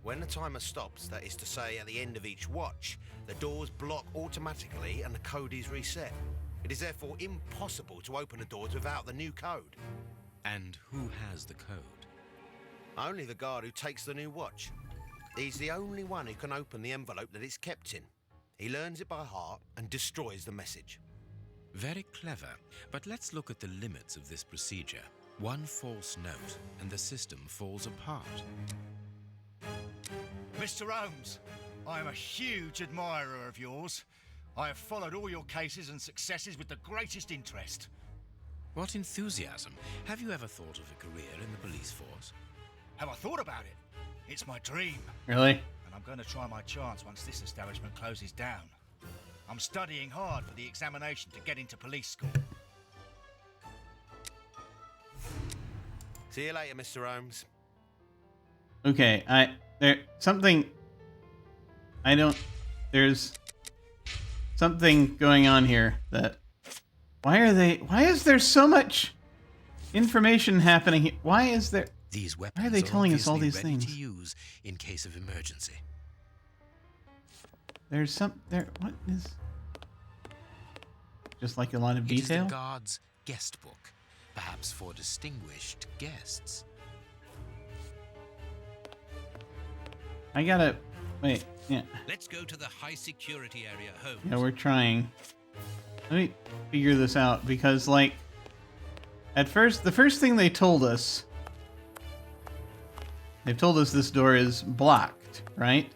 Speaker 8: When the timer stops, that is to say at the end of each watch, the doors block automatically and the code is reset. It is therefore impossible to open the doors without the new code.
Speaker 2: And who has the code?
Speaker 8: Only the guard who takes the new watch. He's the only one who can open the envelope that it's kept in. He learns it by heart and destroys the message.
Speaker 2: Very clever, but let's look at the limits of this procedure. One false note, and the system falls apart.
Speaker 11: Mr. Holmes, I am a huge admirer of yours. I have followed all your cases and successes with the greatest interest.
Speaker 2: What enthusiasm! Have you ever thought of a career in the police force?
Speaker 11: Have I thought about it? It's my dream.
Speaker 1: Really?
Speaker 11: And I'm going to try my chance once this establishment closes down. I'm studying hard for the examination to get into police school.
Speaker 8: See you later, Mr. Holmes.
Speaker 1: Okay, there's something going on here that, why is there so much information happening here? Why is there,
Speaker 2: These weapons
Speaker 1: why are they telling us all
Speaker 2: obviously
Speaker 1: these
Speaker 2: ready
Speaker 1: things?
Speaker 2: to use in case of emergency.
Speaker 1: What is, just like a lot of
Speaker 2: It is
Speaker 1: detail?
Speaker 2: the guard's guest book, perhaps for distinguished guests.
Speaker 1: I gotta, wait, yeah.
Speaker 3: Let's go to the high security area, Holmes.
Speaker 1: Yeah, we're trying. Let me figure this out, because, like, at first, the first thing they told us, they've told us this door is blocked, right?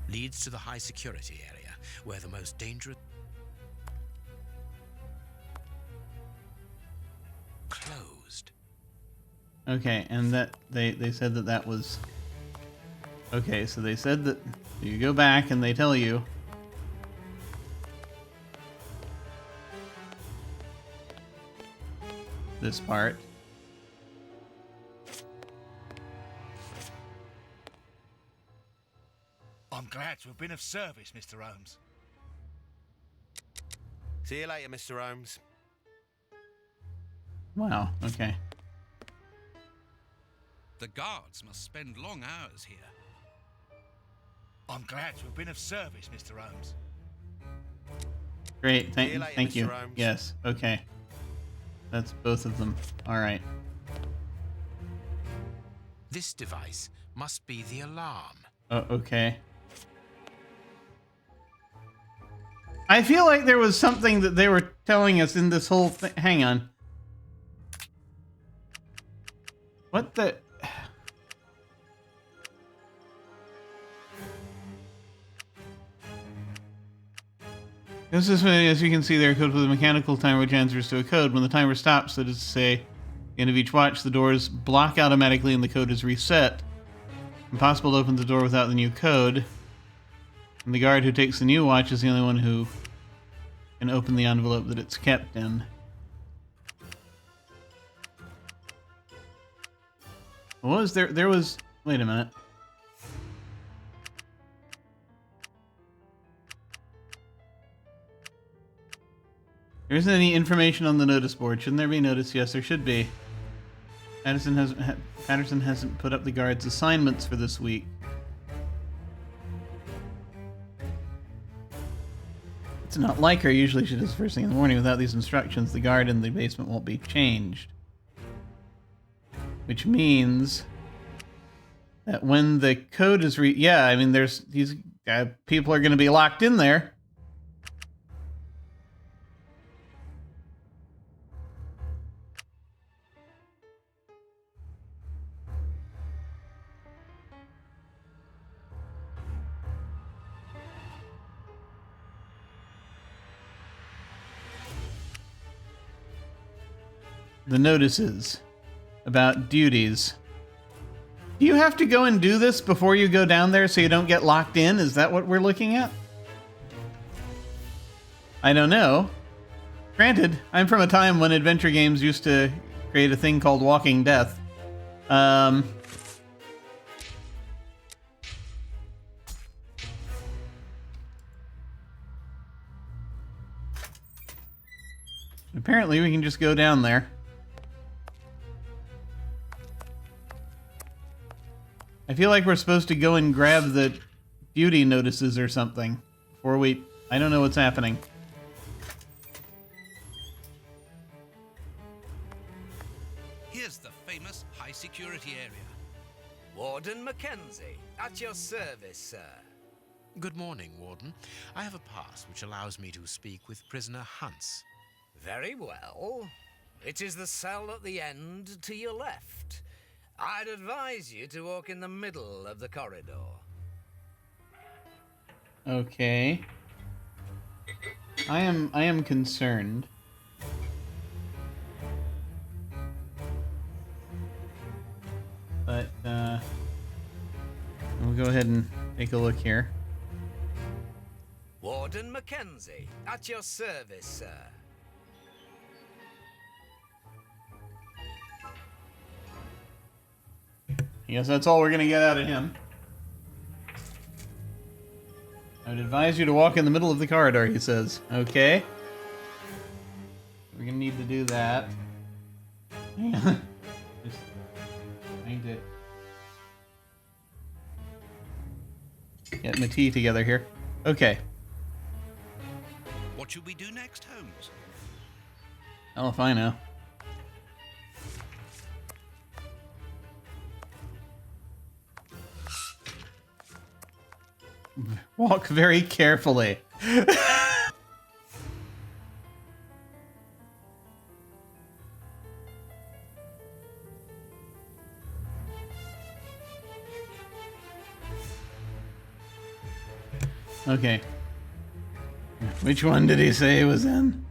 Speaker 2: Leads to the high security area, where the most dangerous... Closed.
Speaker 1: Okay, and that they said that was okay. So they said that you go back and they tell you this part.
Speaker 11: I'm glad to have been of service, Mr. Holmes.
Speaker 8: See you later, Mr. Holmes.
Speaker 1: Wow. Okay.
Speaker 3: The guards must spend long hours here.
Speaker 11: I'm glad to have been of service, Mr. Holmes.
Speaker 1: Great.
Speaker 8: See you later,
Speaker 1: Thank
Speaker 8: Mr.
Speaker 1: you.
Speaker 8: Holmes.
Speaker 1: Yes. Okay. That's both of them. All right.
Speaker 2: This device must be the alarm.
Speaker 1: Oh, okay. I feel like there was something that they were telling us in this whole thing. Hang on. What the... This is, as you can see there, code with a mechanical timer which answers to a code. When the timer stops, that is to say, at the end of each watch, the doors block automatically and the code is reset. Impossible to open the door without the new code. And the guard who takes the new watch is the only one who can open the envelope that it's kept in. What was there? There was... Wait a minute. There isn't any information on the notice board. Shouldn't there be notice? Yes, there should be. Patterson hasn't put up the guard's assignments for this week. It's not like her. Usually she does first thing in the morning. Without these instructions, the guard in the basement won't be changed. Which means that when the code is yeah, I mean, there's these people are going to be locked in there. The notices about duties. Do you have to go and do this before you go down there so you don't get locked in? Is that what we're looking at? I don't know. Granted, I'm from a time when adventure games used to create a thing called Walking Death. Apparently we can just go down there. I feel like we're supposed to go and grab the beauty notices or something. Before we... I don't know what's happening.
Speaker 3: Here's the famous high-security area.
Speaker 10: Warden Mackenzie, at your service, sir.
Speaker 2: Good morning, Warden. I have a pass which allows me to speak with prisoner Hans.
Speaker 10: Very well. It is the cell at the end to your left. I'd advise you to walk in the middle of the corridor.
Speaker 1: Okay. I am concerned. But we'll go ahead and take a look here.
Speaker 10: Warden Mackenzie, at your service, sir.
Speaker 1: I guess that's all we're gonna get out of him. I would advise you to walk in the middle of the corridor, he says. Okay. We're gonna need to do that. Hang on. Just trying to get my tea together here. Okay.
Speaker 3: What should we do next, Holmes?
Speaker 1: Hell if I know. Walk very carefully. Okay. Which one did he say he was in?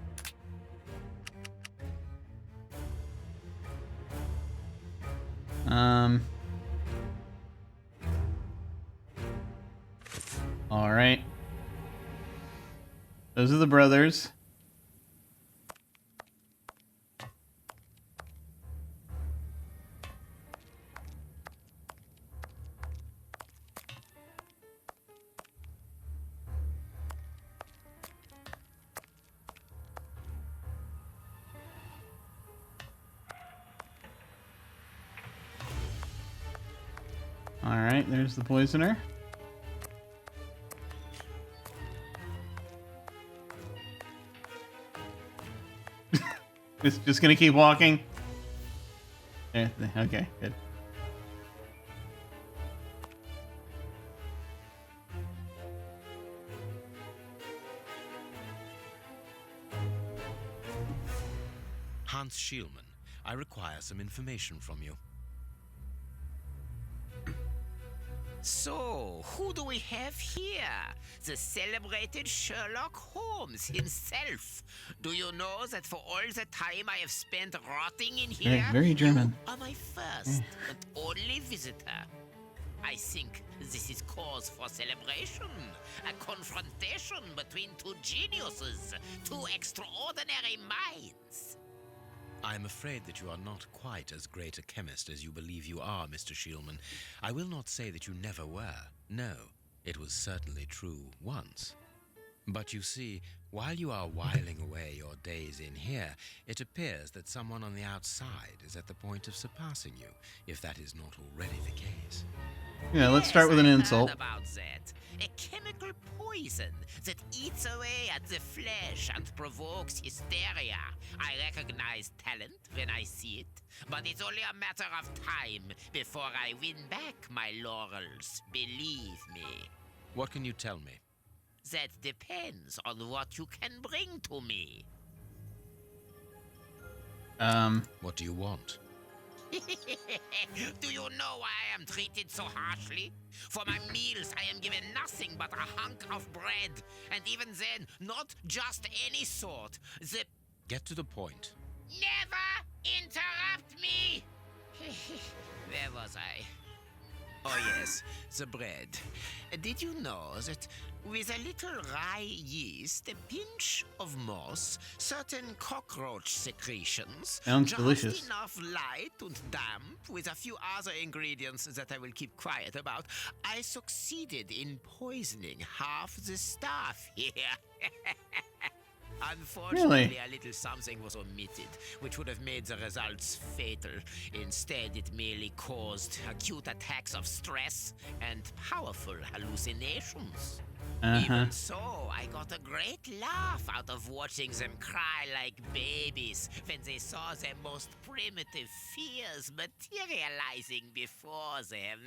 Speaker 1: All right. Those are the brothers. All right, there's the poisoner. Just gonna keep walking. Okay, good.
Speaker 2: Hans Schielmann, I require some information from you.
Speaker 12: So, who do we have here? The celebrated Sherlock Holmes himself. Do you know that for all the time I have spent rotting in here,
Speaker 1: Very German.
Speaker 12: you are my first and only visitor? I think this is cause for celebration. A confrontation between two geniuses, two extraordinary minds.
Speaker 2: I'm afraid that you are not quite as great a chemist as you believe you are, Mr. Schielmann. I will not say that you never were. No, it was certainly true once. But you see, while you are whiling away your days in here, it appears that someone on the outside is at the point of surpassing you, if that is not already the case.
Speaker 1: Yeah, let's start with an insult.
Speaker 12: Heard about that. A chemical poison that eats away at the flesh and provokes hysteria. I recognize talent when I see it, but it's only a matter of time before I win back my laurels. Believe me.
Speaker 2: What can you tell me?
Speaker 12: That depends on what you can bring to me.
Speaker 2: What do you want?
Speaker 12: Do you know why I am treated so harshly? For my meals, I am given nothing but a hunk of bread. And even then, not just any sort. The...
Speaker 2: Get to the point.
Speaker 12: Never interrupt me! Where was I? Oh yes, the bread. Did you know that with a little rye yeast, a pinch of moss, certain cockroach secretions,
Speaker 1: Sounds
Speaker 12: just
Speaker 1: delicious.
Speaker 12: enough light and damp, with a few other ingredients that I will keep quiet about, I succeeded in poisoning half the staff here. Unfortunately, a little something was omitted, which would have made the results fatal. Instead, it merely caused acute attacks of stress and powerful hallucinations. Even so, I got a great laugh out of watching them cry like babies when they saw their most primitive fears materializing before them.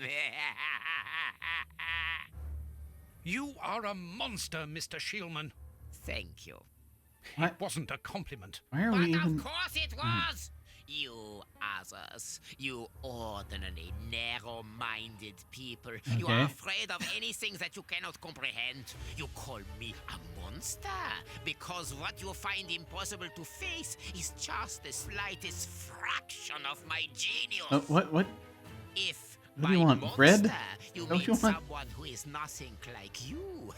Speaker 3: You are a monster, Mr. Shielman.
Speaker 12: Thank you.
Speaker 3: It wasn't a compliment.
Speaker 1: Why are
Speaker 12: But
Speaker 1: we even...
Speaker 12: of course it was! You others, you ordinary, narrow-minded people. You are afraid of anything that you cannot comprehend. You call me a monster because what you find impossible to face is just the slightest fraction of my genius.
Speaker 1: What?
Speaker 12: If
Speaker 1: What do you want,
Speaker 12: monster,
Speaker 1: bread?
Speaker 12: you
Speaker 1: Don't
Speaker 12: mean
Speaker 1: you want-
Speaker 12: someone who is nothing like you,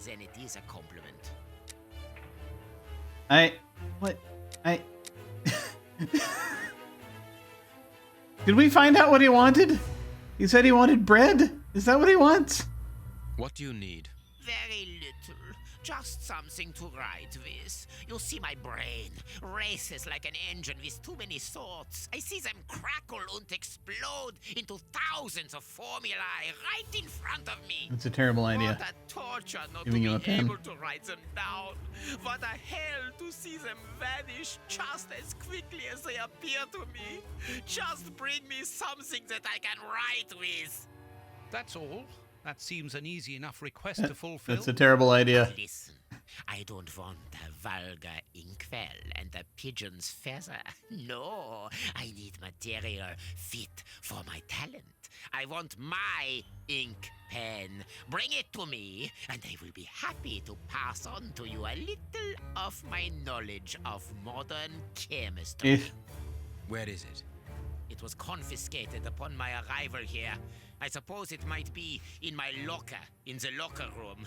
Speaker 12: then it is a compliment.
Speaker 1: Did we find out what he wanted? He said he wanted bread? Is that what he wants?
Speaker 2: What do you need?
Speaker 12: Very little. Just something to write with. You see, my brain races like an engine with too many thoughts. I see them crackle and explode into thousands of formulae right in front of me.
Speaker 1: That's a terrible idea.
Speaker 12: What a torture not
Speaker 1: Giving
Speaker 12: to
Speaker 1: you a
Speaker 12: be
Speaker 1: pen.
Speaker 12: able to write them down. What a hell to see them vanish just as quickly as they appear to me. Just bring me something that I can write with.
Speaker 3: That's all. That seems an easy enough request to fulfill.
Speaker 1: That's a terrible idea.
Speaker 12: Listen, I don't want a vulgar inkwell and a pigeon's feather. No, I need material fit for my talent. I want my ink pen. Bring it to me, and I will be happy to pass on to you a little of my knowledge of modern chemistry.
Speaker 2: Where is it?
Speaker 12: It was confiscated upon my arrival here. I suppose it might be in my locker, in the locker room.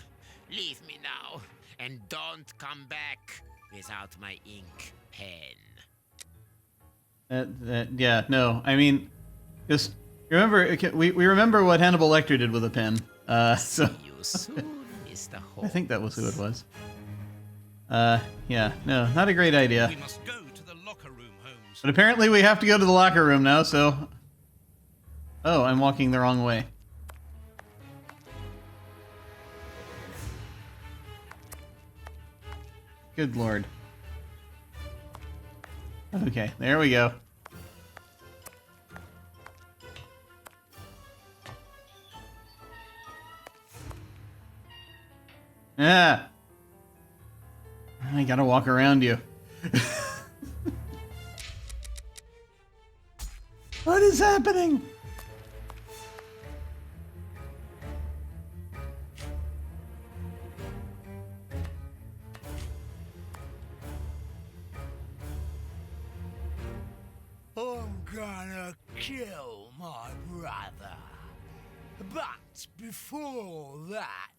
Speaker 12: Leave me now, and don't come back without my ink pen.
Speaker 1: Yeah, no. I mean, just remember, we remember what Hannibal Lecter did with a pen. So
Speaker 12: See you soon, Mr. Holmes.
Speaker 1: I think that was who it was. Yeah, no, not a great idea.
Speaker 3: We must go to the locker room, Holmes.
Speaker 1: But apparently we have to go to the locker room now, so... Oh, I'm walking the wrong way. Good lord. Okay, there we go. Ah! I gotta walk around you. What is happening?
Speaker 13: I'm gonna kill my brother. But before that,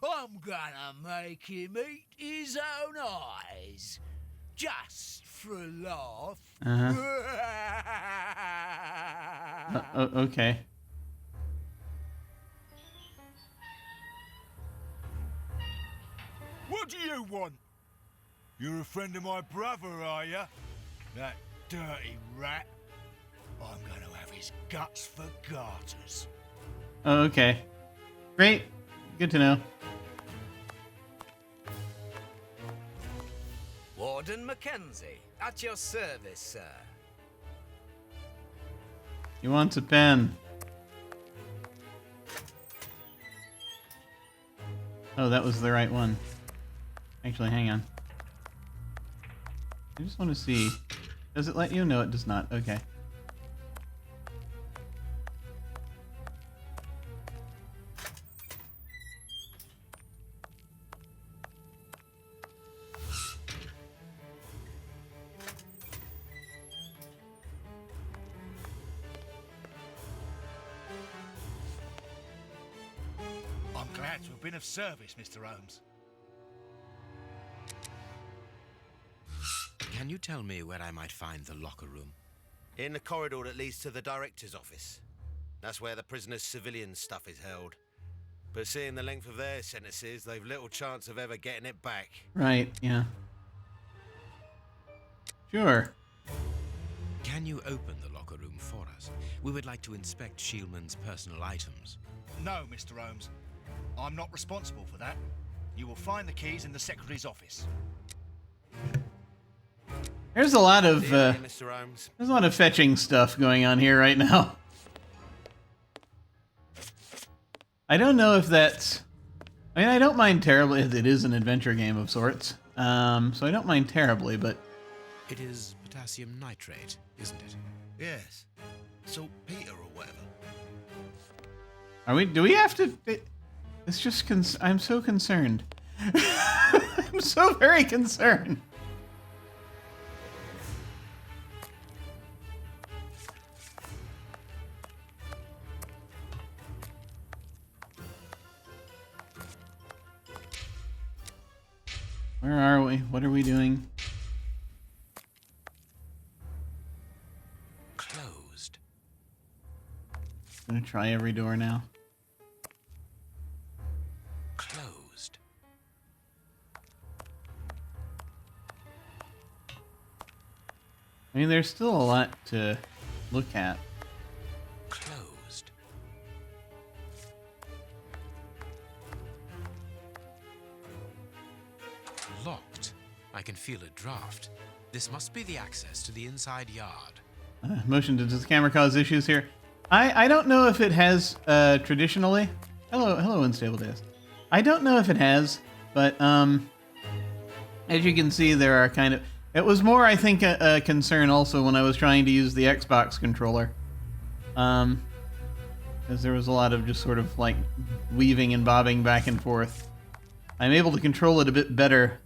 Speaker 13: I'm gonna make him eat his own eyes. Just for a laugh.
Speaker 1: Okay.
Speaker 11: What do you want? You're a friend of my brother, are you? That dirty rat. I'm going to have his guts for garters.
Speaker 1: Oh, okay. Great. Good to know.
Speaker 10: Warden Mackenzie, at your service, sir.
Speaker 1: He wants a pen. Oh, that was the right one. Actually, hang on. I just want to see. Does it let you? No, it does not. Okay.
Speaker 11: I'm glad to have been of service, Mr. Holmes.
Speaker 2: Can you tell me where I might find the locker room?
Speaker 8: In the corridor that leads to the director's office. That's where the prisoners' civilian stuff is held. But seeing the length of their sentences, they've little chance of ever getting it back.
Speaker 1: Right, yeah. Sure.
Speaker 2: Can you open the locker room for us? We would like to inspect Shieldman's personal items.
Speaker 11: No, Mr. Holmes. I'm not responsible for that. You will find the keys in the secretary's office.
Speaker 1: There's a lot of
Speaker 8: Mr. Holmes.
Speaker 1: there's a lot of fetching stuff going on here right now. I don't know if that's. I mean, I don't mind terribly. It is an adventure game of sorts, so I don't mind terribly. But
Speaker 2: it is potassium nitrate, isn't it?
Speaker 8: Yes. Saltpeter or whatever.
Speaker 1: Are we? Do we have to? It's just. I'm so concerned. I'm so very concerned. Where are we? What are we doing?
Speaker 2: Closed.
Speaker 1: I'm gonna try every door now.
Speaker 2: Closed.
Speaker 1: I mean, there's still a lot to look at.
Speaker 2: Closed. Locked. I can feel a draft. This must be the access to the inside yard.
Speaker 1: Motion, does the camera cause issues here? I don't know if it has traditionally. Hello, Unstable Days. I don't know if it has, but as you can see, there are kind of. It was more, I think, a concern also when I was trying to use the Xbox controller, because there was a lot of just sort of like weaving and bobbing back and forth. I'm able to control it a bit better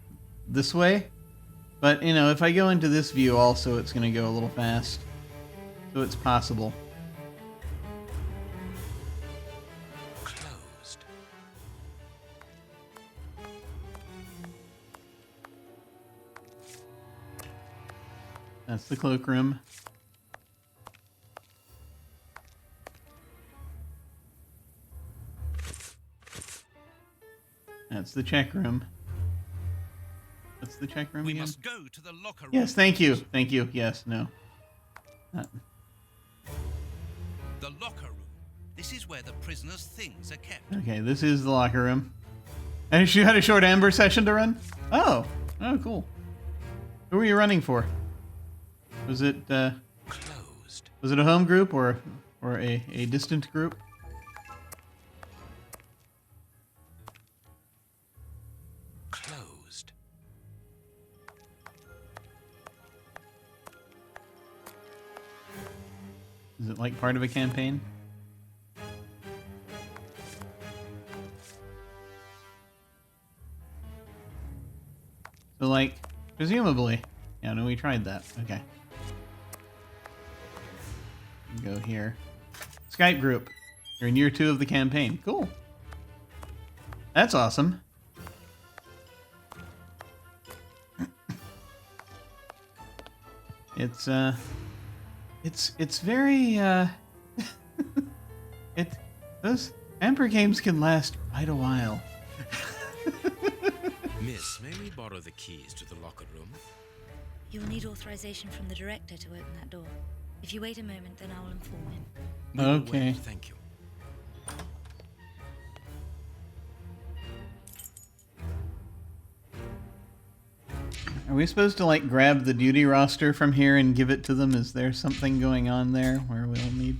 Speaker 1: this way, but you know, if I go into this view also, it's going to go a little fast. So it's possible.
Speaker 2: Closed.
Speaker 1: That's the cloakroom. That's the check room. What's the check room
Speaker 3: We
Speaker 1: again?
Speaker 3: must go to the locker room.
Speaker 1: Yes, thank you. Thank you. Yes, no.
Speaker 3: The locker room. This is where the prisoners' things are kept.
Speaker 1: Okay, this is the locker room. And you had a short Amber session to run? Oh, cool. Who were you running for? Was it
Speaker 2: Closed.
Speaker 1: Was it a home group or a distant group?
Speaker 2: Closed.
Speaker 1: Is it like part of a campaign? So like, presumably. Yeah, no, we tried that. Okay. Go here. Skype group. You're in year 2 of the campaign. Cool. That's awesome. It's very those Amber games can last quite a while.
Speaker 2: Miss, may we borrow the keys to the locker room?
Speaker 9: You will need authorization from the director to open that door. If you wait a moment, then I will inform him.
Speaker 2: We will
Speaker 1: Okay.
Speaker 2: wait, thank you.
Speaker 1: Are we supposed to like grab the duty roster from here and give it to them? Is there something going on there where we'll need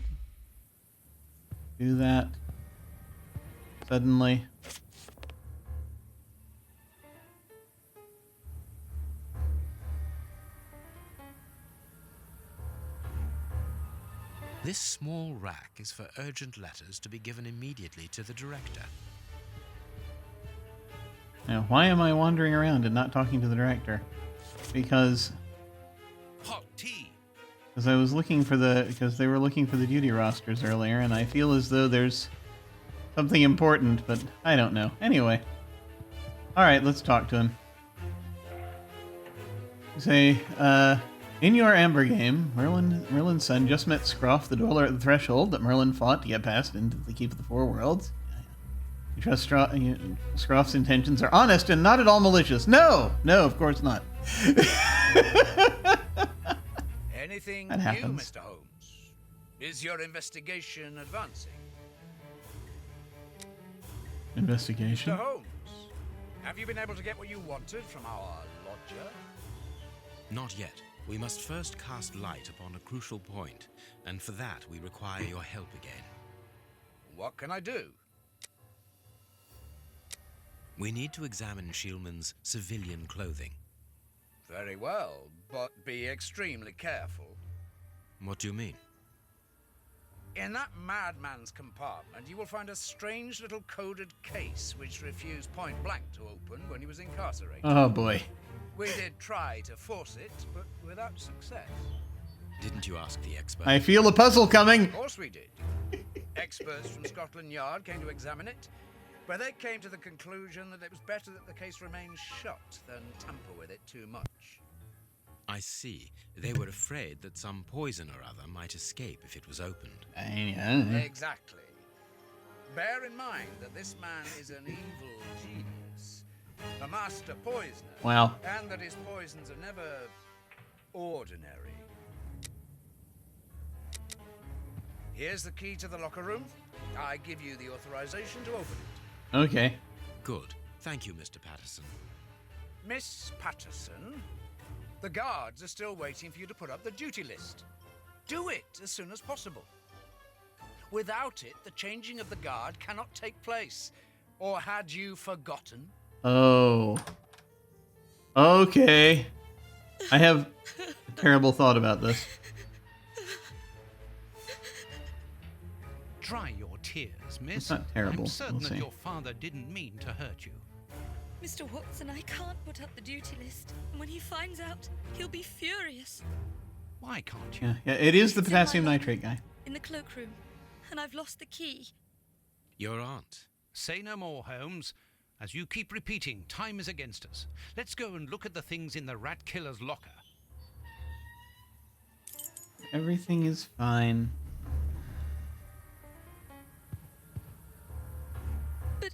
Speaker 1: to do that suddenly?
Speaker 2: This small rack is for urgent letters to be given immediately to the director.
Speaker 1: Now, why am I wandering around and not talking to the director? Because
Speaker 3: Hot tea.
Speaker 1: I was looking for because they were looking for the duty rosters earlier, and I feel as though there's something important, but I don't know. Anyway, all right, let's talk to him. Say, in your Amber game, Merlin's son just met Scroff, the dweller at the threshold that Merlin fought to get past into the Keep of the Four Worlds. You trust Scroff's intentions are honest and not at all malicious. No, of course not.
Speaker 10: Anything
Speaker 1: That
Speaker 10: new,
Speaker 1: happens.
Speaker 10: Mr. Holmes? Is your investigation advancing?
Speaker 1: Investigation.
Speaker 10: Mr. Holmes, have you been able to get what you wanted from our lodger?
Speaker 2: Not yet. We must first cast light upon a crucial point, and for that we require your help again.
Speaker 10: What can I do?
Speaker 2: We need to examine Shieldman's civilian clothing.
Speaker 10: Very well, but be extremely careful.
Speaker 2: What do you mean?
Speaker 10: In that madman's compartment, you will find a strange little coded case which refused point blank to open when he was incarcerated.
Speaker 1: Oh boy.
Speaker 10: We did try to force it, but without success.
Speaker 2: Didn't you ask the expert?
Speaker 1: I feel a puzzle coming.
Speaker 10: Of course we did. Experts from Scotland Yard came to examine it, but they came to the conclusion that it was better that the case remained shut than tamper with it too much.
Speaker 2: I see. They were afraid that some poison or other might escape if it was opened.
Speaker 10: Exactly. Bear in mind that this man is an evil genius, a master poisoner.
Speaker 1: Wow.
Speaker 10: And that his poisons are never ordinary. Here's the key to the locker room. I give you the authorization to open it.
Speaker 1: Okay.
Speaker 2: Good. Thank you, Mr. Patterson.
Speaker 10: Miss Patterson, the guards are still waiting for you to put up the duty list. Do it as soon as possible. Without it, the changing of the guard cannot take place. Or had you forgotten?
Speaker 1: Oh. Okay. I have a terrible thought about this.
Speaker 3: Dry your tears, miss.
Speaker 1: It's not terrible.
Speaker 3: I'm certain
Speaker 1: We'll
Speaker 3: that
Speaker 1: see.
Speaker 3: your father didn't mean to hurt you.
Speaker 9: Mr. Watson, I can't put up the duty list. And when he finds out, he'll be furious.
Speaker 3: Why can't you?
Speaker 1: Yeah, it is the
Speaker 9: It's in my
Speaker 1: potassium
Speaker 9: locker,
Speaker 1: nitrate guy.
Speaker 9: In the cloakroom. And I've lost the key.
Speaker 2: Your aunt.
Speaker 3: Say no more, Holmes. As you keep repeating, time is against us. Let's go and look at the things in the rat killer's locker.
Speaker 1: Everything is fine.
Speaker 9: But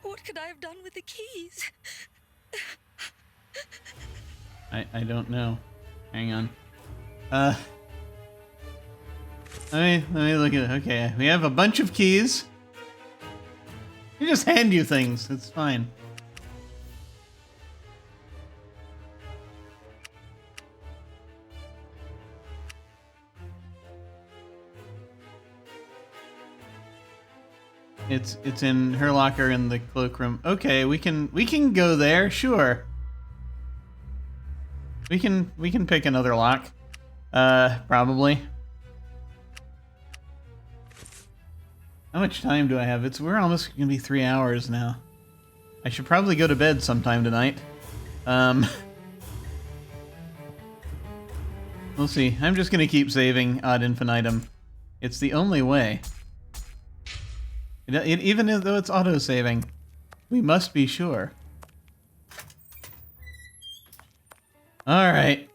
Speaker 9: what could I have done with the keys?
Speaker 1: I don't know. Hang on. Let me look at it. Okay, we have a bunch of keys. They just hand you things. It's fine. It's in her locker in the cloakroom. Okay, we can go there. Sure. We can pick another lock. Probably. How much time do I have? We're almost gonna be 3 hours now. I should probably go to bed sometime tonight. We'll see. I'm just gonna keep saving ad infinitum. It's the only way. Even though it's auto-saving, we must be sure. Alright.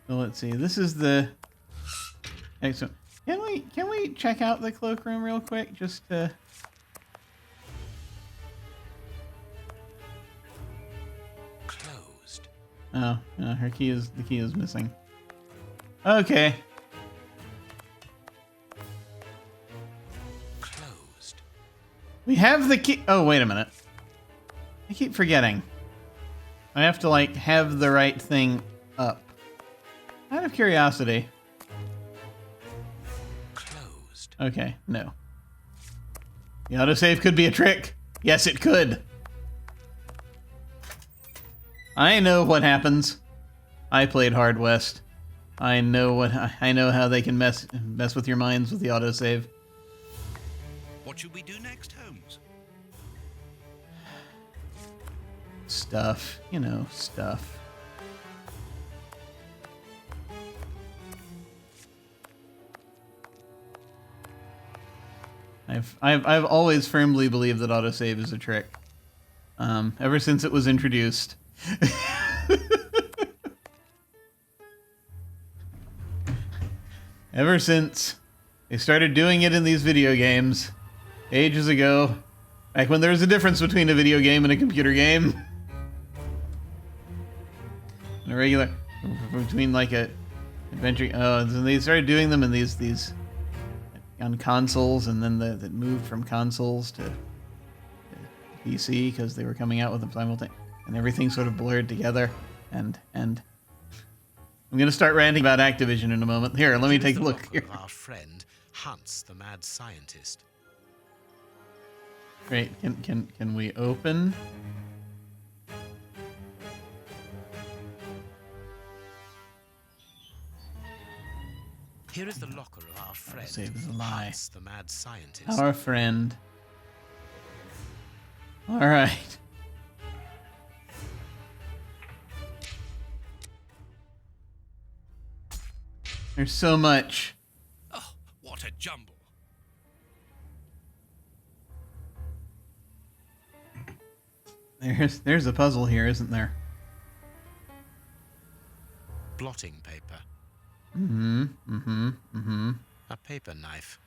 Speaker 1: So let's see. This is the... Excellent. Can we check out the cloakroom real quick? Just to...
Speaker 2: Closed.
Speaker 1: Oh, no, the key is missing. Okay.
Speaker 2: Closed.
Speaker 1: We have the key. Oh, wait a minute. I keep forgetting. I have to, like, have the right thing up. Out of curiosity.
Speaker 2: Closed.
Speaker 1: Okay, no. The autosave could be a trick. Yes, it could. I know what happens. I played Hard West. I know how they can mess with your minds with the autosave.
Speaker 3: What should we do next, Holmes?
Speaker 1: Stuff. You know, stuff. I've always firmly believed that autosave is a trick. Ever since it was introduced. Ever since they started doing it in these video games ages ago, back when there was a difference between a video game and a computer game. And a regular. between like a adventure. Oh, so they started doing them in these on consoles, and then that moved from consoles to PC because they were coming out with them simultaneously, and everything sort of blurred together. And I'm gonna start ranting about Activision in a moment. Here, let me take a look here.
Speaker 2: Our friend Hans, the mad scientist.
Speaker 1: Great. Can we open?
Speaker 2: Here is the locker of our friend
Speaker 1: Say it was a lie.
Speaker 2: Hans, the mad scientist.
Speaker 1: Our friend. All right. There's so much.
Speaker 3: Oh, what a jumble.
Speaker 1: There's a puzzle here, isn't there?
Speaker 2: Blotting paper. A paper knife.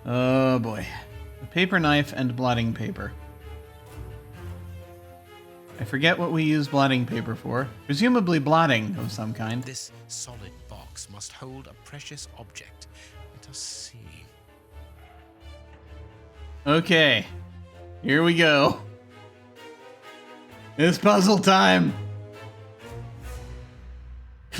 Speaker 1: Oh boy. A paper knife and blotting paper. I forget what we use blotting paper for. Presumably blotting of some kind.
Speaker 2: This solid box must hold a precious object. Let us see.
Speaker 1: Okay. Here we go. It's puzzle time. It's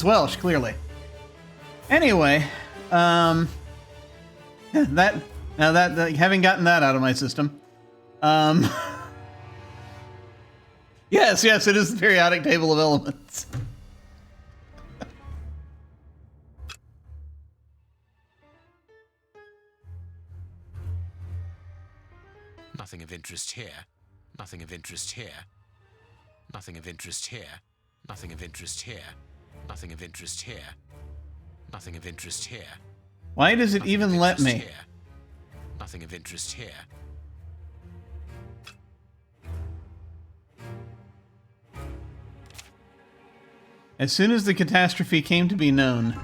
Speaker 1: Welsh, clearly. Anyway, having gotten that out of my system, yes, it is the periodic table of elements.
Speaker 2: Nothing of interest here. Nothing of interest here. Nothing of interest here. Nothing of interest here. Nothing of interest here. Nothing of interest here.
Speaker 1: Why does it even let me?
Speaker 2: Nothing of interest here.
Speaker 1: As soon as the catastrophe came to be known,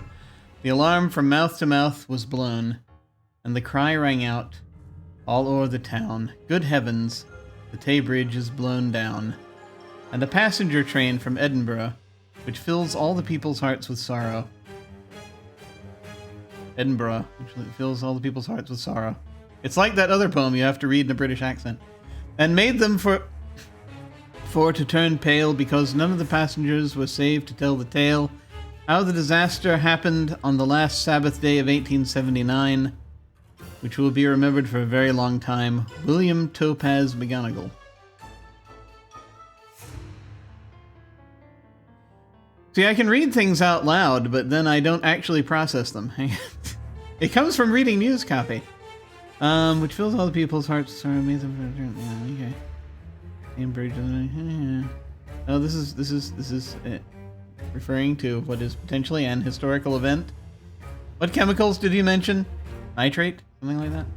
Speaker 1: the alarm from mouth to mouth was blown, and the cry rang out all o'er the town, "Good heavens, the Tay Bridge is blown down," and a passenger train from Edinburgh, which fills all the people's hearts with sorrow. Edinburgh, which fills all the people's hearts with sorrow. It's like that other poem you have to read in a British accent. And made them for to turn pale, because none of the passengers were saved to tell the tale, how the disaster happened on the last Sabbath day of 1879, which will be remembered for a very long time. William Topaz McGonagall. See, I can read things out loud, but then I don't actually process them. It comes from reading news copy. Which fills all the people's hearts. Sorry, amazing. Yeah, okay. Cambridge. Oh, this is referring to what is potentially an historical event. What chemicals did you mention? Nitrate, something like that.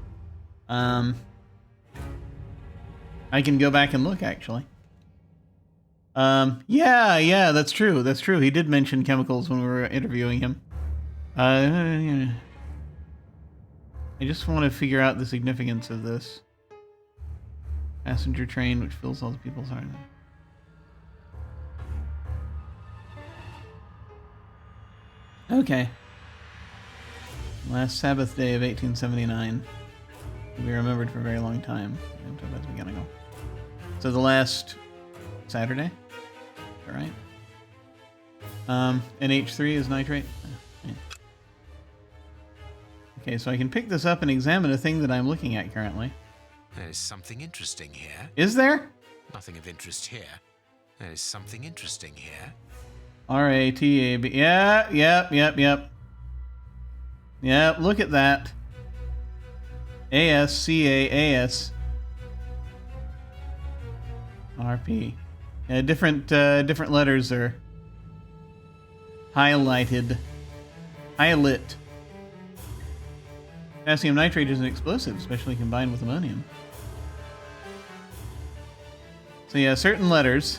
Speaker 1: I can go back and look actually. Yeah, that's true. That's true. He did mention chemicals when we were interviewing him. I just want to figure out the significance of this. Passenger train, which fills all the people's hearts. Okay. Last Sabbath day of 1879. We remembered for a very long time. So the last Saturday? All right. NH3 is nitrate. Yeah. Okay, so I can pick this up and examine a thing that I'm looking at currently.
Speaker 2: There is something interesting here.
Speaker 1: Is there?
Speaker 2: Nothing of interest here. There is something interesting here.
Speaker 1: R-A-T-A-B. Yeah, yep. Yep, look at that. A-S-C-A-A-S. R-P. Yeah, different letters are highlighted. Highlit. Potassium nitrate is an explosive, especially combined with ammonium. So yeah, certain letters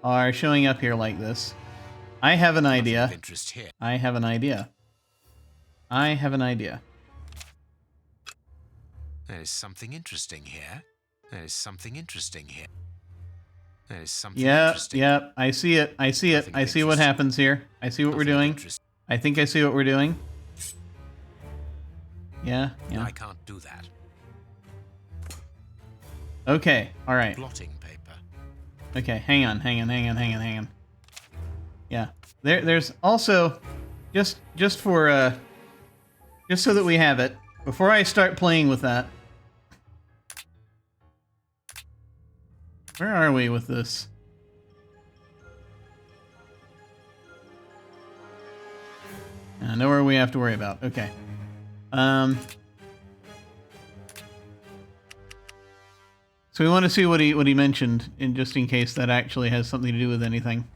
Speaker 1: are showing up here like this. I have an idea. I have an idea.
Speaker 2: There is something interesting here.
Speaker 1: Yep. I see it. I see what happens here. I see what we're doing. I think I see what we're doing. Yeah.
Speaker 2: I can't do that.
Speaker 1: Okay. All right.
Speaker 2: Blotting paper.
Speaker 1: Okay. Hang on. Yeah. There's also just so that we have it before I start playing with that. Where are we with this? Nowhere we have to worry about. Okay. So we want to see what he mentioned, just in case that actually has something to do with anything.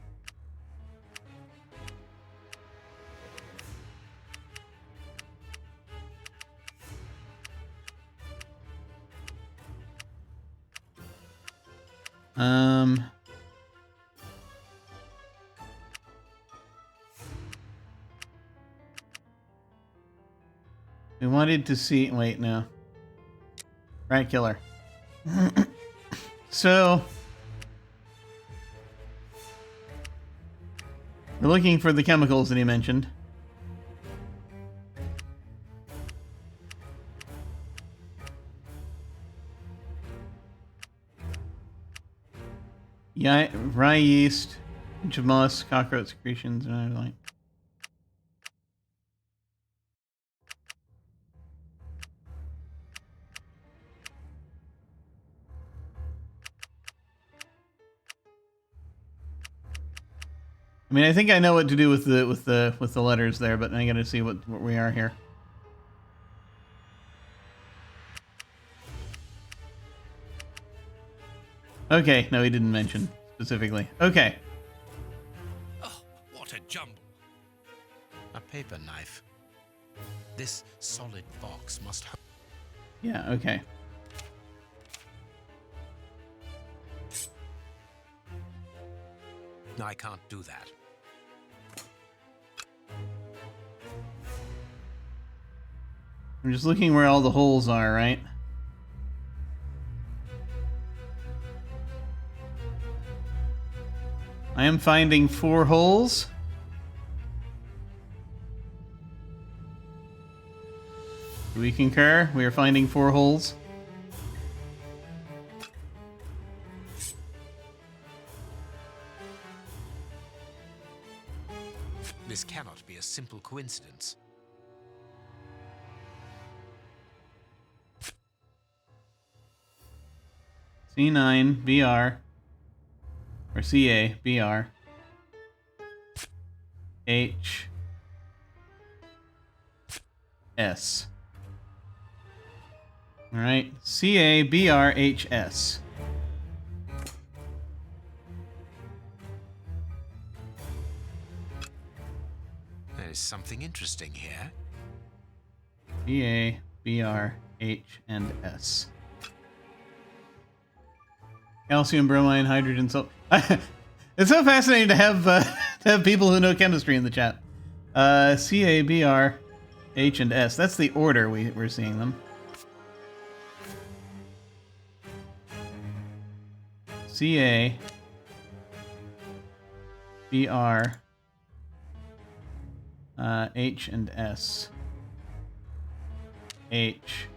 Speaker 1: We wanted to see... Wait, no. Rat killer. So... we're looking for the chemicals that he mentioned. Yeah, rye yeast, bunch of moss, cockroach secretions, and everything. I mean, I think I know what to do with the letters there, but I gotta see what we are here. Okay, no, he didn't mention specifically. Okay.
Speaker 3: Oh, what a jumble.
Speaker 2: A paper knife. This solid box must have...
Speaker 1: Yeah, okay.
Speaker 2: No, I can't do that.
Speaker 1: I'm just looking where all the holes are, right? I am finding 4 holes. Do we concur? We are finding 4 holes.
Speaker 2: This cannot be a simple coincidence.
Speaker 1: C9 BR or CA BR H S. All right, CA BR H S.
Speaker 2: There is something interesting here.
Speaker 1: BA BR H and S. Calcium, bromine, hydrogen, it's so fascinating to have people who know chemistry in the chat. C, A, B, R, H, and S. That's the order we're seeing them. C, A, B, R, H, and S. H,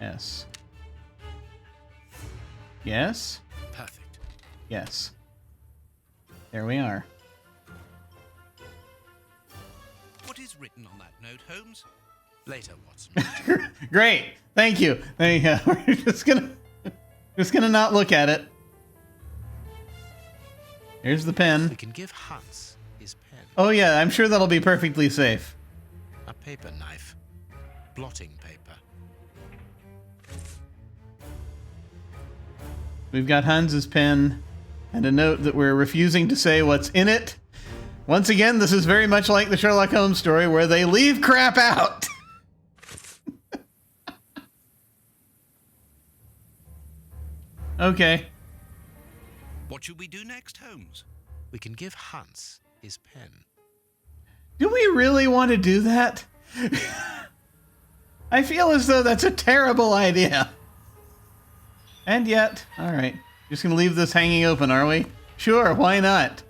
Speaker 1: S. Yes?
Speaker 2: Perfect.
Speaker 1: Yes. There we are.
Speaker 3: What is written on that note, Holmes?
Speaker 2: Later, Watson.
Speaker 1: Great. Thank you. There you go. We're just gonna not look at it. Here's the pen.
Speaker 2: We can give Hans his pen.
Speaker 1: Oh yeah, I'm sure that'll be perfectly safe.
Speaker 2: A paper knife. Blotting paper.
Speaker 1: We've got Hans's pen and a note that we're refusing to say what's in it. Once again, this is very much like the Sherlock Holmes story where they leave crap out. Okay.
Speaker 3: What should we do next, Holmes?
Speaker 2: We can give Hans his pen.
Speaker 1: Do we really want to do that? I feel as though that's a terrible idea. And yet, all right. Just gonna leave this hanging open, are we? Sure, why not?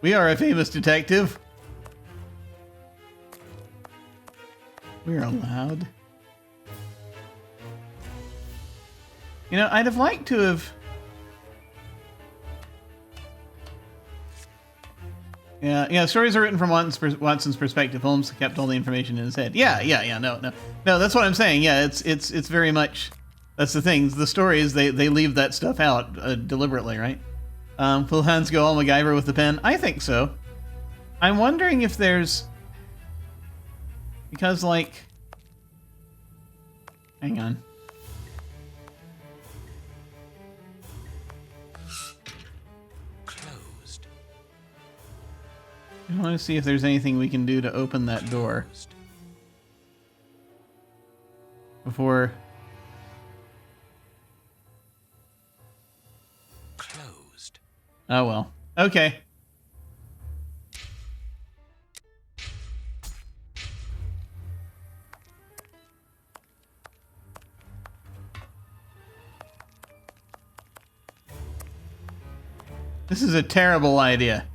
Speaker 1: We are a famous detective. We're allowed. You know, I'd have liked to have... Yeah, stories are written from Watson's perspective. Holmes kept all the information in his head. Yeah, no, that's what I'm saying. Yeah, it's very much... That's the thing. The stories, they leave that stuff out deliberately, right? Will Hans go all MacGyver with the pen? I think so. I'm wondering if there's... Because, like... Hang on.
Speaker 2: Closed.
Speaker 1: I want to see if there's anything we can do to open that door. Before...
Speaker 2: Closed.
Speaker 1: Oh well. Okay. This is a terrible idea.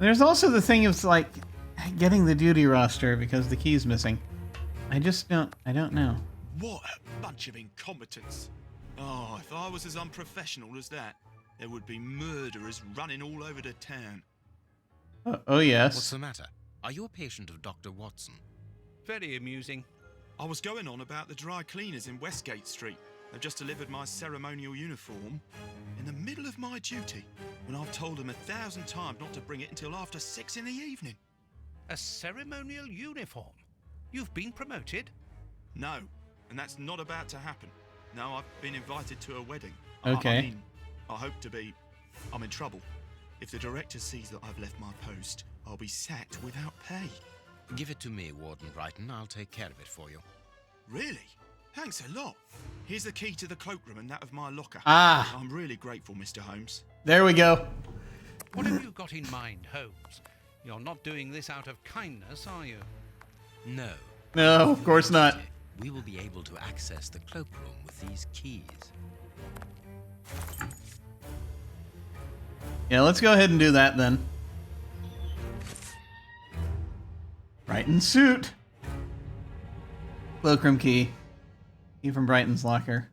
Speaker 1: There's also the thing of, like, getting the duty roster because the key's missing. I don't know.
Speaker 4: What a bunch of incompetents. Oh, if I was as unprofessional as that, there would be murderers running all over the town.
Speaker 1: Oh yes.
Speaker 2: What's the matter? Are you a patient of Dr. Watson?
Speaker 3: Very amusing.
Speaker 4: I was going on about the dry cleaners in Westgate Street. They've just delivered my ceremonial uniform in the middle of my duty, when I've told them 1,000 times not to bring it until after 6 in the evening.
Speaker 3: A ceremonial uniform? You've been promoted?
Speaker 4: No, and that's not about to happen. No, I've been invited to a wedding.
Speaker 1: Okay.
Speaker 4: I hope to be... I'm in trouble. If the director sees that I've left my post, I'll be sacked without pay.
Speaker 2: Give it to me, Warden Brighton. I'll take care of it for you.
Speaker 4: Really? Thanks a lot. Here's the key to the cloakroom and that of my locker.
Speaker 1: Ah.
Speaker 4: I'm really grateful, Mr. Holmes.
Speaker 1: There we go.
Speaker 3: What have you got in mind, Holmes? You're not doing this out of kindness, are you?
Speaker 2: No.
Speaker 1: No, of course not.
Speaker 2: We will be able to access the cloakroom with these keys.
Speaker 1: Yeah, let's go ahead and do that then. Brighton's suit. Cloakroom key. Key from Brighton's locker.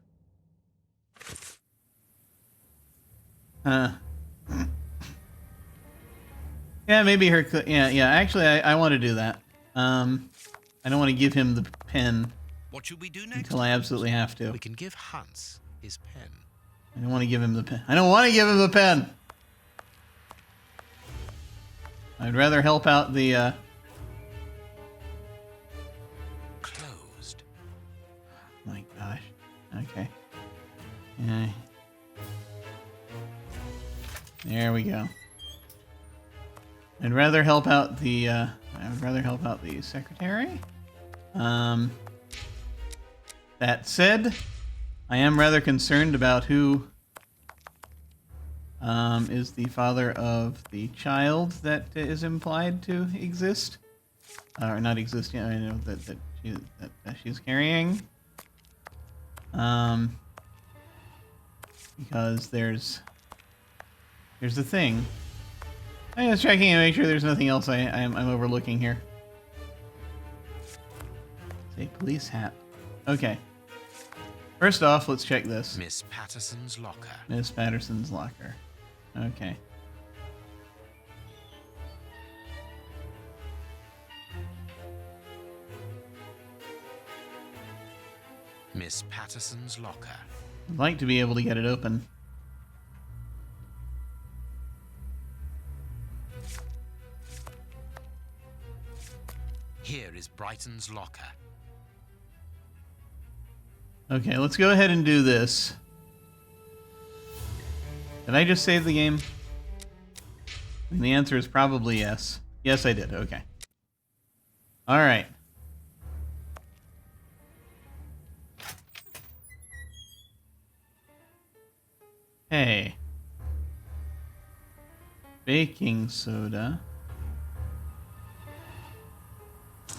Speaker 1: Yeah, maybe her... Yeah, actually, I want to do that. I don't want to give him the pen.
Speaker 3: What should we do next?
Speaker 1: Until I absolutely have to.
Speaker 2: We can give Hans his pen.
Speaker 1: I don't want to give him the pen. I don't want to give him the pen! I'd rather help out the,
Speaker 2: Closed.
Speaker 1: My gosh. Okay. Yeah. There we go. I'd rather help out the, secretary. That said, I am rather concerned about who is the father of the child that is implied to exist, or not exist. I know that she's carrying. Because there's the thing. I'm just checking to make sure there's nothing else I'm overlooking here. It's a police hat. Okay. First off, let's check this.
Speaker 2: Miss Patterson's locker.
Speaker 1: Miss Patterson's locker. Okay.
Speaker 2: Miss Patterson's locker.
Speaker 1: I'd like to be able to get it open.
Speaker 2: Here is Brighton's locker.
Speaker 1: Okay, let's go ahead and do this. Did I just save the game? And the answer is probably yes. Yes, I did. Okay. All right. Hey. Baking soda.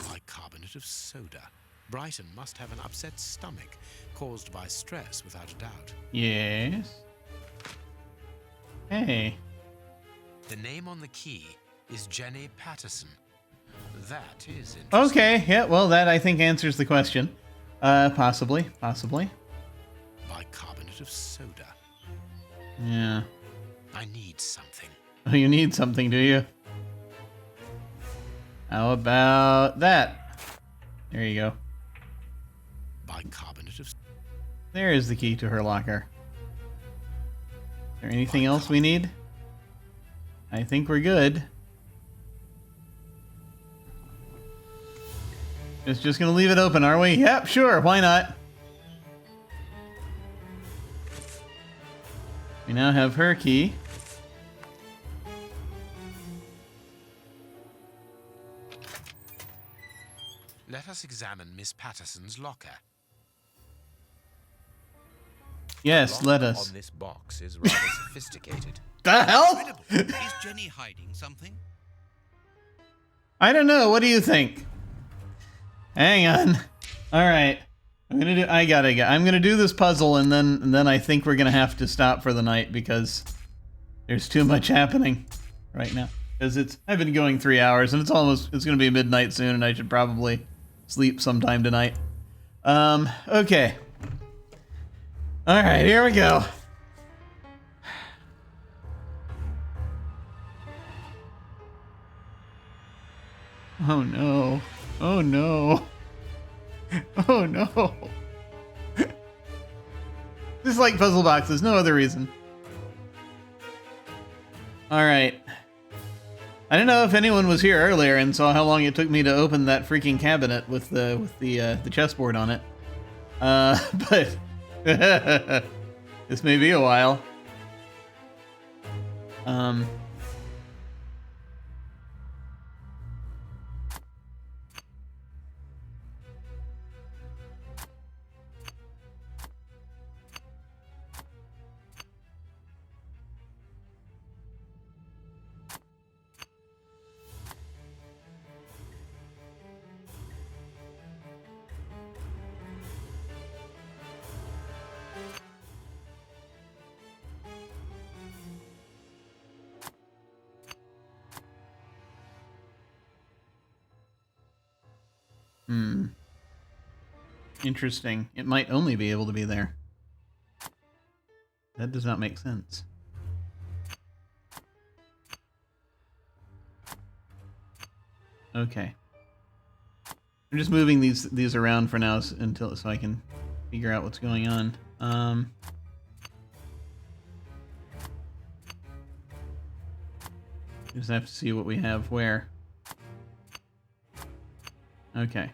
Speaker 2: Bicarbonate of soda. Brighton must have an upset stomach, caused by stress, without a doubt.
Speaker 1: Yes. Hey.
Speaker 2: The name on the key is Jenny Patterson. That is interesting.
Speaker 1: Okay, yeah, well, that I think answers the question. Possibly.
Speaker 2: Bicarbonate of soda.
Speaker 1: Yeah.
Speaker 2: I need something.
Speaker 1: Oh, you need something, do you? How about that? There you go.
Speaker 2: Bicarbonate of...
Speaker 1: There is the key to her locker. Is there anything else we need? I think we're good. Just gonna leave it open, are we? Yep, sure, why not? We now have her key.
Speaker 2: Let us examine Miss Patterson's locker.
Speaker 1: Yes, let us.
Speaker 2: On this box is rather sophisticated.
Speaker 1: The hell?
Speaker 3: Is Jenny hiding something?
Speaker 1: I don't know. What do you think? Hang on. All right. I'm gonna do this puzzle, and then I think we're gonna have to stop for the night because there's too much happening right now. Because I've been going 3 hours, and it's gonna be midnight soon, and I should probably sleep sometime tonight. Okay. All right, here we go. Oh no. Oh no. Oh no. Just like puzzle boxes, no other reason. Alright. I don't know if anyone was here earlier and saw how long it took me to open that freaking cabinet with the chessboard on it. But this may be a while. Interesting. It might only be able to be there. That does not make sense. Okay. I'm just moving these around for now so I can figure out what's going on. Just have to see what we have where. Okay.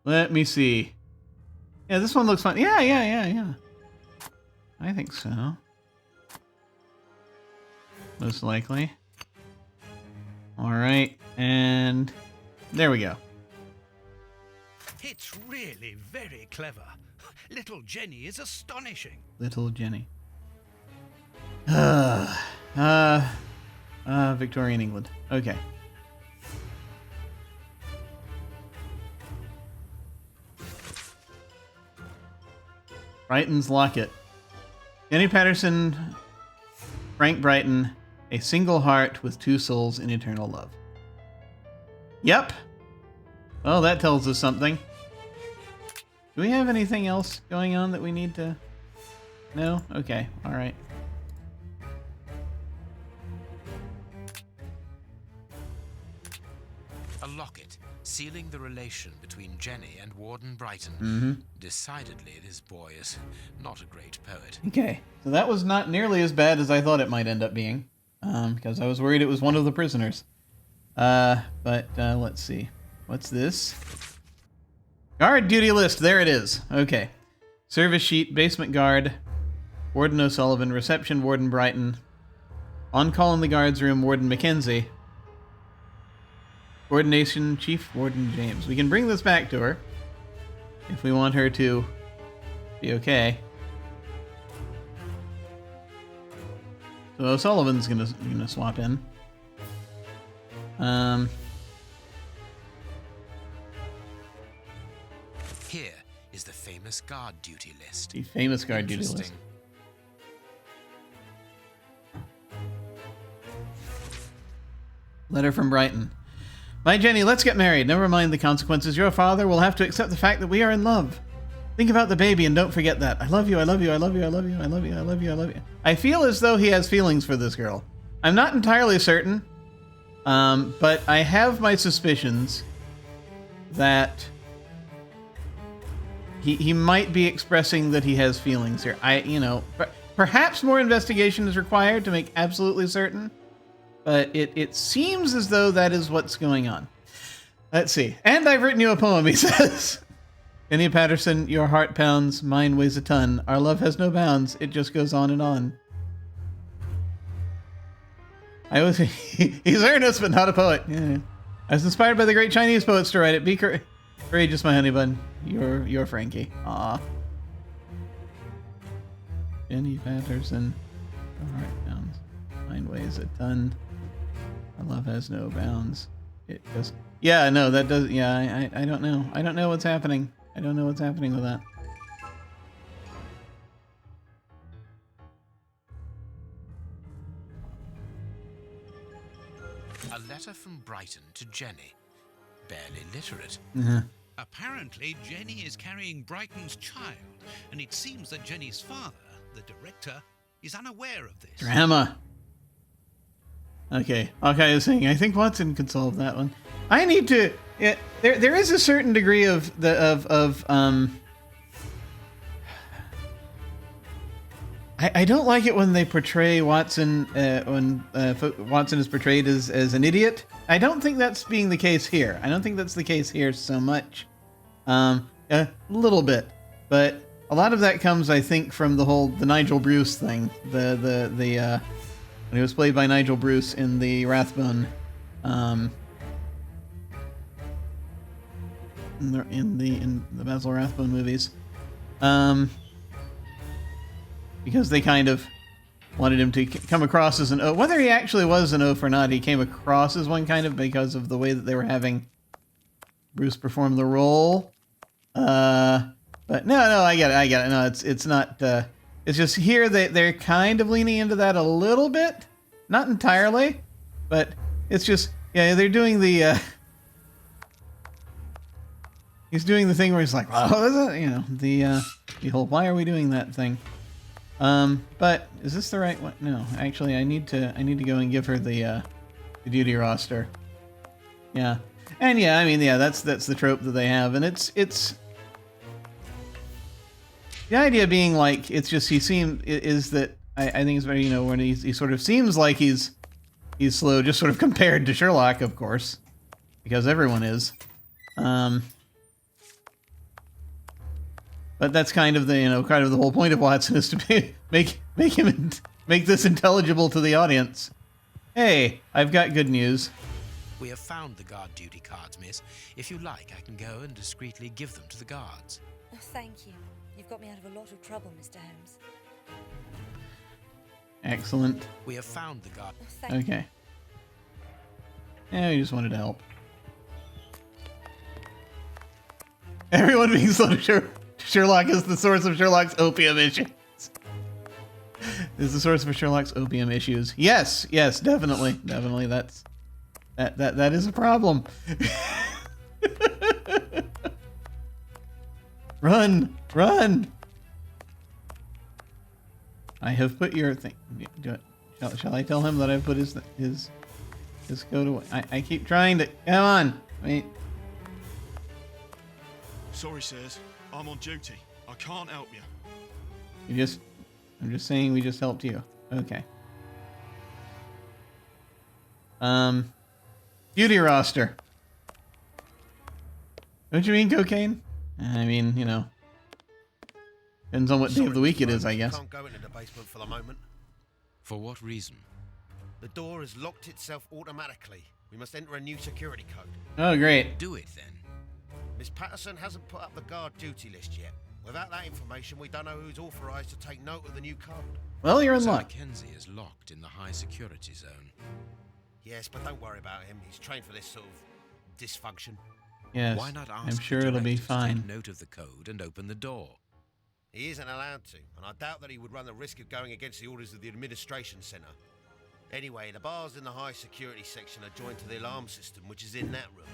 Speaker 1: Let me see. Yeah, this one looks fun. Yeah. I think so. Most likely. Alright, and there we go.
Speaker 3: It's really very clever. Little Jenny is astonishing.
Speaker 1: Little Jenny. Victorian England. Okay. Brighton's locket. Jenny Patterson, Frank Brighton, a single heart with two souls in eternal love. Yep. Well, that tells us something. Do we have anything else going on that we need to... No? Okay. All right.
Speaker 2: A locket, sealing the relation between Jenny and Warden Brighton.
Speaker 1: Mm-hmm.
Speaker 2: Decidedly, this boy is not a great poet.
Speaker 1: Okay. So that was not nearly as bad as I thought it might end up being. Because I was worried it was one of the prisoners. But let's see. What's this? Guard duty list. There it is. Okay. Service sheet, basement guard, Warden O'Sullivan, reception, Warden Brighton. On call in the guards room, Warden Mackenzie. Coordination, Chief Warden James. We can bring this back to her if we want her to be okay. So O'Sullivan's gonna swap in.
Speaker 2: Here is the famous guard duty list.
Speaker 1: The famous guard duty list. Letter from Brighton. My Jenny, let's get married. Never mind the consequences. Your father will have to accept the fact that we are in love. Think about the baby and don't forget that. I love you, I love you, I love you, I love you, I love you, I love you, I love you. I feel as though he has feelings for this girl. I'm not entirely certain, but I have my suspicions that he might be expressing that he has feelings here. Perhaps more investigation is required to make absolutely certain. But it seems as though that is what's going on. Let's see. And I've written you a poem, he says. Kenny Patterson, your heart pounds, mine weighs a ton. Our love has no bounds, it just goes on and on. He's earnest, but not a poet. Yeah. I was inspired by the great Chinese poets to write it. Be courageous, my honey bun. You're Frankie. Aw. Kenny Patterson, your heart pounds, mine weighs a ton. Our love has no bounds. It just... Yeah, no, that does... Yeah, I don't know. I don't know what's happening. I don't know what's happening with that.
Speaker 2: A letter from Brighton to Jenny. Barely literate.
Speaker 3: Apparently, Jenny is carrying Brighton's child, and it seems that Jenny's father, the director, is unaware of this.
Speaker 1: Drama. Okay, Hawkeye is saying, I think Watson could solve that one. I need to... Yeah, there is a certain degree of I don't like it when they portray Watson, when Watson is portrayed as an idiot. I don't think that's being the case here. I don't think that's the case here so much. A little bit. But a lot of that comes, I think, from the Nigel Bruce thing. When he was played by Nigel Bruce in the Rathbone, in the Basil Rathbone movies, because they kind of wanted him to come across as an oaf. Whether he actually was an oaf or not, he came across as one kind of because of the way that they were having Bruce perform the role. But no, I get it. No, it's not. It's just here they're kind of leaning into that a little bit, not entirely, but it's just they're doing the. He's doing the thing where he's like, oh, the whole why are we doing that thing? But is this the right one? No, actually, I need to go and give her the duty roster. Yeah, and I mean, that's the trope that they have, and it's. The idea being like I think it's very when he sort of seems like he's slow, just sort of compared to Sherlock, of course, because everyone is. But that's kind of the whole point of Watson is to make this intelligible to the audience. Hey, I've got good news.
Speaker 2: We have found the guard duty cards, miss. If you like, I can go and discreetly give them to the guards.
Speaker 9: Oh, thank you. You've got me out of a lot of trouble, Mr. Holmes.
Speaker 1: Excellent.
Speaker 2: We have found the guard.
Speaker 9: Oh, thank
Speaker 1: Okay. Yeah, we just wanted to help. Everyone being slow to Sherlock is the source of Sherlock's opium issues. Is the source of Sherlock's opium issues. Yes, definitely. That is a problem. Run! I have put your thing. Shall I tell him that I've put his coat away? I keep trying to. Come on! Wait.
Speaker 4: Sorry, sirs. I'm on duty. I can't help you.
Speaker 1: I'm just saying we just helped you. Okay. Duty roster. Don't you mean cocaine? I mean, Depends on what day of the week it is, I guess.
Speaker 8: Can't go into the basement for the moment.
Speaker 2: For what reason?
Speaker 8: The door has locked itself automatically. We must enter a new security code.
Speaker 1: Oh, great.
Speaker 2: Do it then.
Speaker 8: Miss Patterson hasn't put up the guard duty list yet. Without that information, we don't know who's authorized to take note of the new code.
Speaker 1: Well, you're in
Speaker 2: so
Speaker 1: luck.
Speaker 2: Mackenzie is locked in the high security zone.
Speaker 8: Yes, but don't worry about him. He's trained for this sort of dysfunction.
Speaker 1: Yes,
Speaker 2: Why not ask
Speaker 1: I'm sure
Speaker 2: the
Speaker 1: it'll be
Speaker 2: director to
Speaker 1: fine.
Speaker 2: take note of the code and open the door?
Speaker 8: He isn't allowed to, and I doubt that he would run the risk of going against the orders of the administration center. Anyway, the bars in the high security section are joined to the alarm system, which is in that room.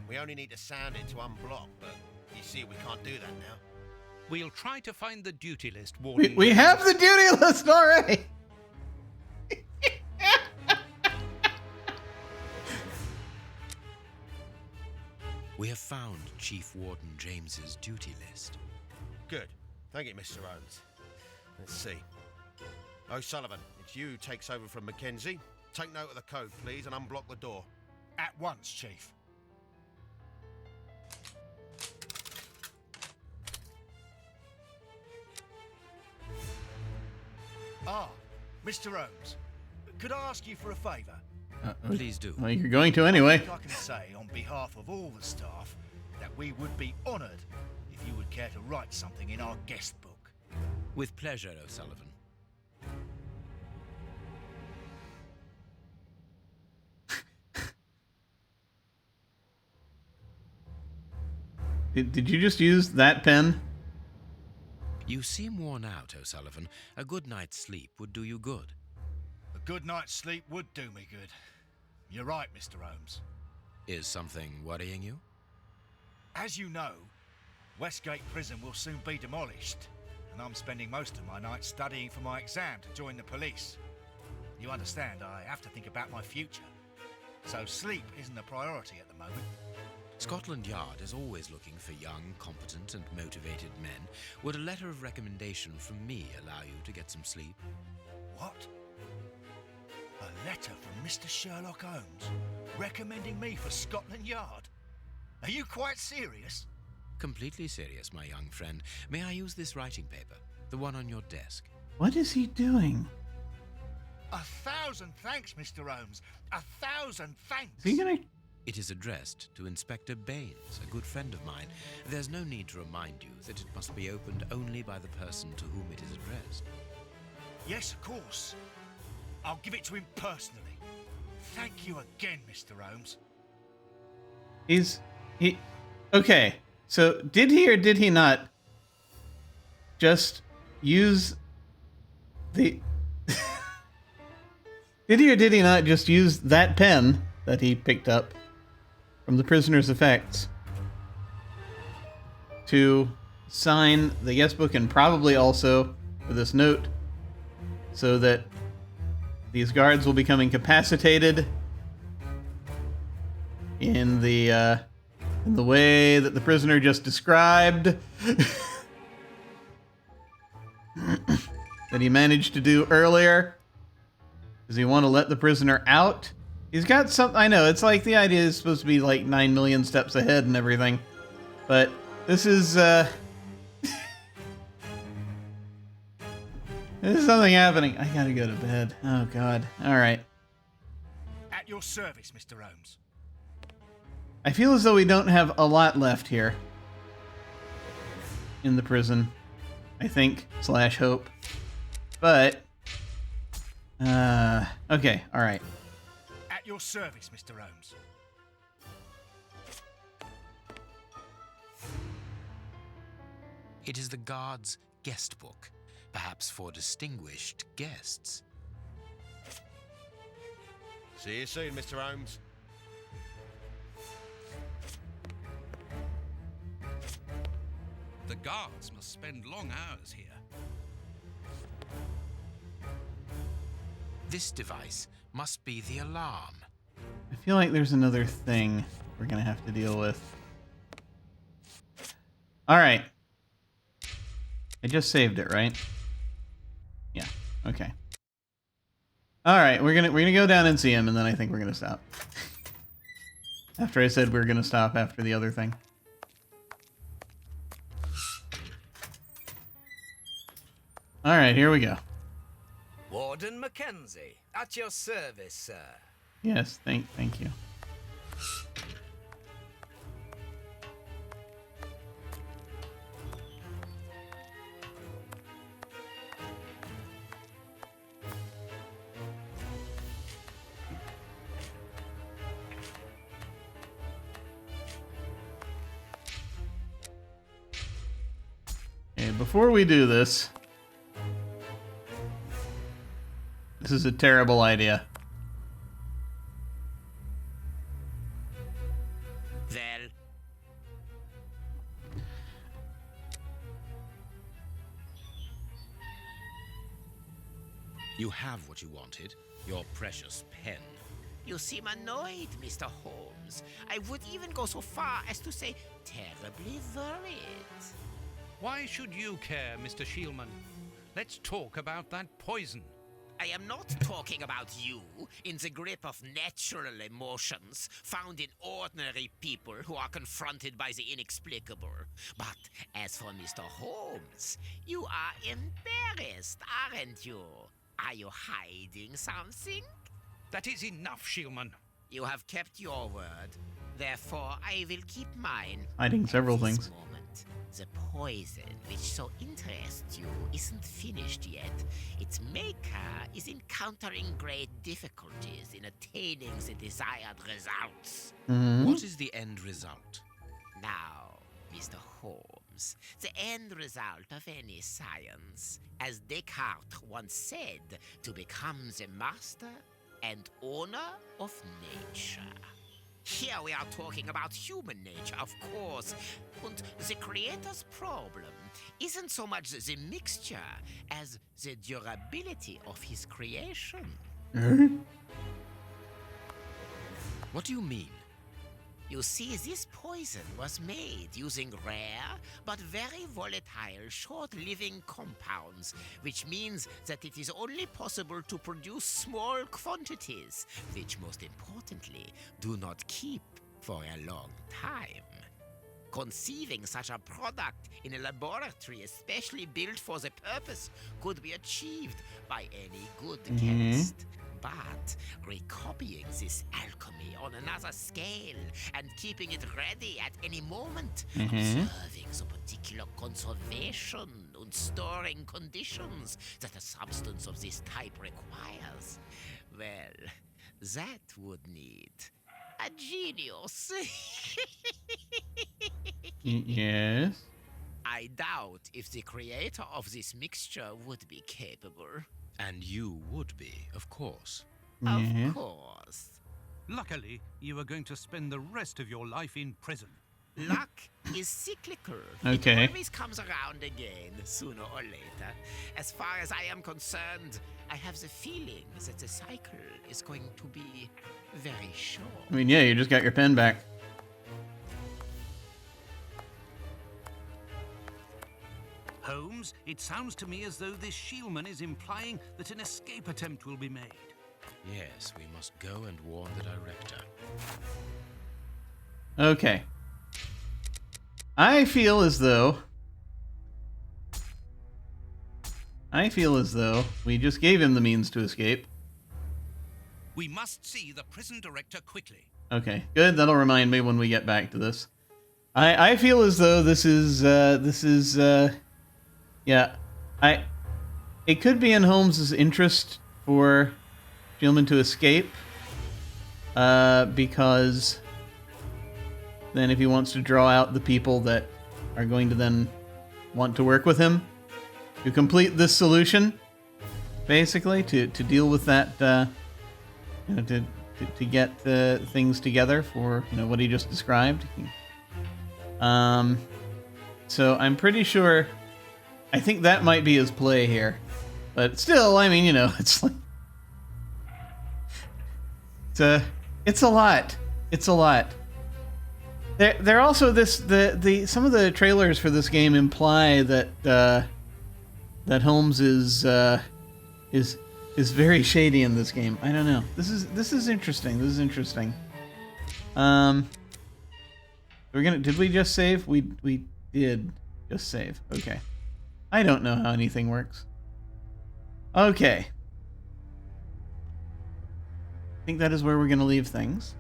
Speaker 8: We only need to sound it to unblock, but you see we can't do that now.
Speaker 3: We'll try to find the duty list, Warden.
Speaker 1: We have the duty list already.
Speaker 2: We have found Chief Warden James's duty list.
Speaker 8: Good. Thank you, Mr. Holmes. Let's see. O'Sullivan, it's you who takes over from Mackenzie. Take note of the code, please, and unblock the door.
Speaker 11: At once, Chief. Ah, Mr. Holmes, could I ask you for a favour?
Speaker 2: Please do.
Speaker 1: Well, you're going to anyway.
Speaker 11: I think I can say on behalf of all the staff that we would be honoured if you would care to write something in our guest book.
Speaker 2: With pleasure, O'Sullivan.
Speaker 1: Did you just use that pen?
Speaker 2: You seem worn out, O'Sullivan. A good night's sleep would do you good.
Speaker 11: A good night's sleep would do me good. You're right, Mr. Holmes.
Speaker 2: Is something worrying you?
Speaker 11: As you know, Westgate Prison will soon be demolished, and I'm spending most of my nights studying for my exam to join the police. You understand, I have to think about my future, so sleep isn't a priority at the moment.
Speaker 2: Scotland Yard is always looking for young, competent and motivated men. Would a letter of recommendation from me allow you to get some sleep?
Speaker 11: What? A letter from Mr. Sherlock Holmes recommending me for Scotland Yard? Are you quite serious?
Speaker 2: Completely serious, my young friend. May I use this writing paper? The one on your desk.
Speaker 1: What is he doing?
Speaker 11: 1,000 thanks, Mr. Holmes. 1,000 thanks.
Speaker 1: Is he gonna...
Speaker 2: It is addressed to Inspector Baines, a good friend of mine. There's no need to remind you that it must be opened only by the person to whom it is addressed.
Speaker 11: Yes, of course. I'll give it to him personally. Thank you again, Mr. Holmes.
Speaker 1: Okay, so did he or did he not just use the... Did he or did he not just use that pen that he picked up from the prisoner's effects to sign the guest book and probably also for this note so that these guards will become incapacitated in the way that the prisoner just described that he managed to do earlier? Does he want to let the prisoner out? He's got some... I know, it's like the idea is supposed to be like 9 million steps ahead and everything. But this is, this is something happening. I gotta go to bed. Oh, God. Alright.
Speaker 11: At your service, Mr. Holmes.
Speaker 1: I feel as though we don't have a lot left here. In the prison. I think. / hope. But... okay, alright.
Speaker 11: At your service, Mr. Holmes.
Speaker 2: It is the guard's guest book, perhaps for distinguished guests.
Speaker 8: See you soon, Mr. Holmes.
Speaker 3: The guards must spend long hours here.
Speaker 2: This device must be the alarm.
Speaker 1: I feel like there's another thing we're gonna have to deal with. Alright. I just saved it, right? Yeah, okay. Alright, we're gonna go down and see him, and then I think we're gonna stop. After I said we were gonna stop after the other thing. All right, here we go.
Speaker 10: Warden Mackenzie, at your service, sir.
Speaker 1: Yes, thank you. Okay, before we do this, this is a terrible idea.
Speaker 12: Well,
Speaker 2: You have what you wanted, your precious pen.
Speaker 12: you seem annoyed, Mr. Holmes. I would even go so far as to say terribly worried.
Speaker 3: Why should you care, Mr. Shielman? Let's talk about that poison.
Speaker 12: I am not talking about you in the grip of natural emotions found in ordinary people who are confronted by the inexplicable. But as for Mr. Holmes, you are embarrassed, aren't you? Are you hiding something?
Speaker 3: That is enough, Shielman.
Speaker 12: You have kept your word. Therefore, I will keep mine.
Speaker 1: Hiding several
Speaker 12: At this
Speaker 1: things.
Speaker 12: moment, the poison which so interests you isn't finished yet. Its maker is encountering great difficulties in attaining the desired results.
Speaker 2: What is the end result?
Speaker 12: Now, Mr. Holmes, the end result of any science, as Descartes once said, to become the master and owner of nature. Here we are talking about human nature, of course. And the creator's problem isn't so much the mixture as the durability of his creation.
Speaker 2: What do you mean?
Speaker 12: You see, this poison was made using rare but very volatile short-living compounds, which means that it is only possible to produce small quantities, which most importantly do not keep for a long time. Conceiving such a product in a laboratory especially built for the purpose could be achieved by any good chemist. But recopying this alchemy on another scale and keeping it ready at any moment, observing the particular conservation and storing conditions that a substance of this type requires, well, that would need a genius.
Speaker 1: Yes.
Speaker 12: I doubt if the creator of this mixture would be capable.
Speaker 2: And you would be, of course.
Speaker 12: Of course.
Speaker 3: Luckily, you are going to spend the rest of your life in prison.
Speaker 12: Luck is cyclical.
Speaker 1: Okay.
Speaker 12: It always comes around again, sooner or later. As far as I am concerned, I have the feeling that the cycle is going to be very short.
Speaker 1: I mean, yeah, you just got your pen back.
Speaker 3: Holmes, it sounds to me as though this Shielman is implying that an escape attempt will be made.
Speaker 2: Yes, we must go and warn the director.
Speaker 1: Okay. I feel as though we just gave him the means to escape.
Speaker 3: We must see the prison director quickly.
Speaker 1: Okay, good. That'll remind me when we get back to this. I feel as though this is yeah. It could be in Holmes's interest for Shielman to escape, because then if he wants to draw out the people that are going to then want to work with him to complete this solution, basically, to deal with that, to get things together for, what he just described. So I'm pretty sure, I think that might be his play here. But still, I mean, it's like, it's a lot. It's a lot. They're also some of the trailers for this game imply that Holmes is very shady in this game. I don't know. This is interesting. This is interesting. Did we just save? We did just save. Okay. I don't know how anything works. Okay. I think that is where we're going to leave things.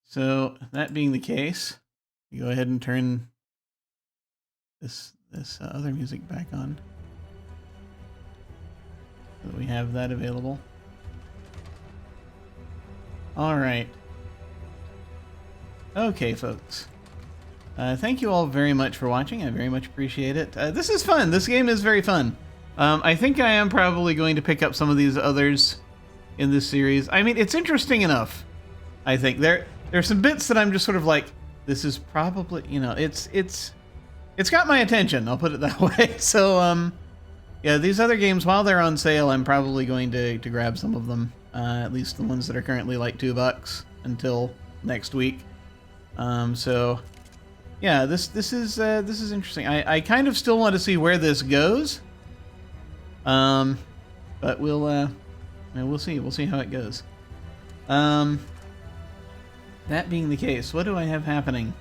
Speaker 1: So, that being the case, you go ahead and turn this other music back on. So that we have that available. Alright. Okay, folks. Thank you all very much for watching. I very much appreciate it. This is fun. This game is very fun. I think I am probably going to pick up some of these others in this series. I mean, it's interesting enough. I think there's some bits that I'm just sort of like, this is probably, you know, it's got my attention. I'll put it that way. So yeah, these other games, while they're on sale, I'm probably going to grab some of them. At least the ones that are currently like $2 until next week. So yeah, this is interesting. I kind of still want to see where this goes. But we'll see. We'll see how it goes. That being the case, what do I have happening?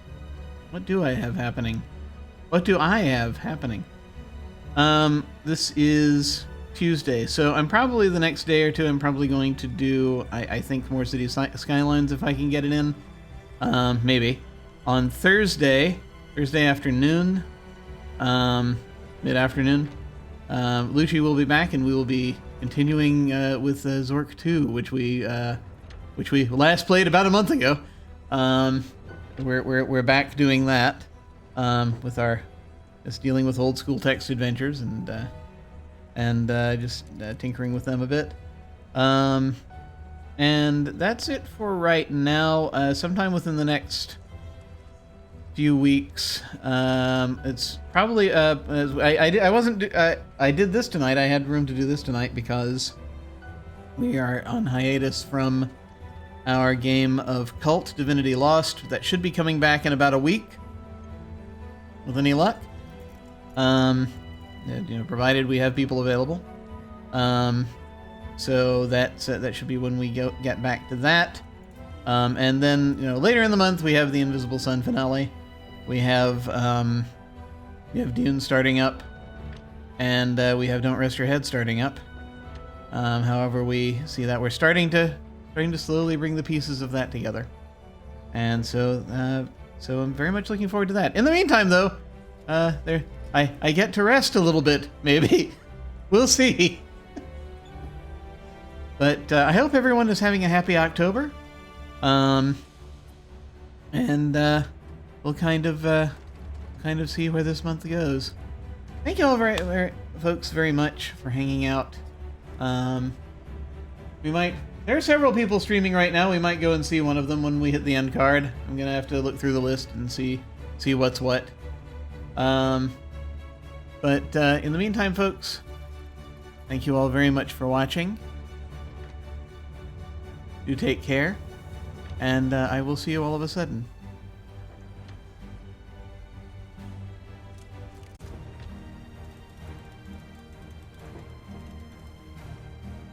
Speaker 1: What do I have happening? What do I have happening? This is Tuesday, so I'm probably the next day or two, I'm probably going to do, I think, more City Skylines if I can get it in. Maybe. On Thursday afternoon, mid-afternoon, Lucci will be back, and we will be continuing with Zork 2, which we last played about a month ago. We're back doing that with our just dealing with old school text adventures and just tinkering with them a bit. And that's it for right now. Sometime within the next few weeks, it's probably I did this tonight. I had room to do this tonight because we are on hiatus from our game of Cult Divinity Lost that should be coming back in about a week with any luck. Provided we have people available. So that should be when we get back to that. And then, later in the month we have the Invisible Sun finale. We have Dune starting up, and we have Don't Rest Your Head starting up. However, we see that we're starting to slowly bring the pieces of that together, and so I'm very much looking forward to that. In the meantime, though, I get to rest a little bit, maybe. We'll see. But I hope everyone is having a happy October. And we'll kind of see where this month goes. Thank you all folks very much for hanging out. There are several people streaming right now. We might go and see one of them when we hit the end card. I'm gonna have to look through the list and see what's what. But in the meantime, folks, thank you all very much for watching. Do take care, and I will see you all of a sudden.